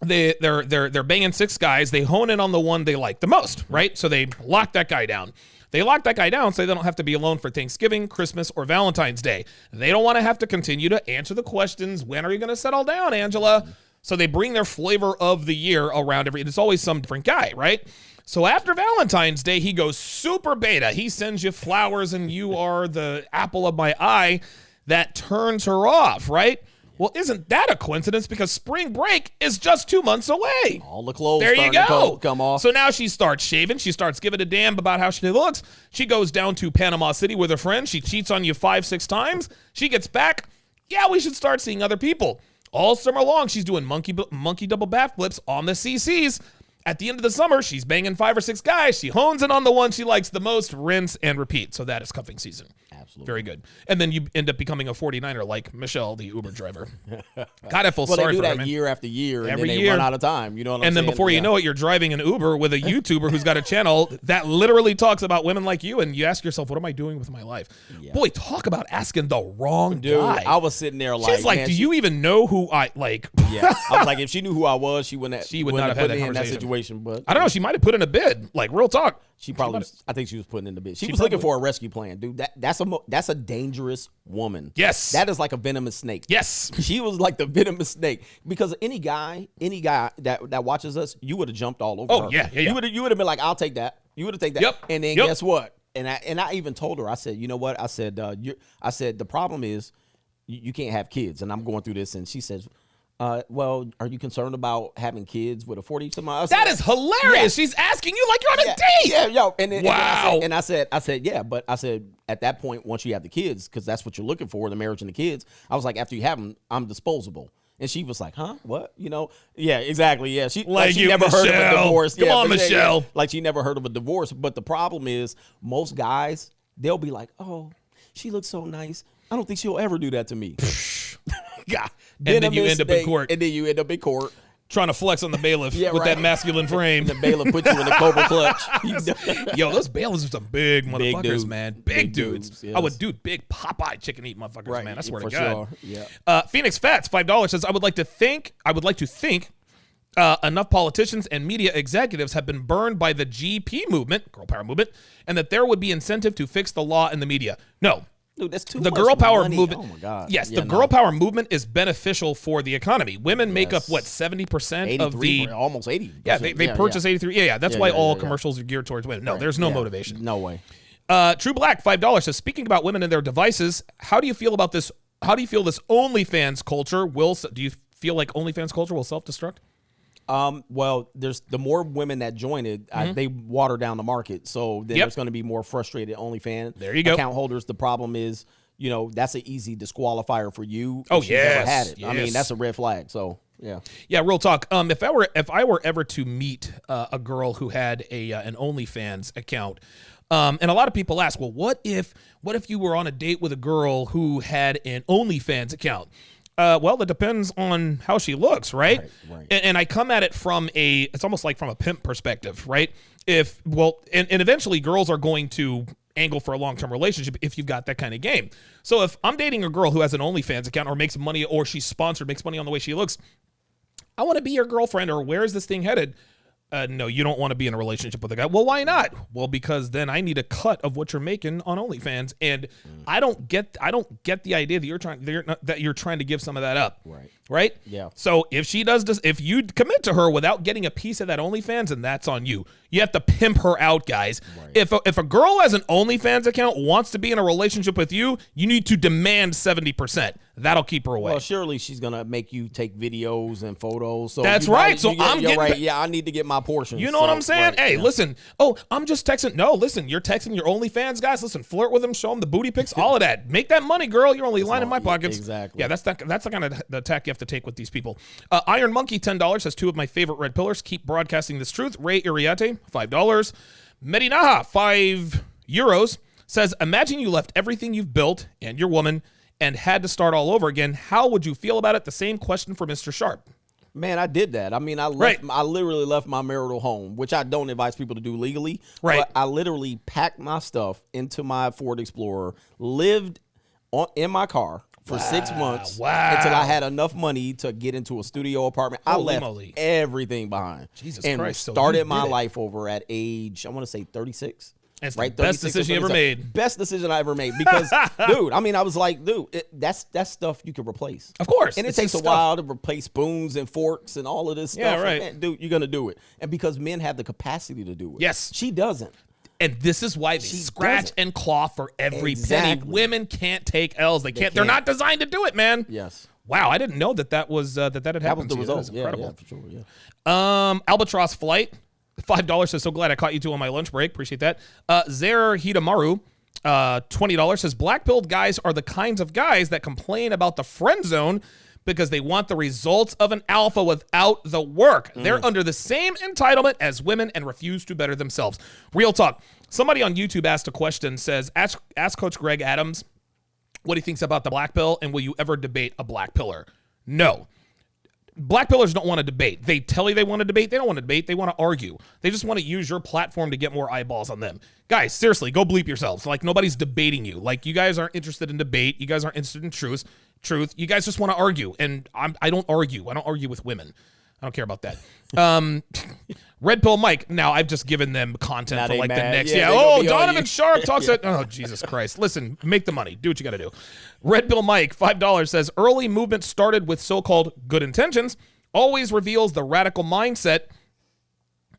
they're banging 6 guys. They hone in on the one they like the most, right? So they lock that guy down. They lock that guy down so they don't have to be alone for Thanksgiving, Christmas, or Valentine's Day. They don't want to have to continue to answer the questions. When are you going to settle down, Angela? So they bring their flavor of the year around it's always some different guy, right? So after Valentine's Day, he goes super beta. He sends you flowers and you are the apple of my eye. That turns her off, right? Well, isn't that a coincidence? Because spring break is just 2 months away. All the clothes there you go. Come off. So now she starts shaving. She starts giving a damn about how she looks. She goes down to Panama City with her friend. She cheats on you 5-6 times. She gets back. Yeah, we should start seeing other people. All summer long, she's doing monkey double backflips on the CCs. At the end of the summer, she's banging 5 or 6 guys. She hones in on the one she likes the most, rinse and repeat. So that is cuffing season. Absolutely. Very good. And then you end up becoming a 49er like Michelle, the Uber driver. God, I feel well, sorry they do for her, that man. year after year, and Every then they year. run out of time. You know what I'm saying? saying? And then before you know it, you're driving an Uber with a YouTuber who's got a channel that literally talks about women like you, and you ask yourself, what am I doing with my life? Yeah. Boy, talk about asking the wrong guy. I was sitting there like, she's like, man, do you even know who I like? Yeah, I was like, if she knew who I was, she would not have had put that me in that conversation. situation. But I don't know. She might have put in a bid. Like, real talk. She probably. I think she was putting in the bid. She was looking for a rescue plan, dude. That's a dangerous woman. Yes. That is like a venomous snake. Yes. She was like the venomous snake because any guy that watches us, you would have jumped all over her. Yeah. You would have been like, I'll take that. You would have taken that. Yep. And then guess what? And I even told her, I said, you know what? I said, the problem is you can't have kids. And I'm going through this. And she says, well, are you concerned about having kids with a 40-some-odd? That is hilarious. Yeah. She's asking you like you're on a date. Yeah, yo. And wow. And I said, yeah, but I said, at that point, once you have the kids, because that's what you're looking for, the marriage and the kids, I was like, after you have them, I'm disposable. And she was like, huh? What? You know? Yeah, exactly. Yeah. She never heard of a divorce. Come on, Michelle. Yeah. Like she never heard of a divorce. But the problem is most guys, they'll be like, oh, she looks so nice. I don't think she'll ever do that to me. God. And then you end up in court. And then you end up in court. Trying to flex on the bailiff with that masculine frame. The bailiff put you in the cobra clutch. Yo, those bailiffs are some big motherfuckers, dudes. man. Big dudes. Yes. I would do big Popeye chicken eat motherfuckers, man. I swear to God. Sure. Yeah. Phoenix Fats, $5 says, I would like to think enough politicians and media executives have been burned by the GP movement, girl power movement, and that there would be incentive to fix the law in the media. No. Dude, that's too the much girl power money. movement. Oh my God. Yes, the girl power movement is beneficial for the economy. Women make up what 70% of the almost 80%. Yeah, they purchase 83. Yeah, that's why all commercials are geared towards women. No, there's no motivation. No way. True Black, $5 says, speaking about women and their devices, how do you feel about this? How do you feel this OnlyFans culture do you feel like OnlyFans culture will self-destruct? Well, there's the more women that join it, they water down the market. So then there's going to be more frustrated OnlyFans there you go. account holders. The problem is, that's an easy disqualifier for you. Oh, if she's ever had yes, it. I mean, yes. that's a red flag. So yeah. Yeah, real talk. If I were ever to meet a girl who had an OnlyFans account, and a lot of people ask, well, what if you were on a date with a girl who had an OnlyFans account? Well, it depends on how she looks, right? Right. And I come at it it's almost like from a pimp perspective, right? And eventually girls are going to angle for a long-term relationship if you've got that kind of game. So if I'm dating a girl who has an OnlyFans account or makes money, or she's sponsored, makes money on the way she looks, I want to be your girlfriend, or where is this thing headed? No, you don't want to be in a relationship with a guy. Well, why not? Well, because then I need a cut of what you're making on OnlyFans, and I don't get the idea that you're trying to give some of that up. Right? Yeah. So if you commit to her without getting a piece of that OnlyFans, and that's on you. You have to pimp her out, guys. Right. If a girl has an OnlyFans account, wants to be in a relationship with you, you need to demand 70%. That'll keep her away. Well, surely she's gonna make you take videos and photos. So that's right. So I'm getting right. Yeah, I need to get my portion. You know what I'm saying? Hey, listen. Oh, I'm just texting. No, listen. You're texting your OnlyFans guys. Listen, flirt with them, show them the booty pics, all of that. Make that money, girl. You're only lining my pockets. Exactly. Yeah, that's the kind of the attack you have to take with these people. Iron Monkey, $10, has two of my favorite red pillars. Keep broadcasting this truth. Ray Iriate, $5. Medinaha, €5, says, imagine you left everything you've built and your woman and had to start all over again. How would you feel about it? The same question for Mr. Sharpe. Man, I did that. I mean, I literally left my marital home, which I don't advise people to do legally. Right. But I literally packed my stuff into my Ford Explorer, lived in my car for 6 months until I had enough money to get into a studio apartment. Holy I left moly. everything behind. Jesus and Christ. So started you my did it. life over at age, I want to say 36. It's right, the best 36 or decision you ever 37. made. Best decision I ever made because, dude, I mean, I was like, dude, that's stuff you can replace. Of course. And it It's takes a just while to replace spoons and forks and all of this stuff. Yeah, right. Man, dude, you're going to do it. And because men have the capacity to do it. Yes. She doesn't. And this is why they scratch doesn't. and claw for every penny. Exactly. Women can't take L's. They're not designed to do it, man. Yes. Wow, I didn't know that was that had happened. That was the to you. result. That is incredible. Yeah, for sure. Yeah. Albatross Flight, $5 says, so glad I caught you two on my lunch break. Appreciate that. Zer Hidamaru, $20 says, black-pilled guys are the kinds of guys that complain about the friend zone because they want the results of an alpha without the work. They're under the same entitlement as women and refuse to better themselves. Real talk. Somebody on YouTube asked a question, says, ask Coach Greg Adams what he thinks about the black pill, and will you ever debate a black pillar? No. Black pillars don't want to debate. They tell you they want to debate. They don't want to debate. They want to argue. They just want to use your platform to get more eyeballs on them. Guys, seriously, go bleep yourselves. Like, nobody's debating you. Like, you guys aren't interested in debate. You guys aren't interested in truth. You guys just want to argue, and I don't argue. I don't argue with women. I don't care about that. Red Pill Mike. Now, I've just given them content Now for like the mad. next. Yeah, Oh, Donovan Sharpe talks about. Oh, Jesus Christ. Listen, make the money. Do what you got to do. Red Pill Mike, $5 says, early movement started with so-called good intentions, always reveals the radical mindset.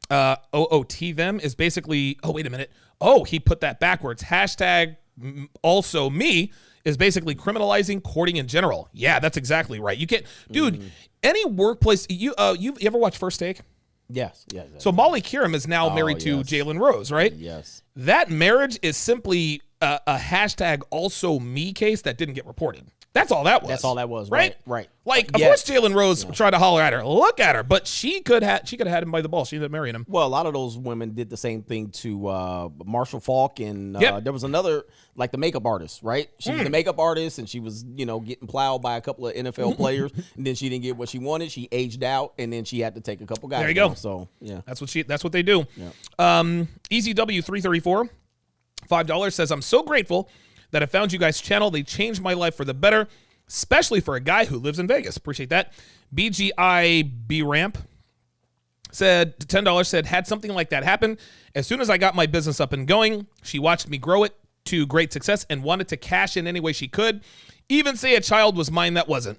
OOT them is basically. Oh, wait a minute. Oh, he put that backwards. Hashtag also me is basically criminalizing courting in general. Yeah, that's exactly right. You can't, dude. Any workplace, you ever watch First Take? Yes. So Molly Kieram is now married to yes. Jalen Rose, right? Yes. That marriage is simply a hashtag also me case that didn't get reported. That's all that was. That's all that was. Right. Like, of Yes. course, Jalen Rose tried to holler at her, look at her, but she could have had him by the ball. She ended up marrying him. Well, a lot of those women did the same thing to Marshall Falk, and Yep. there was another, like the makeup artist, right? She was the makeup artist, and she was, getting plowed by a couple of NFL players, and then she didn't get what she wanted. She aged out, and then she had to take a couple guys. There you go. down. So yeah, That's what they do. Yeah. Easy W334, $5 says, I'm so grateful that I found you guys' channel. They changed my life for the better, especially for a guy who lives in Vegas. Appreciate that. BGIB Ramp said, $10 said, had something like that happen. As soon as I got my business up and going, she watched me grow it to great success and wanted to cash in any way she could. Even say a child was mine that wasn't.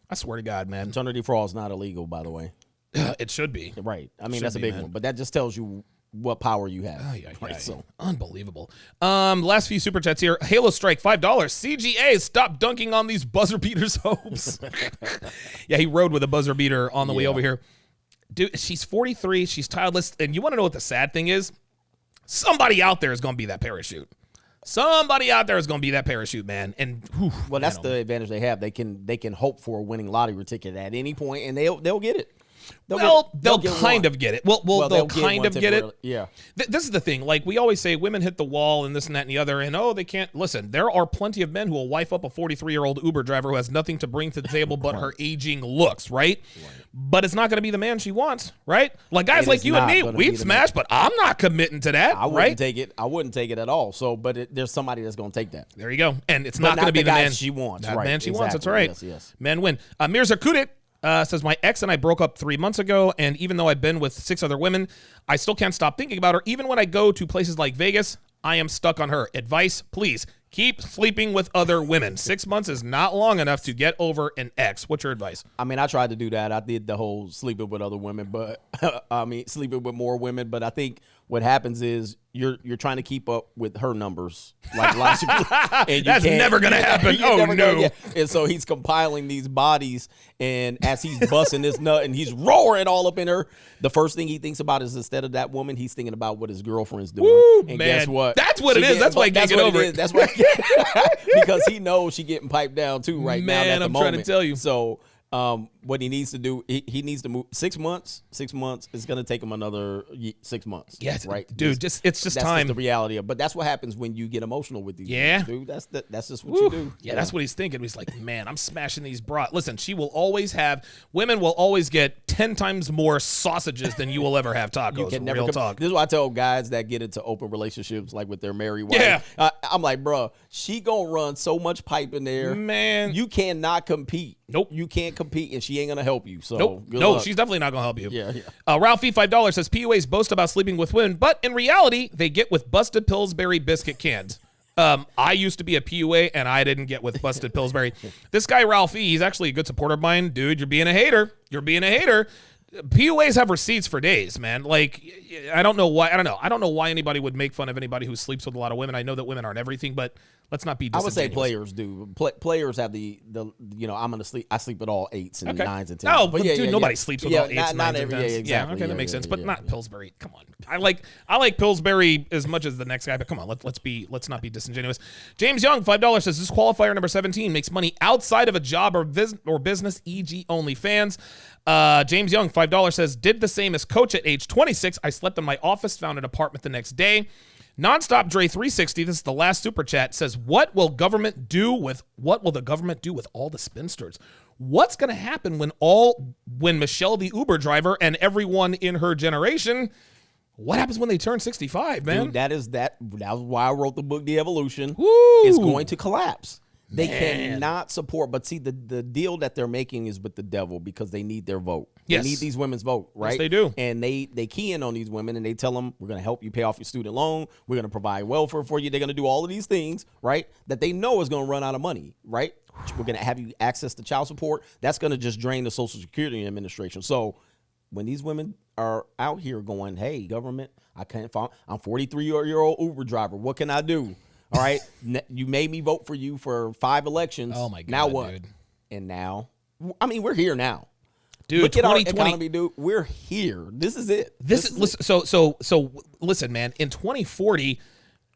I swear to God, man. maternity fraud is not illegal, by the way. It should be. Right. I mean, Should that's a be, big man. one, but that just tells you what power you have. Yeah. Right, so. Unbelievable. Last few super chats here. Halo Strike, $5. CGA, stop dunking on these buzzer beaters' hopes. Yeah, he rode with a buzzer beater on the way over here. Dude, she's 43. She's childless. And you want to know what the sad thing is? Somebody out there is going to be that parachute. Somebody out there is going to be that parachute, man. And whew, Well, that's the advantage they have. They can hope for a winning lottery ticket at any point, and they'll get it. They'll kind of get it. Well, they'll kind of get it. Yeah. This is the thing. Like, we always say women hit the wall and this and that and the other, and they can't. Listen, there are plenty of men who will wife up a 43-year-old Uber driver who has nothing to bring to the table but her aging looks, right? But it's not going to be the man she wants, right? Like, guys like you and me, we'd smash, but I'm not committing to that, I wouldn't take it. I wouldn't take it at all. So, but there's somebody that's going to take that. There you go. And it's not going to be the man she wants. That right. man she wants. That's right. Yes. Men win. Mirza Kudik says, my ex and I broke up 3 months ago, and even though I've been with 6 other women, I still can't stop thinking about her. Even when I go to places like Vegas, I am stuck on her. Advice, please. Keep sleeping with other women. 6 months is not long enough to get over an ex. What's your advice? I mean, I tried to do that. I did the whole sleeping with other women, but sleeping with more women. But I think what happens is you're trying to keep up with her numbers, like logically, and that's never gonna happen. No! And so he's compiling these bodies, and as he's busting this nut and he's roaring all up in her, the first thing he thinks about is instead of that woman, he's thinking about what his girlfriend's doing. Woo, and man. guess what? That's what it is. That's why he can't get over it. That's why, because he knows she getting piped down too right now. Man, I'm trying to tell you. So. What he needs to do, he needs to move 6 months. 6 months. It's going to take him another 6 months. Yes, right, dude. It's just that's time. Just the reality of. But that's what happens when you get emotional with these. Yeah, dude. That's just what you do. Yeah, that's what he's thinking. He's like, man, I'm smashing these bras. Listen, women will always get 10 times more sausages than you will ever have tacos. You can never talk. This is why I tell guys that get into open relationships, like with their married wife. Yeah, I'm like, bro, she gonna run so much pipe in there, man. You cannot compete. Nope, you can't compete, and she ain't gonna help you. So nope, luck. She's definitely not gonna help you. Yeah. Ralphie $5 says PUAs boast about sleeping with women, but in reality, they get with busted Pillsbury biscuit cans. I used to be a PUA, and I didn't get with busted Pillsbury. This guy Ralphie, he's actually a good supporter of mine, dude. You're being a hater. PUAs have receipts for days, man. Like, I don't know why. I don't know why anybody would make fun of anybody who sleeps with a lot of women. I know that women aren't everything, but let's not be disingenuous. I would say players do. Players have the I'm gonna sleep. I sleep with all 8s and 9s and 10s. No, but dude, nobody sleeps with all 8s and 9s and 10s. Exactly. Okay, that makes sense. But not Pillsbury. Come on. I like Pillsbury as much as the next guy, but come on, let's not be disingenuous. James Young $5 says this qualifier number 17 makes money outside of a job or business, e.g. OnlyFans. James Young $5 says did the same as Coach at age 26. I slept in my office, found an apartment the next day. Nonstop Dre 360, this is the last super chat, says what will the government do with all the spinsters? What's going to happen when Michelle the Uber driver and everyone in her generation, what happens when they turn 65, man? Dude, that was why I wrote the book The Evolution. Woo! It's going to collapse. They cannot support, but see, the deal that they're making is with the devil because they need their vote. Yes. They need these women's vote, right? Yes, they do. And they key in on these women and they tell them, we're going to help you pay off your student loan. We're going to provide welfare for you. They're going to do all of these things, right? That they know is going to run out of money, right? We're going to have you access to child support. That's going to just drain the Social Security Administration. So when these women are out here going, hey, government, I'm 43-year-old Uber driver. What can I do? All right, you made me vote for you for 5 elections. Oh my God! Now what? Dude. And now, I mean, we're here now, dude. Look at our economy, dude. We're here. This is it. So listen, man. In 2040,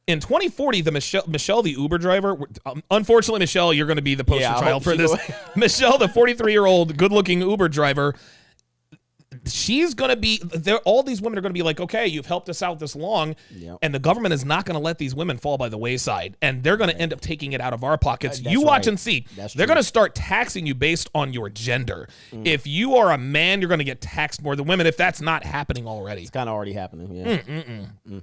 the Michelle the Uber driver. Unfortunately, Michelle, you're going to be the poster child for this. Michelle, the 43-year-old good-looking Uber driver. She's going to be there. All these women are going to be like, okay, you've helped us out this long. Yep. And the government is not going to let these women fall by the wayside. And they're going to end up taking it out of our pockets. You watch and see. They're going to start taxing you based on your gender. If you are a man, you're going to get taxed more than women if that's not happening already. It's kind of already happening. Yeah.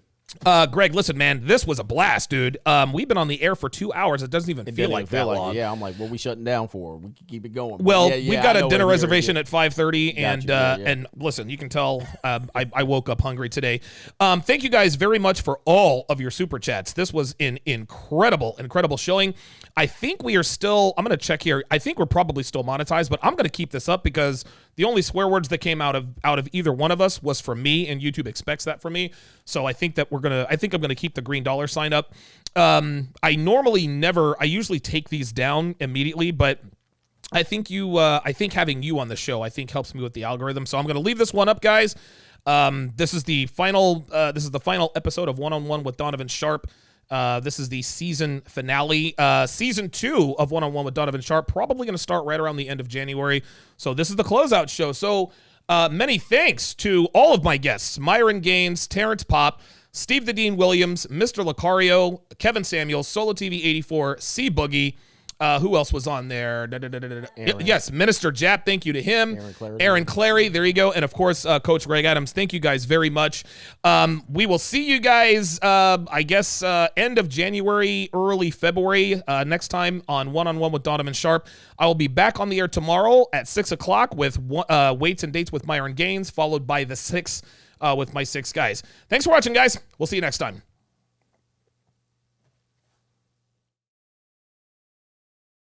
Greg, listen, man, this was a blast, dude. We've been on the air for 2 hours. It doesn't even feel like that long. Yeah, I'm like, what we shutting down for? We can keep it going. Well, we've got a dinner reservation at 5:30, and listen, you can tell I woke up hungry today. Thank you guys very much for all of your super chats. This was an incredible showing. I think we are still, I'm going to check here. I think we're probably still monetized, but I'm going to keep this up because the only swear words that came out of either one of us was from me, and YouTube expects that from me. So I think that I'm going to keep the green dollar sign up. I usually take these down immediately, but I think having you on the show, helps me with the algorithm. So I'm going to leave this one up, guys. This is the final episode of One-on-One with Donovan Sharpe. This is the season finale. Season 2 of One-on-One with Donovan Sharpe, probably going to start right around the end of January. So this is the closeout show. So many thanks to all of my guests, Myron Gaines, Terrence Popp, Steve the Dean Williams, Mr. Lucario, Kevin Samuels, Solo TV 84, C Boogie. Who else was on there? Yes, Minister Jap. Thank you to him. Aaron Clary. There you go. And of course, Coach Greg Adams. Thank you guys very much. We will see you guys, I guess, end of January, early February next time on One-on-One with Donovan Sharpe. I will be back on the air tomorrow at 6 o'clock with Weights and Dates with Myron Gaines, followed by the 6 with my 6 guys. Thanks for watching, guys. We'll see you next time.